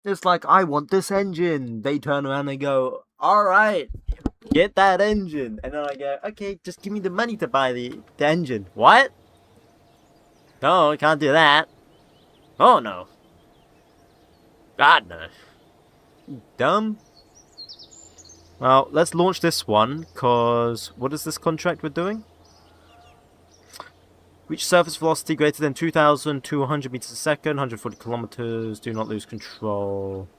It's like, I want this engine. They turn around and go, alright, get that engine. And then I go, okay, just give me the money to buy the engine. What? No, I can't do that. Oh, no. God, no. You dumb. Well, let's launch this one, because what is this contract we're doing? Reach surface velocity greater than 2,200 meters a second, 140 kilometers. Do not lose control,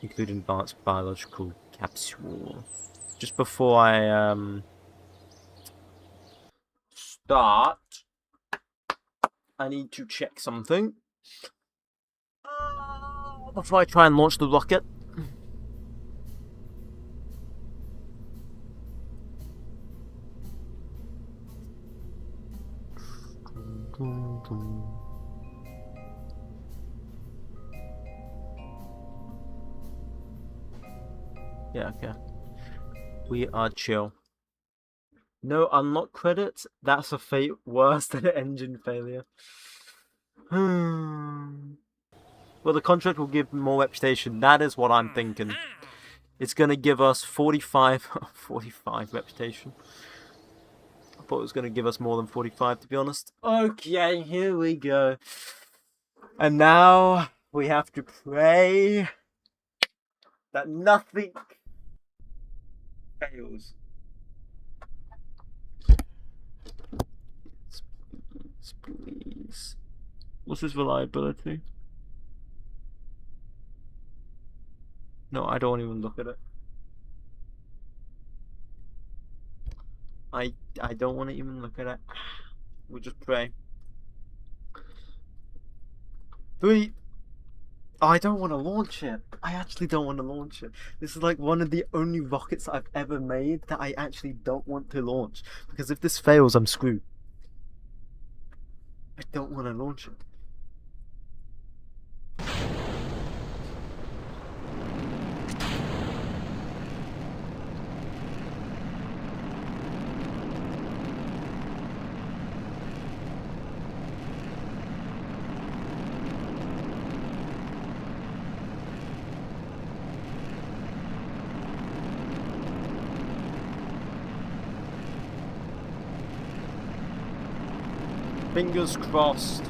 including advanced biological capsule. Just before I start, I need to check something. Before I try and launch the rocket. Yeah, okay. We are chill. No unlock credits? That's a fate worse than an engine failure. Well, the contract will give more reputation. That is what I'm thinking. It's going to give us 45 reputation. I thought it was going to give us more than 45, to be honest. Okay, here we go. And now we have to pray that nothing fails. Please. What's his reliability? No, I don't even look at it. I don't want to even look at it. We'll just pray. 3. Oh, I don't want to launch it. I actually don't want to launch it. This is like one of the only rockets I've ever made that I actually don't want to launch. Because if this fails, I'm screwed. I don't want to launch it. Fingers crossed.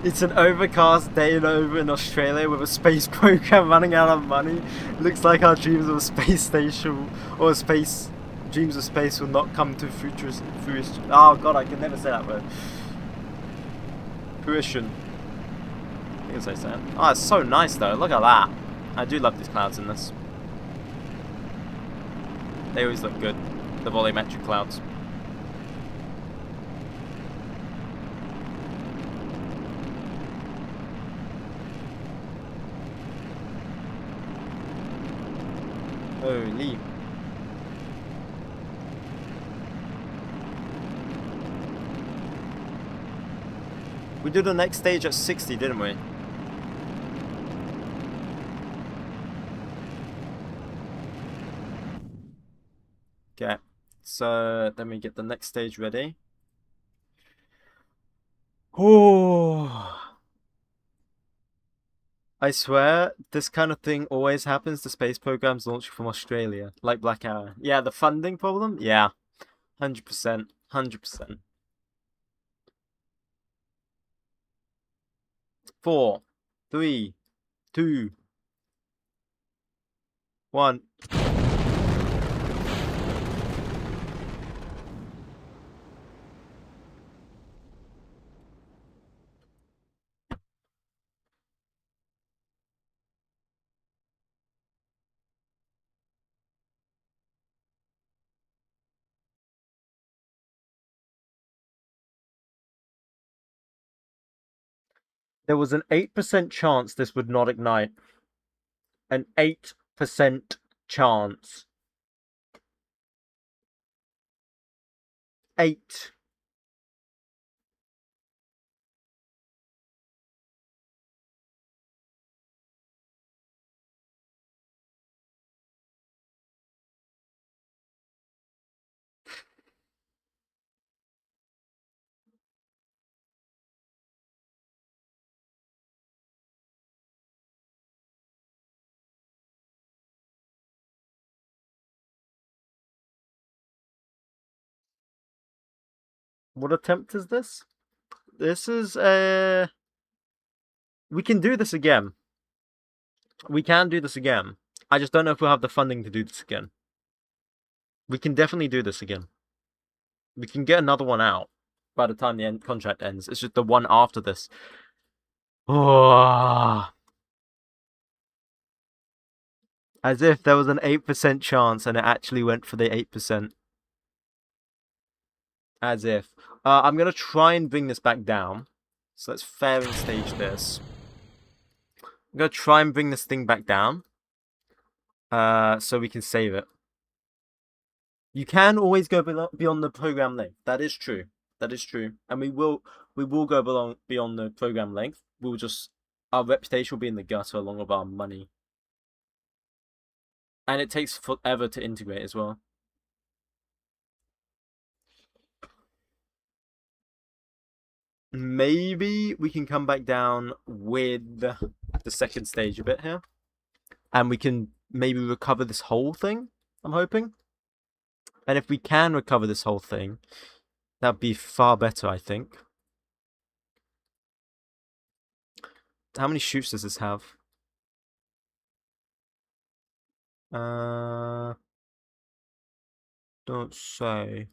It's an overcast day over in Australia with a space program running out of money. Looks like our dreams of a space station or space dreams of space will not come to fruition. Oh god, I can never say that word. Fruition. I think it's that. Oh, it's so nice though. Look at that. I do love these clouds in this. They always look good. The volumetric clouds. Holy. We did the next stage at 60, didn't we? Okay, so then we get the next stage ready. Oh, I swear, this kind of thing always happens to space programs launching from Australia, like Black Arrow. Yeah, the funding problem? Yeah, 100%, 100%. 4, 3, 2, 1. There was an 8% chance this would not ignite. An 8% chance. 8. What attempt is this? This is we can do this again. We can do this again. I just don't know if we'll have the funding to do this again. We can definitely do this again. We can get another one out by the time the contract ends. It's just the one after this. Oh. As if there was an 8% chance and it actually went for the 8%. As if. I'm going to try and bring this back down. So let's fairing stage this. I'm going to try and bring this thing back down. So we can save it. You can always go beyond the program length. That is true. That is true. And we will go beyond the program length. We'll just... Our reputation will be in the gutter along with our money. And it takes forever to integrate as well. Maybe we can come back down with the second stage a bit here. And we can maybe recover this whole thing, I'm hoping. And if we can recover this whole thing, that'd be far better, I think. How many shoots does this have? Don't say.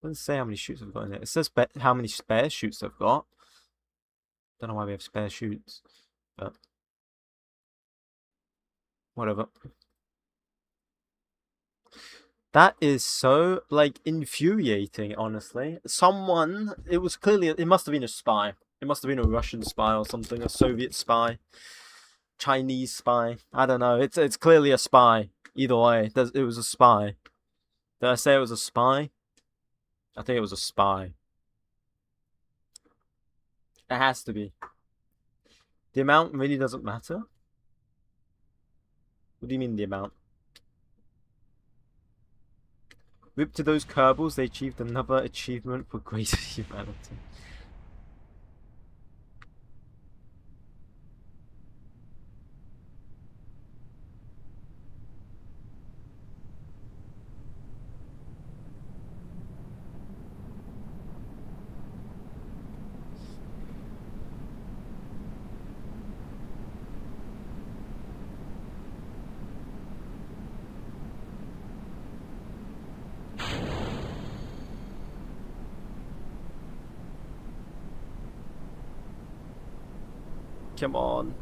Doesn't say how many shoots I've got in it. It says how many spare shoots I've got. Don't know why we have spare shoots, but whatever. That is so, like, infuriating, honestly. Someone, it must have been a spy. It must have been a Russian spy or something, a Soviet spy, Chinese spy. I don't know. It's clearly a spy. Either way, it was a spy. Did I say it was a spy? I think it was a spy. It has to be. The amount really doesn't matter? What do you mean the amount? Rip to those Kerbals, they achieved another achievement for greater humanity. Come on.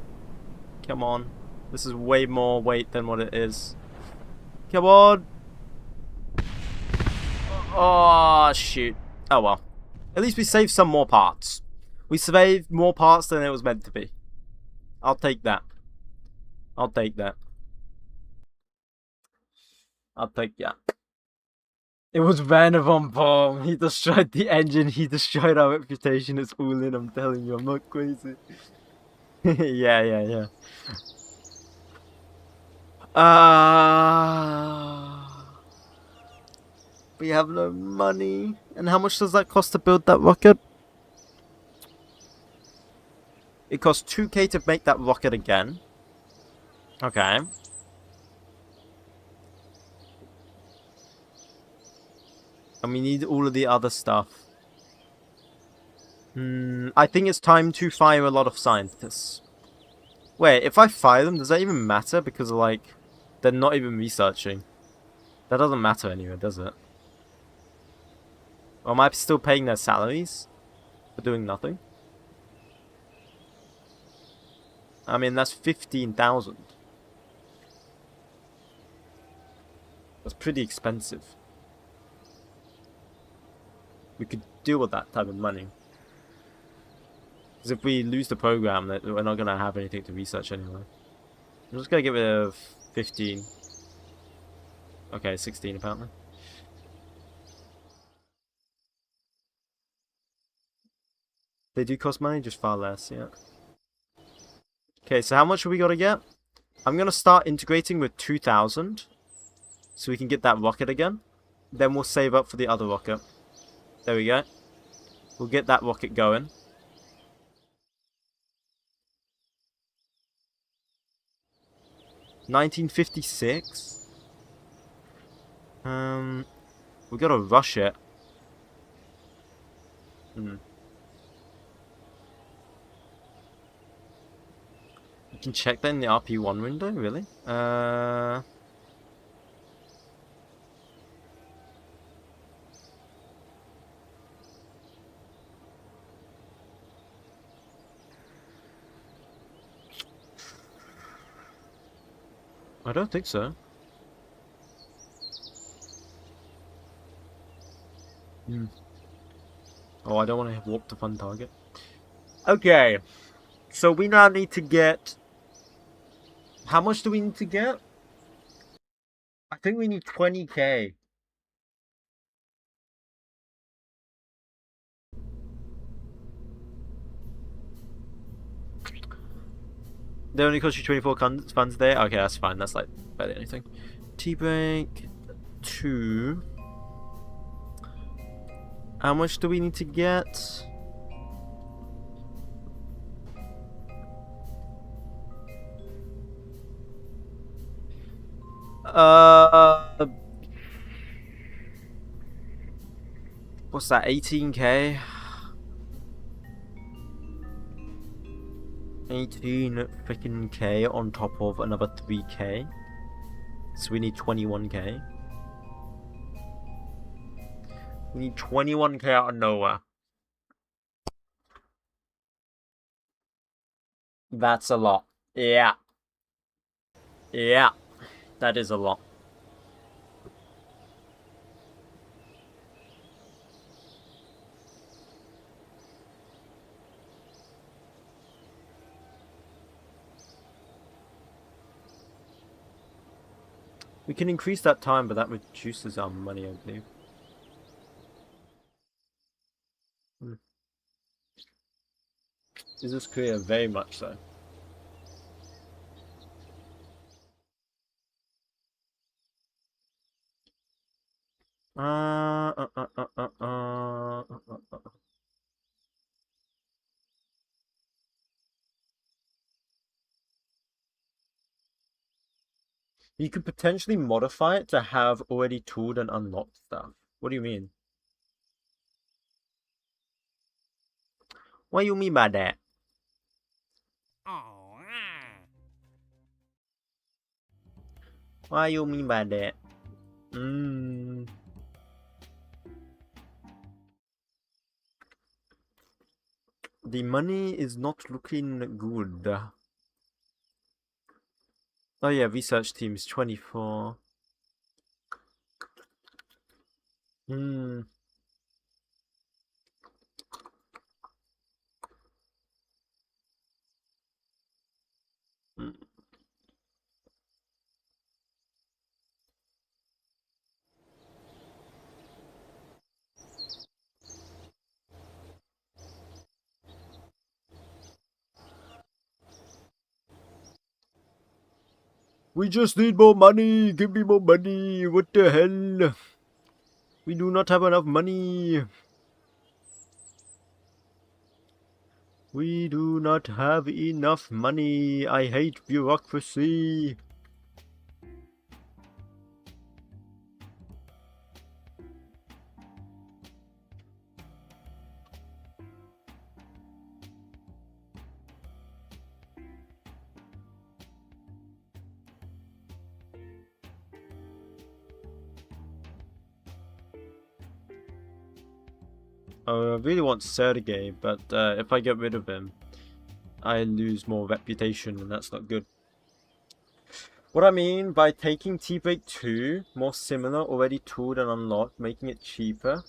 Come on. This is way more weight than what it is. Come on. Oh, shoot. Oh, well. At least we saved some more parts. We saved more parts than it was meant to be. I'll take that. I'll take that. I'll take that. It was Werner von Braun. He destroyed the engine. He destroyed our reputation. It's all in. I'm telling you. I'm not crazy. yeah. We have no money. And how much does that cost to build that rocket? It costs 2k to make that rocket again. Okay. And we need all of the other stuff. I think it's time to fire a lot of scientists. Wait, if I fire them, does that even matter? Because, like, they're not even researching. That doesn't matter anyway, does it? Or am I still paying their salaries for doing nothing? I mean, that's 15,000. That's pretty expensive. We could deal with that type of money. Because if we lose the program, we're not going to have anything to research anyway. I'm just going to get rid of 15. Okay, 16 apparently. They do cost money, just far less, yeah. Okay, so how much have we got to get? I'm going to start integrating with 2,000. So we can get that rocket again. Then we'll save up for the other rocket. There we go. We'll get that rocket going. $1956. We gotta rush it. You can check that in the RP1 window, really? I don't think so. Oh, I don't want to warp the fun target. Okay. So we now need to get... How much do we need to get? I think we need 20k. They only cost you 24 funds there? Okay, that's fine. That's like barely anything. T-break 2. How much do we need to get? What's that? 18k? 18 freaking k on top of another 3k. So we need 21k. We need 21k out of nowhere. That's a lot. Yeah. Yeah. That is a lot. We can increase that time, but that reduces our money, I believe. Is this clear? Very much so. You could potentially modify it to have already tooled and unlocked stuff. What do you mean? What do you mean by that? What do you mean by that? The money is not looking good. Oh yeah, research team is 24. We just need more money. Give me more money. What the hell? We do not have enough money. We do not have enough money. I hate bureaucracy. I really want Sergey, but if I get rid of him, I lose more reputation, and that's not good. What I mean by taking T-Break 2, more similar, already tooled and unlocked, making it cheaper.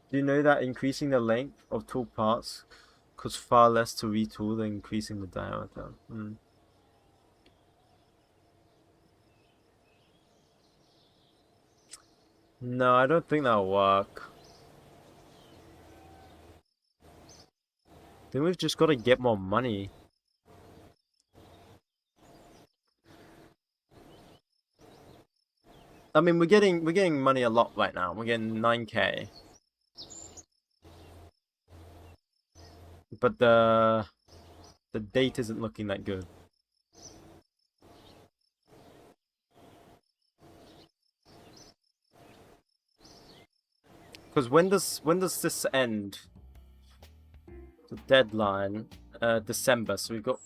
Do you know that increasing the length of tool parts costs far less to retool than increasing the diameter? No, I don't think that'll work. Then we've just got to get more money. I mean, we're getting money a lot right now. We're getting 9k. But the date isn't looking that good. Because when does this end? The deadline, December. So we've got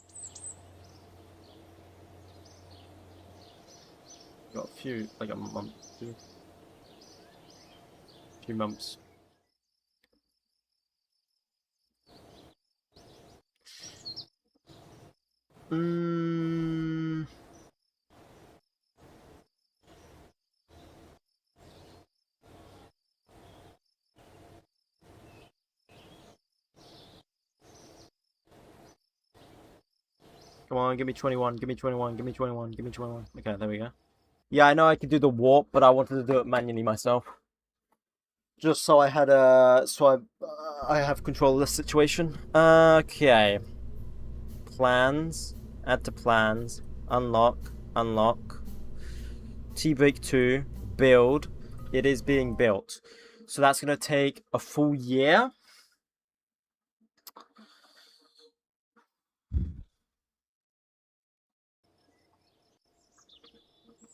a few, like a month, few months. Come on, give me 21, give me 21, give me 21, give me 21. Okay, there we go. Yeah, I know I could do the warp, but I wanted to do it manually myself. Just so I had I have control of this situation. Okay. Plans, add to plans, unlock. T-Break 2, build. It is being built. So that's going to take a full year.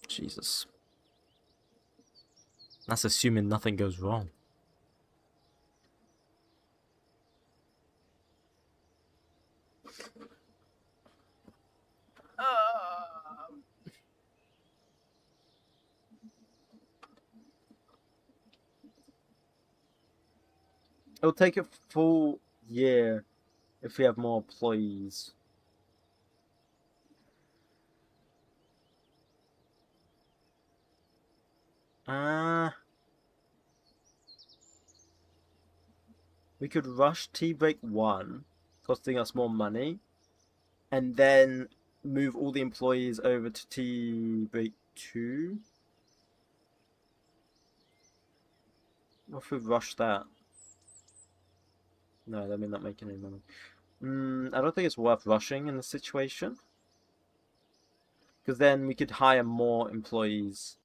Jesus. That's assuming nothing goes wrong. It'll take a full year if we have more employees. We could rush T-Break 1, costing us more money, and then move all the employees over to T-Break 2. What if we rush that? No, that may not make any money. I don't think it's worth rushing in this situation. Because then we could hire more employees.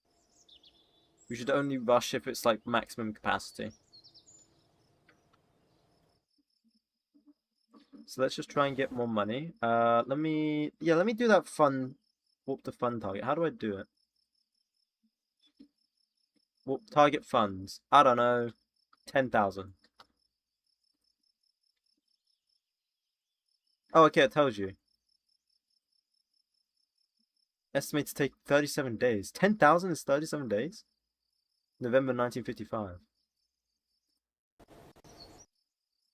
We should only rush if it's like maximum capacity. So let's just try and get more money. Let me do that fun Warp the fund target. How do I do it? Warp target funds. I don't know. 10,000. Oh, okay, it tells you. Estimate to take 37 days. 10,000 is 37 days? November 1955.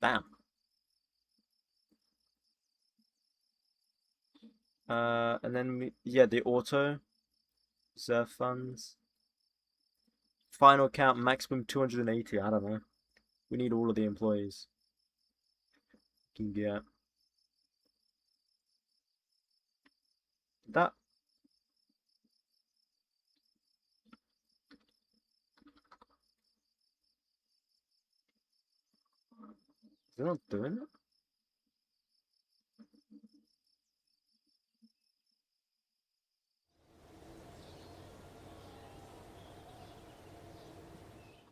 Damn. And then, yeah, the auto. Reserve funds. Final count, maximum 280. I don't know. We need all of the employees. Can get that. They're not doing it.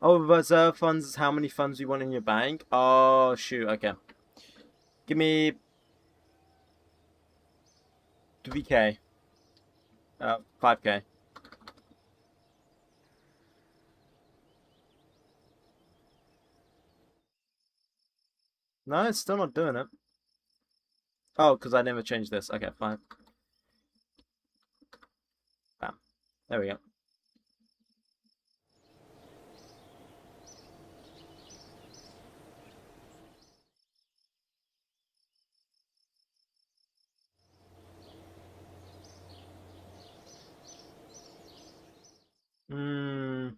Oh, reserve funds is how many funds you want in your bank. Oh, shoot. Okay. Give me 3K. 5K. No, it's still not doing it. Oh, because I never changed this. Okay, fine. Bam. There we go. Hmm.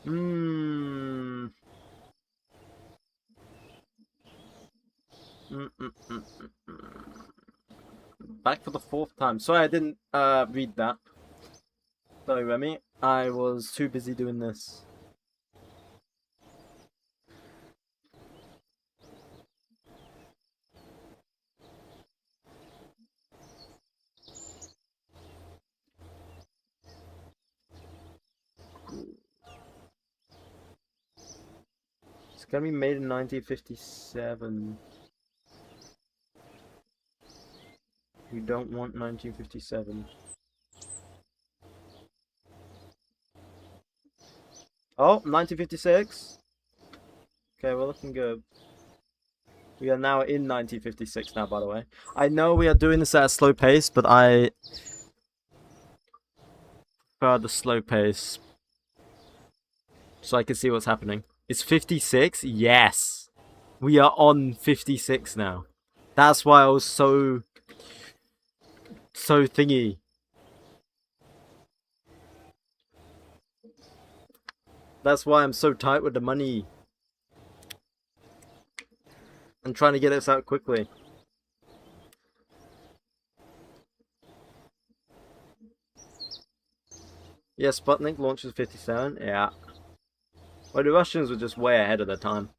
Hmm. Back for the 4th time. Sorry, I didn't read that. Sorry, Remy. I was too busy doing this. It's gonna be made in 1957. We don't want 1957. Oh, 1956. Okay, we're looking good. We are now in 1956 now, by the way. I know we are doing this at a slow pace, but I prefer the slow pace so I can see what's happening. It's 56? Yes. We are on 56 now. That's why I was so thingy. That's why I'm so tight with the money. I'm trying to get this out quickly. Yeah, Sputnik launches 57. Yeah. Well, the Russians were just way ahead of their time.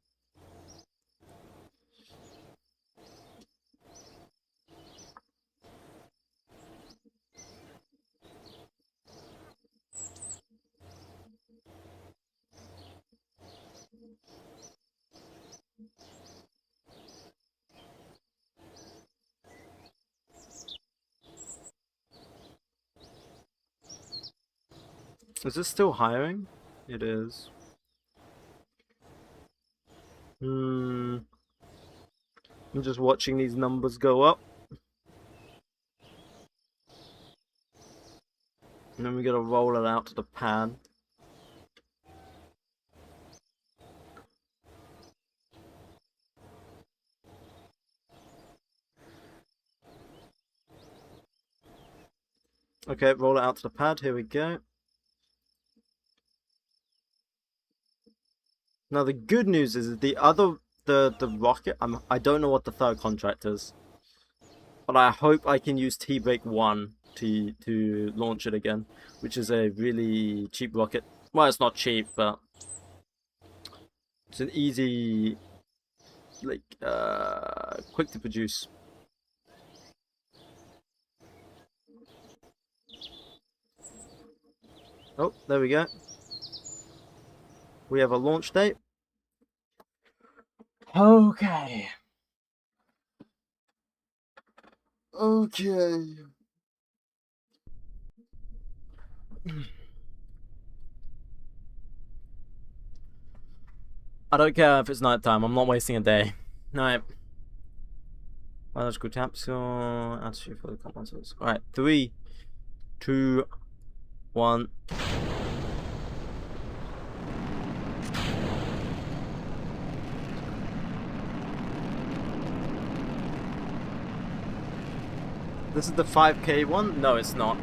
Is this still hiring? It is. I'm just watching these numbers go up. And then we gotta roll it out to the pan. Okay, roll it out to the pad. Here we go. Now the good news is the rocket. I don't know what the 3rd contract is, but I hope I can use T-Break 1 to launch it again, which is a really cheap rocket. Well, it's not cheap, but it's an easy, like, quick to produce. Oh, there we go. We have a launch date. Okay. Okay. I don't care if it's night time. I'm not wasting a day. Alright. Biological capsule. Attitude for the components. Alright. 3, 2, 1. This is the 5K one? No, it's not.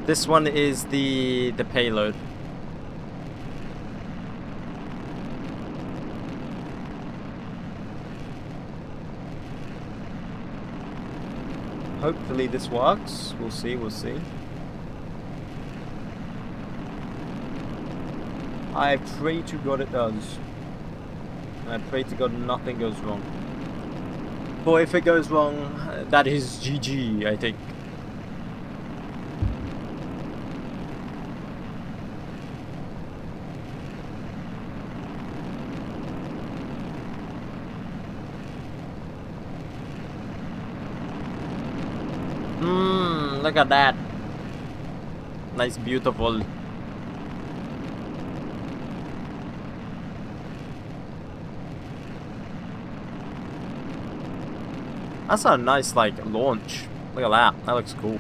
This one is the payload. Hopefully this works. We'll see, we'll see. I pray to God it does. I pray to God nothing goes wrong. But if it goes wrong, that is GG, I think. Look at that. Nice, beautiful. That's a nice, like, launch. Look at that. That looks cool.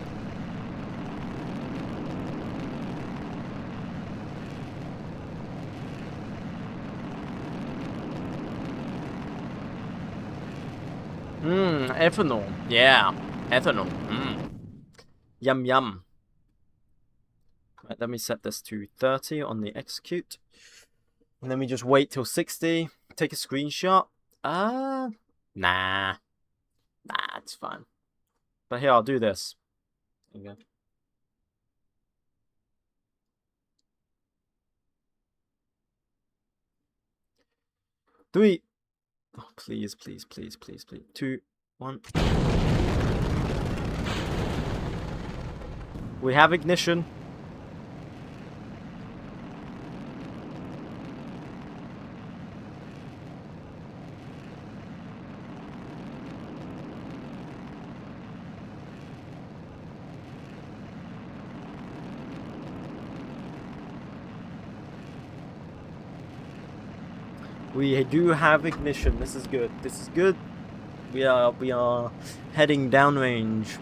Ethanol. Yeah. Ethanol. Yum, yum. Right, let me set this to 30 on the execute. And then we just wait till 60. Take a screenshot. Nah. Nah, it's fine. But here, I'll do this. There you go. Three. Oh, please, please, please, please, please. 2, 1. We have ignition. We do have ignition. This is good. This is good. We are heading downrange.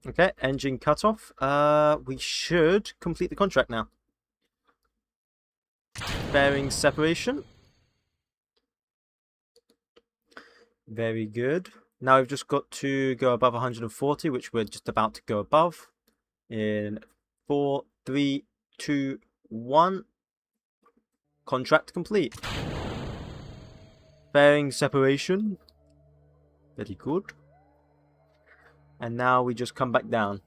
Okay, engine cutoff. We should complete the contract now. Bearing separation. Very good. Now we've just got to go above 140, which we're just about to go above. In 4, 3, 2, 1. Contract complete. Bearing separation. Very good. And now we just come back down.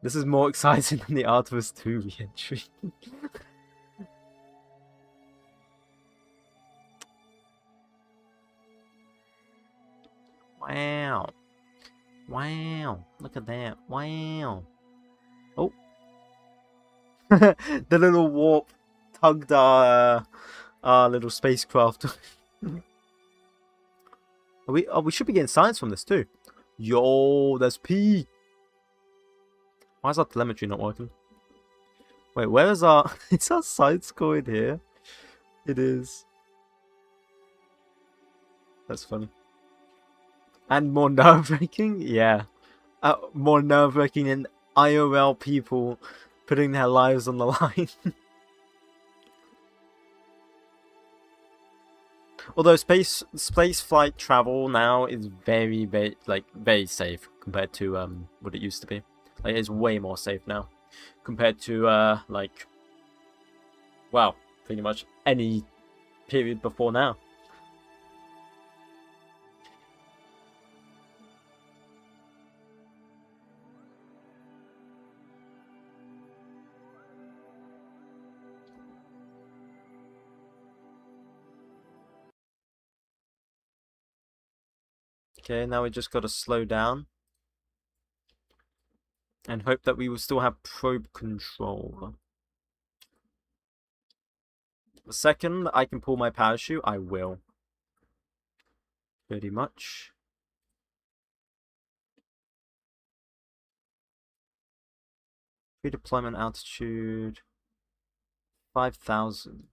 This is more exciting than the Artemis 2 re-entry. Wow. Wow. Look at that. Wow. Oh. The little warp tugged our little spacecraft. we should be getting science from this too. Yo, there's P. Why is our telemetry not working? Wait, where is our... Is our side score in here? It is. That's funny. And more nerve-wracking? Yeah. More nerve-wracking than IRL people putting their lives on the line. Although space flight travel now is very safe compared to what it used to be. Like, it's way more safe now compared to like, well, pretty much any period before now. Okay, now we just got to slow down. And hope that we will still have probe control. The second I can pull my parachute, I will. Pretty much. Pre-deployment altitude 5,000.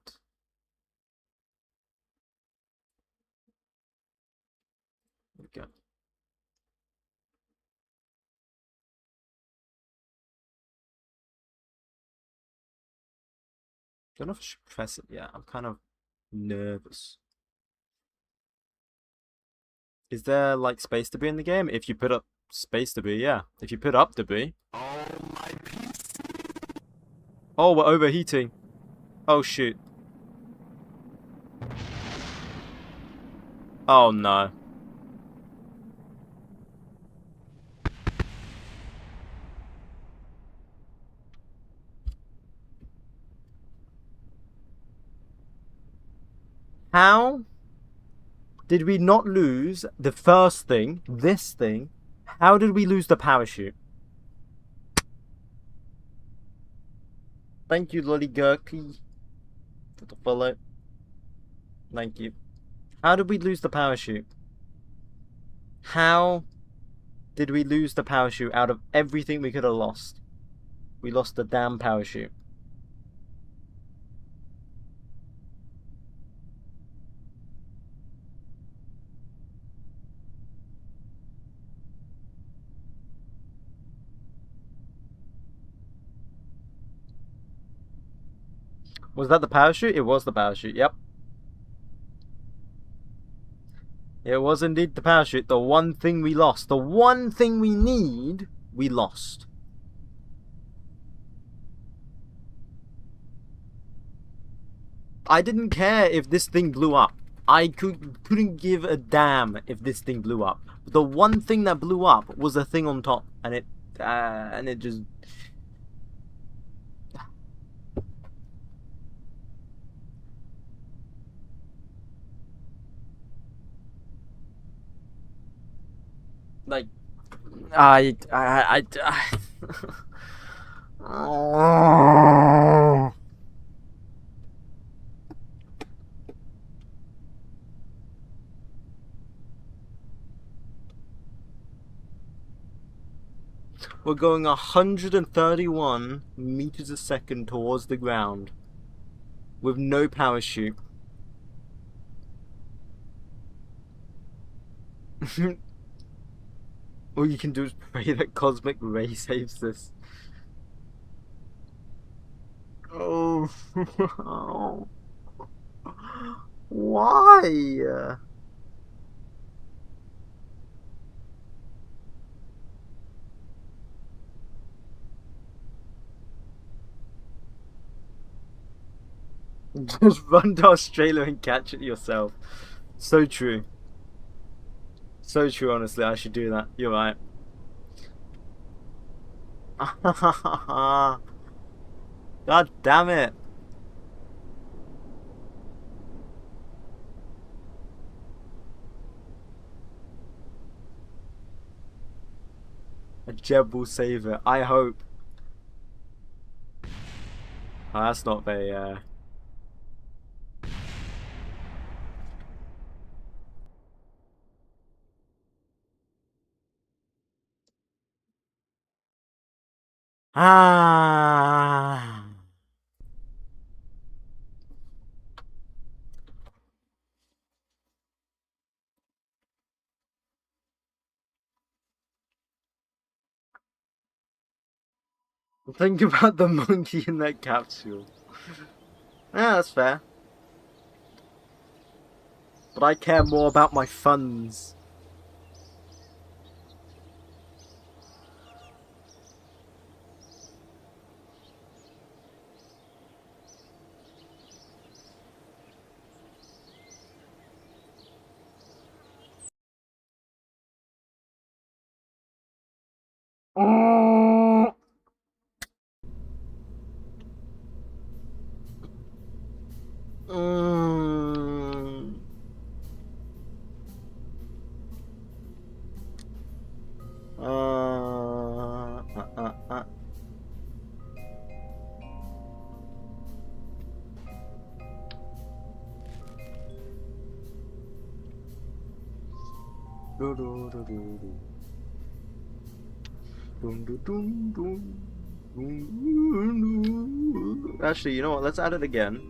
There we go. Don't know if I should press it yet. I'm kind of nervous. Is there like space to be in the game? If you put up space to be, yeah. If you put up to be. Oh, we're overheating. Oh shoot. Oh no. How did we not lose the first thing, this thing? How did we lose the parachute? Thank you, 𝐒𝐫𝐚𝐿, for the follow. Thank you. How did we lose the parachute? How did we lose the parachute out of everything we could have lost? We lost the damn parachute. Was that the parachute? It was the parachute, yep. It was indeed the parachute. The one thing we lost. The one thing we need, we lost. I didn't care if this thing blew up. I couldn't give a damn if this thing blew up. The one thing that blew up was the thing on top, and it just. Like, We're going 131 meters a second towards the ground with no parachute. All you can do is pray that cosmic ray saves this. Oh, why? Just run to Australia and catch it yourself. So true. So true, honestly. I should do that. You're right. God damn it. A Jeb will save it. I hope. Oh, that's not very, Ah. Think about the monkey in that capsule. Yeah, that's fair. But I care more about my funds. Mm. Actually, you know what? Let's add it again.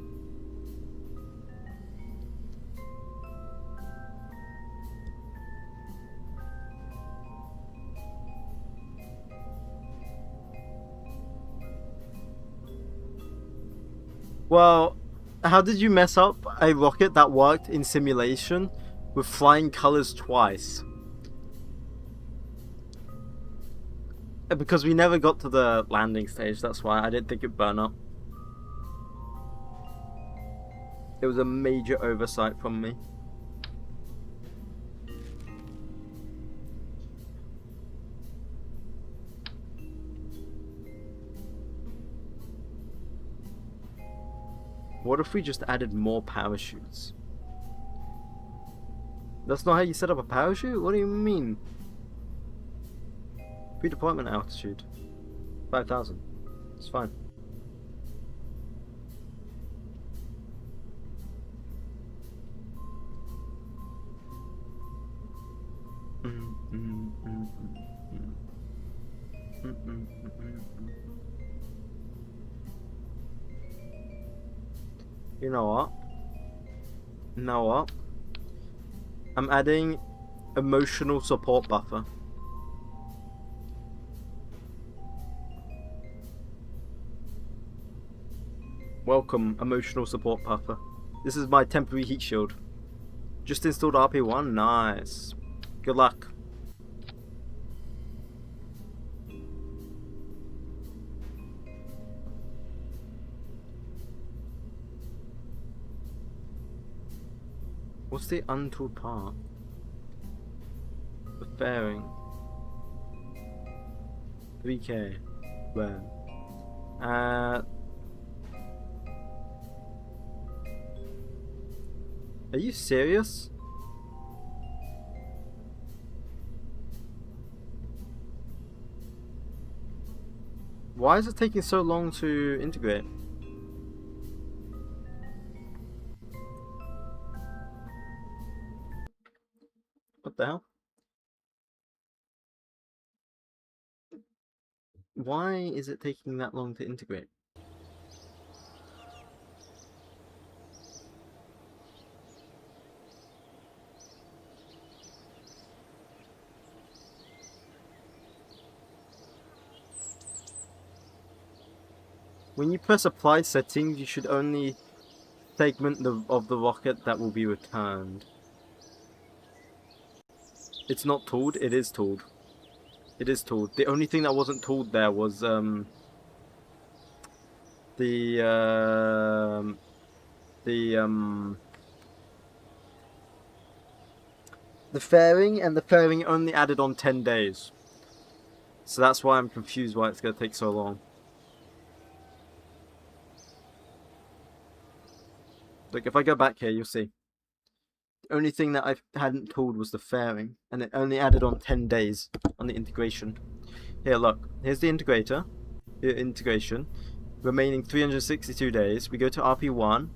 Well, how did you mess up a rocket that worked in simulation with flying colors twice? Because we never got to the landing stage, that's why I didn't think it'd burn up. It was a major oversight from me. What if we just added more parachutes? That's not how you set up a parachute? What do you mean? Pre-deployment altitude 5,000. It's fine. You know what? I'm adding emotional support buffer. Welcome, emotional support buffer. This is my temporary heat shield. Just installed RP1. Nice. Good luck. What's the untooled part? The fairing. 3K. Where? Are you serious? Why is it taking so long to integrate? What the hell? Why is it taking that long to integrate? When you press apply settings, you should only segment of the rocket that will be returned. It's not tooled, it is tooled. It is tooled. The only thing that wasn't tooled there was the fairing, and the fairing only added on 10 days. So that's why I'm confused why it's going to take so long. Like, if I go back here, you'll see. The only thing that I hadn't tooled was the fairing, and it only added on 10 days on the integration. Here, look. Here's the integrator. Integration. Remaining 362 days. We go to RP1.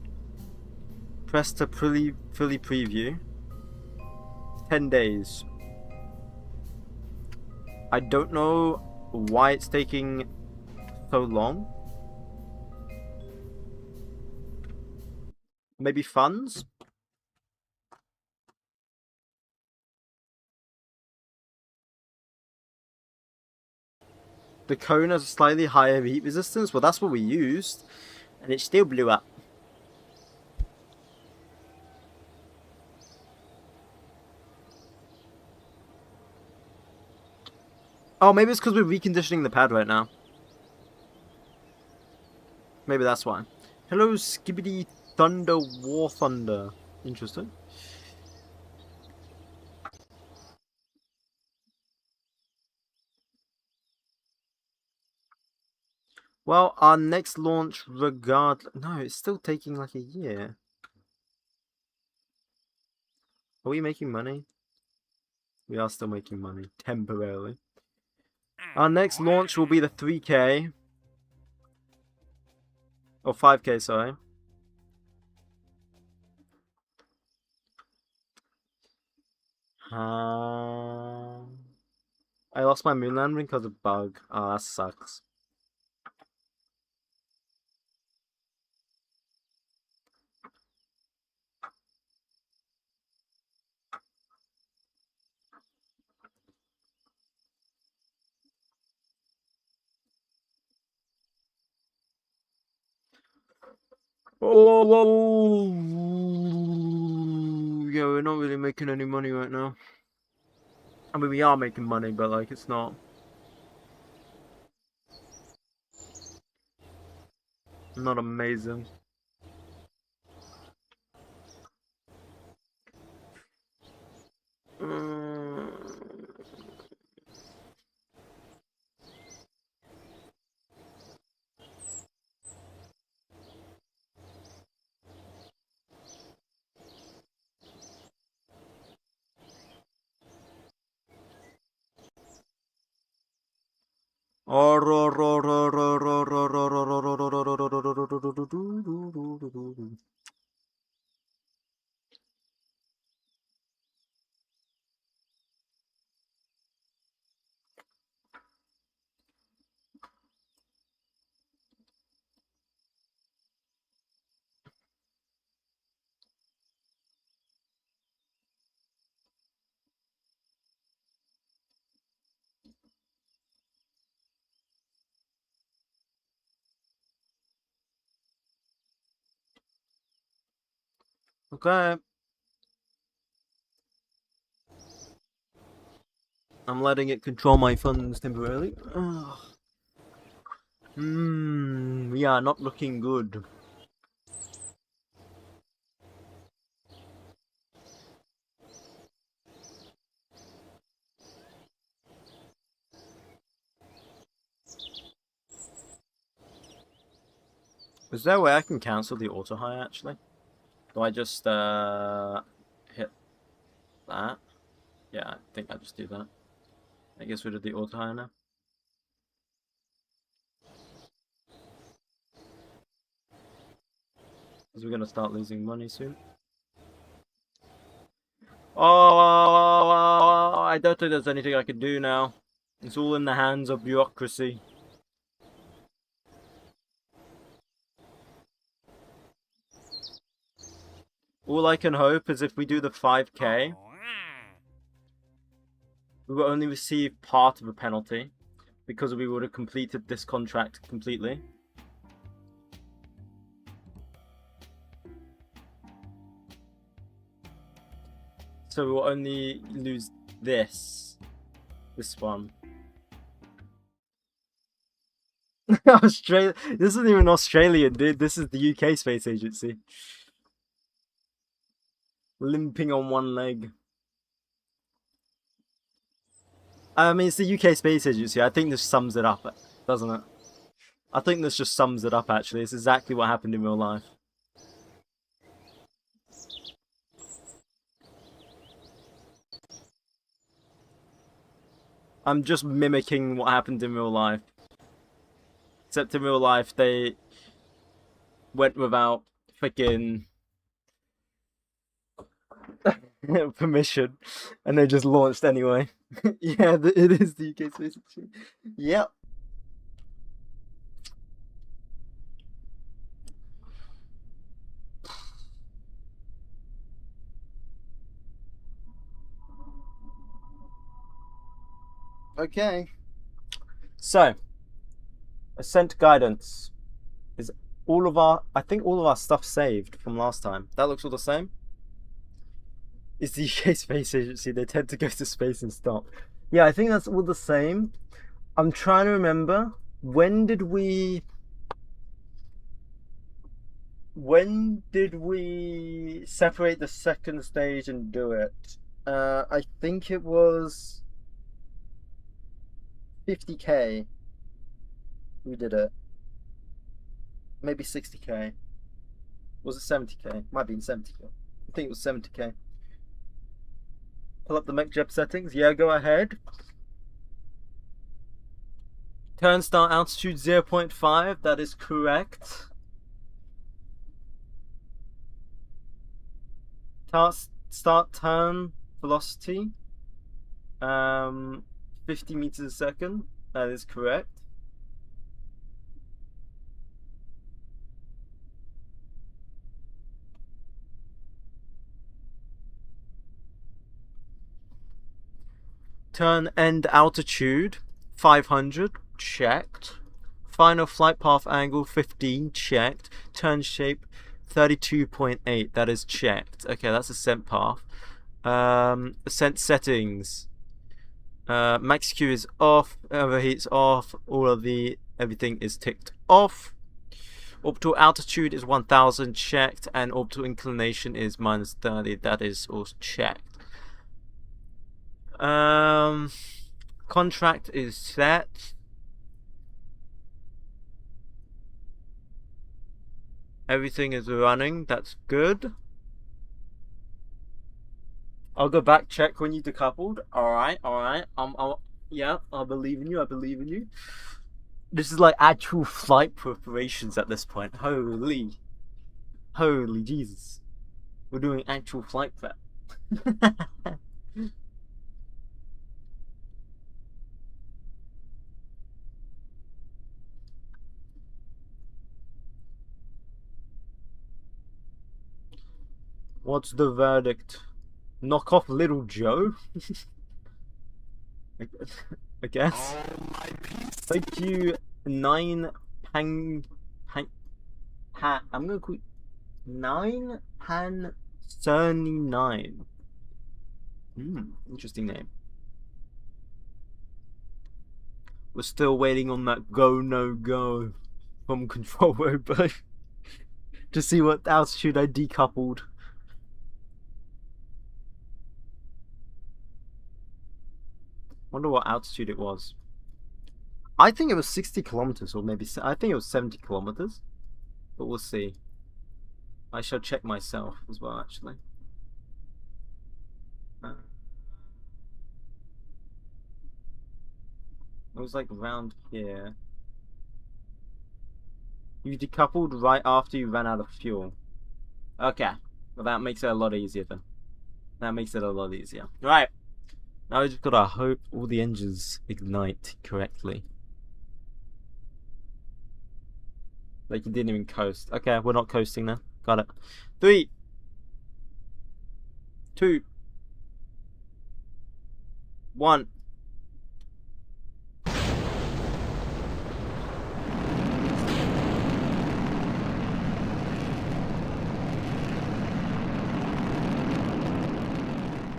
Press to fully preview. 10 days. I don't know why it's taking so long. Maybe funds? The cone has a slightly higher heat resistance. Well, that's what we used. And it still blew up. Oh, maybe it's because we're reconditioning the pad right now. Maybe that's why. Hello, Skibbity Thunder War Thunder. Interesting. Well, our next launch, regardless... No, it's still taking like a year. Are we making money? We are still making money, temporarily. Our next launch will be the 3K. Or 5K, sorry. I lost my moon landing because of bug. Oh, that sucks. Oh, yeah, we're not really making any money right now. I mean, we are making money, but like, it's not amazing. Okay. I'm letting it control my funds temporarily. Yeah, not looking good. Is there a way I can cancel the auto hire actually? Do I just hit that? Yeah, I think I just do that. I guess we did the auto hire now. Because we're gonna start losing money soon. Oh, I don't think there's anything I can do now. It's all in the hands of bureaucracy. All I can hope is if we do the 5k, we will only receive part of a penalty because we would have completed this contract completely. So we will only lose this one. Australia. This isn't even Australian, dude. This is the UK Space Agency. Limping on one leg. I mean, it's the UK Space Agency. I think this sums it up, doesn't it? I think this just sums it up, actually. It's exactly what happened in real life. I'm just mimicking what happened in real life. Except in real life, they went without freaking permission, and they just launched anyway. Yeah, it is the UK Space Agency. Yep. Okay. So, Ascent Guidance is all of our. I think all of our stuff saved from last time. That looks all the same. It's the UK Space Agency. They tend to go to space and stop. Yeah, I think that's all the same. I'm trying to remember, when did we separate the second stage and do it? I think it was 50k. We did it. Maybe 60k. Was it 70k? Might be in 70k. I think it was 70k. Pull up the 𝐒𝐞𝐫 settings. Yeah, go ahead. Turn start altitude 0.5. That is correct. Start turn velocity 50 meters a second. That is correct. Turn end altitude 500, checked. Final flight path angle 15, checked. Turn shape 32.8, that is checked. Okay, that's ascent path. Ascent settings. Max Q is off, overheat's off, everything is ticked off. Orbital altitude is 1000, checked, and orbital inclination is -30, that is also checked. Contract is set. Everything is running, that's good. I'll go back, check when you decoupled. Alright. Yeah, I believe in you. This is like actual flight preparations at this point. Holy Jesus. We're doing actual flight prep. What's the verdict? Knock off Little Joe? I guess. Thank you, 9 Pang. I'm gonna call 9 Pan 39. Interesting name. We're still waiting on that go no go from Control Robo to see what altitude I decoupled. Wonder what altitude it was. I think it was 60 kilometers, or maybe I think it was 70 kilometers, but we'll see. I shall check myself as well, actually. It was like around here. You decoupled right after you ran out of fuel. Okay, well that makes it a lot easier then. That makes it a lot easier. Right. Now we just gotta hope all the engines ignite correctly. Like you didn't even coast. Okay, we're not coasting now. Got it. 3, 2, 1.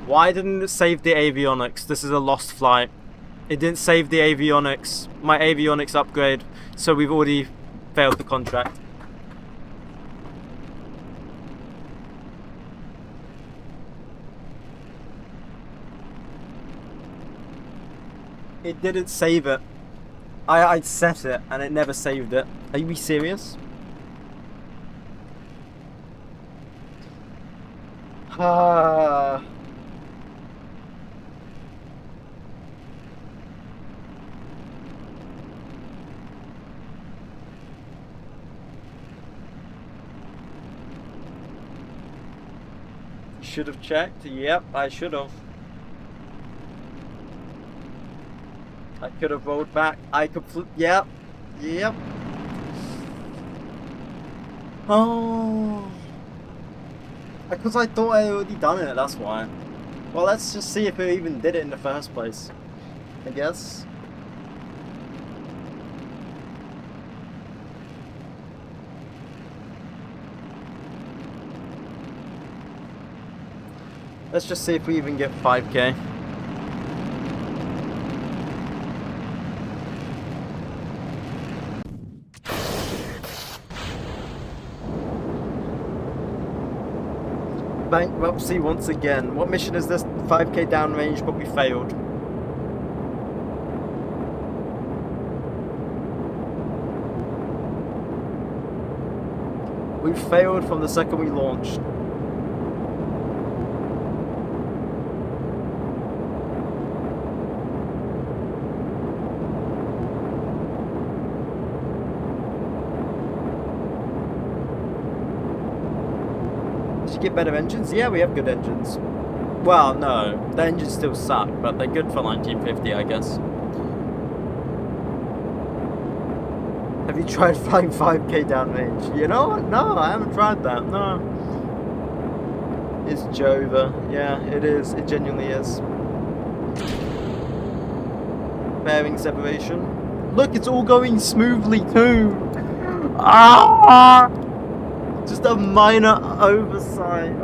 Why didn't it save the avionics? This is a lost flight. It didn't save the avionics. My avionics upgrade. So we've already failed the contract. It didn't save it. I set it and it never saved it. Are you serious? Should have checked. Yep, I should have. I could have rolled back. I could. Yep. Oh. Because I thought I had already done it, that's why. Well, let's just see if it even did it in the first place, I guess. Let's just see if we even get 5k. Bankruptcy once again. What mission is this? 5k downrange, but we failed. We failed from the second we launched. Get better engines? Yeah, we have good engines. Well, no, the engines still suck, but they're good for 1950, I guess. Have you tried flying 5k downrange? You know what? No, I haven't tried that. No. It's Jova. Yeah, it is. It genuinely is. Bearing separation. Look, it's all going smoothly too. Ah! Just a minor oversight.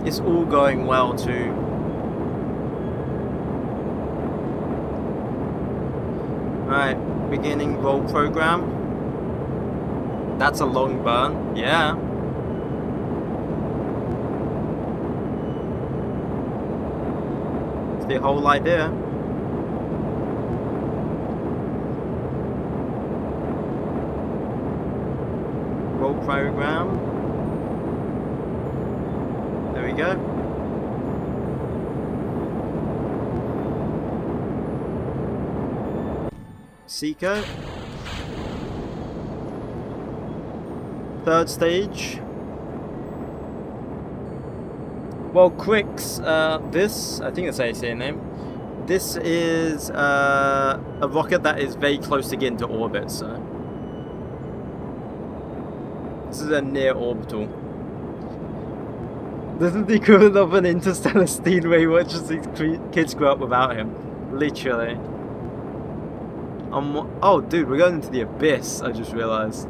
It's all going well too. Alright, beginning roll program. That's a long burn, yeah. It's the whole idea. Roll program. There we go. 𝐒𝐞𝐞. Third stage. Well, 𝐒𝐫𝐞𝐫, this, I think that's how you say your name. This is a rocket that is very close to getting to orbit, so. This is a near orbital. This is the equivalent of an interstellar steed where he watches these kids grow up without him. Literally. Oh, dude, we're going into the abyss, I just realized.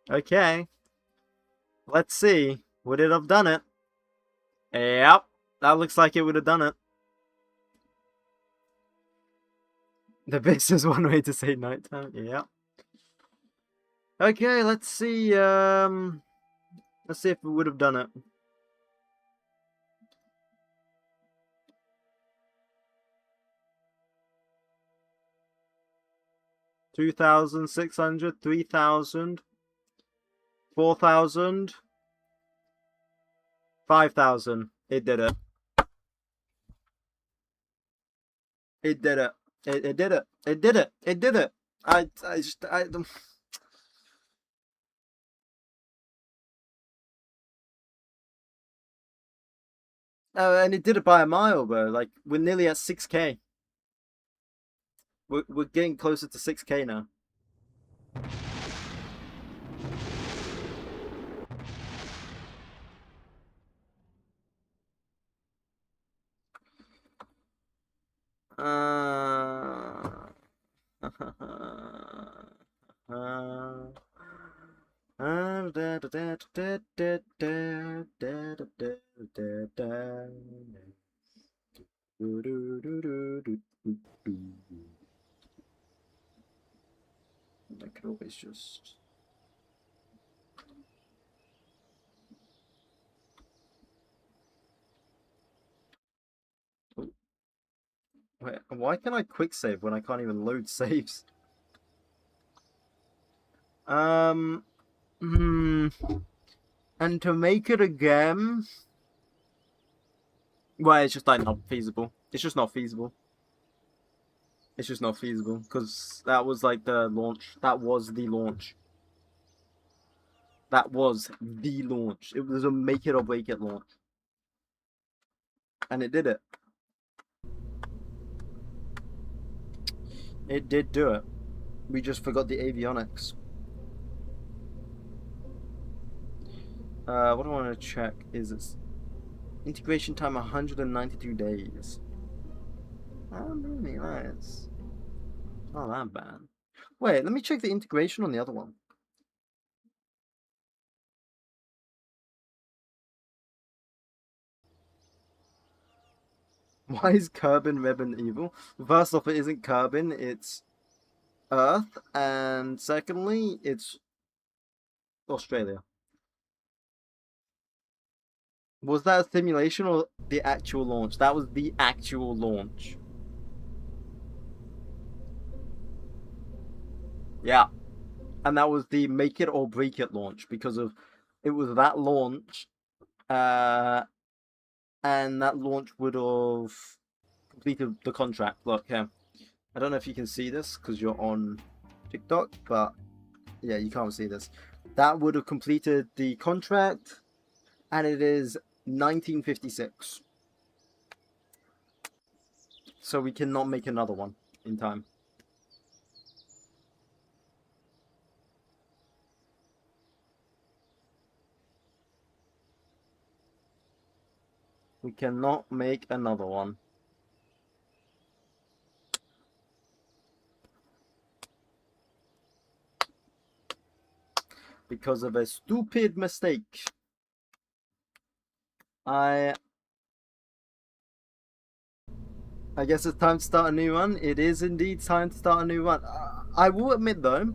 Okay. Let's see. Would it have done it? Yep. That looks like it would have done it. The abyss is one way to say nighttime. Yep. Okay, let's see. Let's see if it would have done it. $2,600, 3,000, 4,000, 5,000. It did it. It did it. It did it. It did it. It did it. I and it did it by a mile, bro. Like, we're nearly at 6k. We're getting closer to 6k now. I could always just... Oh. Wait, why can I quick save when I can't even load saves? And to make it again... Well, it's just like not feasible. It's just not feasible. It's just not feasible, because that was like the launch. That was the launch. That was the launch. It was a make it or break it launch. And it did it. It did do it. We just forgot the avionics. What I want to check is its integration time 192 days. Oh, really nice. Not that bad. Wait, let me check the integration on the other one. Why is Kerbin Red and evil? First off, it isn't Kerbin, it's Earth, and secondly, it's Australia. Was that a simulation or the actual launch? That was the actual launch. Yeah. And that was the make it or break it launch because of it was that launch, and that launch would have completed the contract. Look here. I don't know if you can see this because you're on TikTok, but yeah, you can't see this. That would have completed the contract, and it is 1956. So we cannot make another one in time. We cannot make another one. Because of a stupid mistake. I guess it's time to start a new one. It is indeed time to start a new one. I will admit though,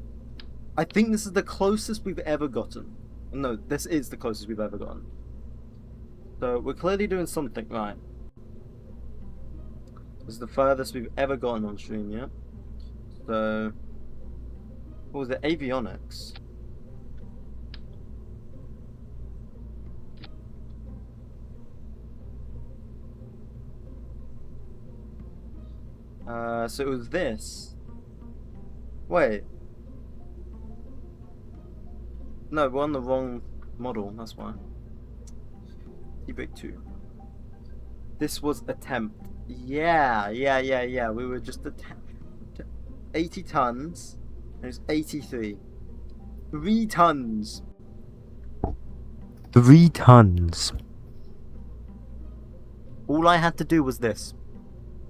I think this is the closest we've ever gotten. No, this is the closest we've ever gotten. So we're clearly doing something right. This is the furthest we've ever gotten on stream, yeah? So, what was it? Avionics. So it was this. Wait. No, we're on the wrong model, that's why. E-Brick 2. This was attempt. Yeah. We were just 80 tons. And it's 83. 3 tons. 3 tons. All I had to do was this.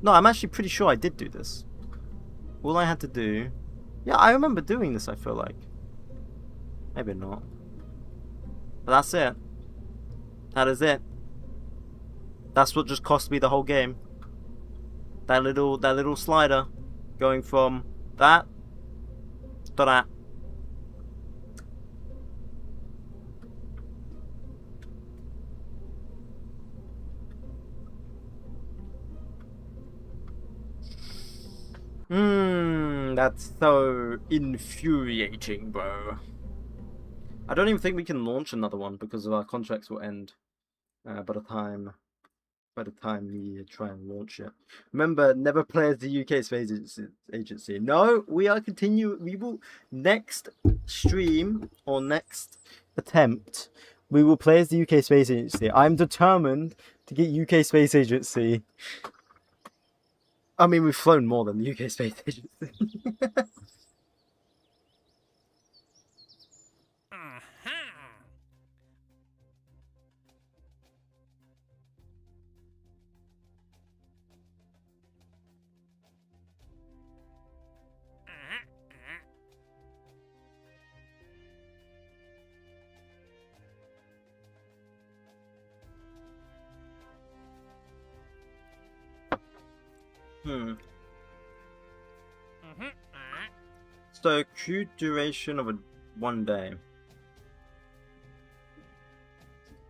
No, I'm actually pretty sure I did do this. All I had to do... Yeah, I remember doing this, I feel like. Maybe not. But that's it. That is it. That's what just cost me the whole game. That little slider. Going from that to that. That's so infuriating, bro. I don't even think we can launch another one because of our contracts will end by the time we try and launch it. Remember, never play as the UK Space Agency. No, we will next stream or next attempt. We will play as the UK Space Agency. I'm determined to get UK Space Agency. I mean, we've flown more than the UK Space Agency. So, Q duration of 1 day.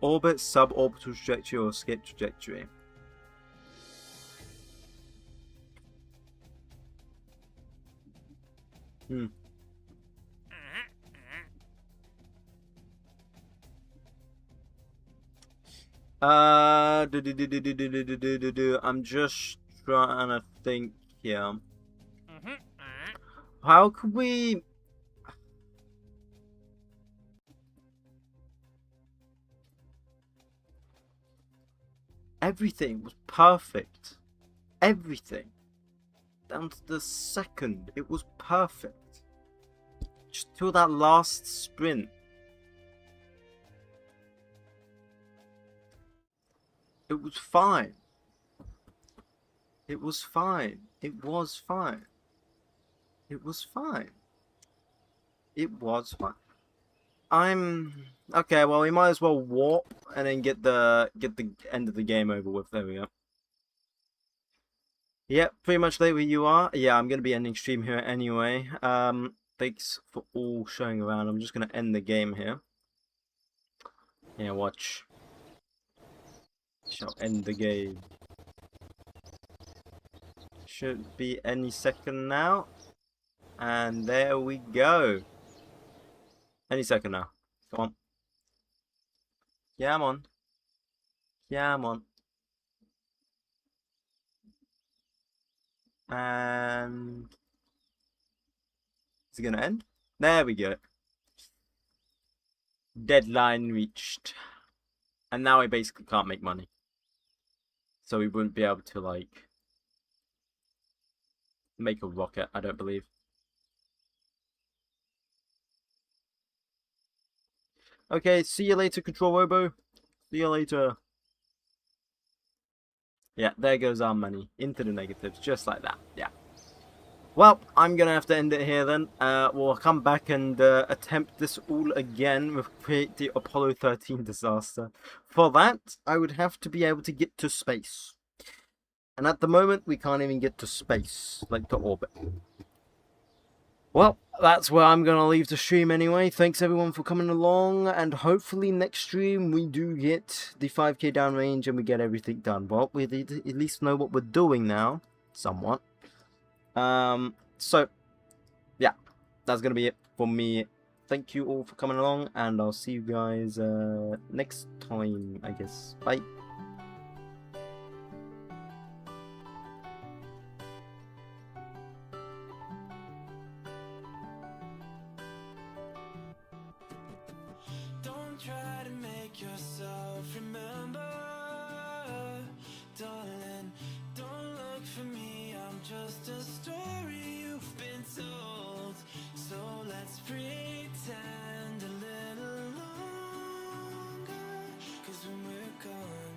Orbit, suborbital trajectory, or escape trajectory. I'm just trying to think here. How could we... Everything was perfect. Everything. Down to the second. It was perfect. Just till that last sprint. It was fine. It was fine. It was fine. It was fine. It was fine. Okay, well, we might as well warp and then get the end of the game over with. There we go. Yep, pretty much late where you are. Yeah, I'm gonna be ending stream here anyway. Thanks for all showing around. I'm just gonna end the game here. Yeah, watch. Shall end the game. Should be any second now. And there we go. Any second now. Come on. Yeah, I'm on. Yeah, I'm on. And is it gonna end? There we go. Deadline reached. And now I basically can't make money. So we wouldn't be able to like make a rocket, I don't believe. Okay, see you later, Control Robo. See you later. Yeah, there goes our money into the negatives, just like that. Yeah. Well, I'm gonna have to end it here then. We'll come back and attempt this all again with create the Apollo 13 disaster. For that, I would have to be able to get to space. And at the moment, we can't even get to space, like to orbit. Well, that's where I'm going to leave the stream anyway. Thanks everyone for coming along, and hopefully next stream we do get the 5k downrange and we get everything done. Well, we at least know what we're doing now, somewhat. So, yeah, that's going to be it for me. Thank you all for coming along, and I'll see you guys next time, I guess. Bye. Try to make yourself remember, darling. Don't look for me, I'm just a story you've been told. So let's pretend a little longer, 'cause when we're gone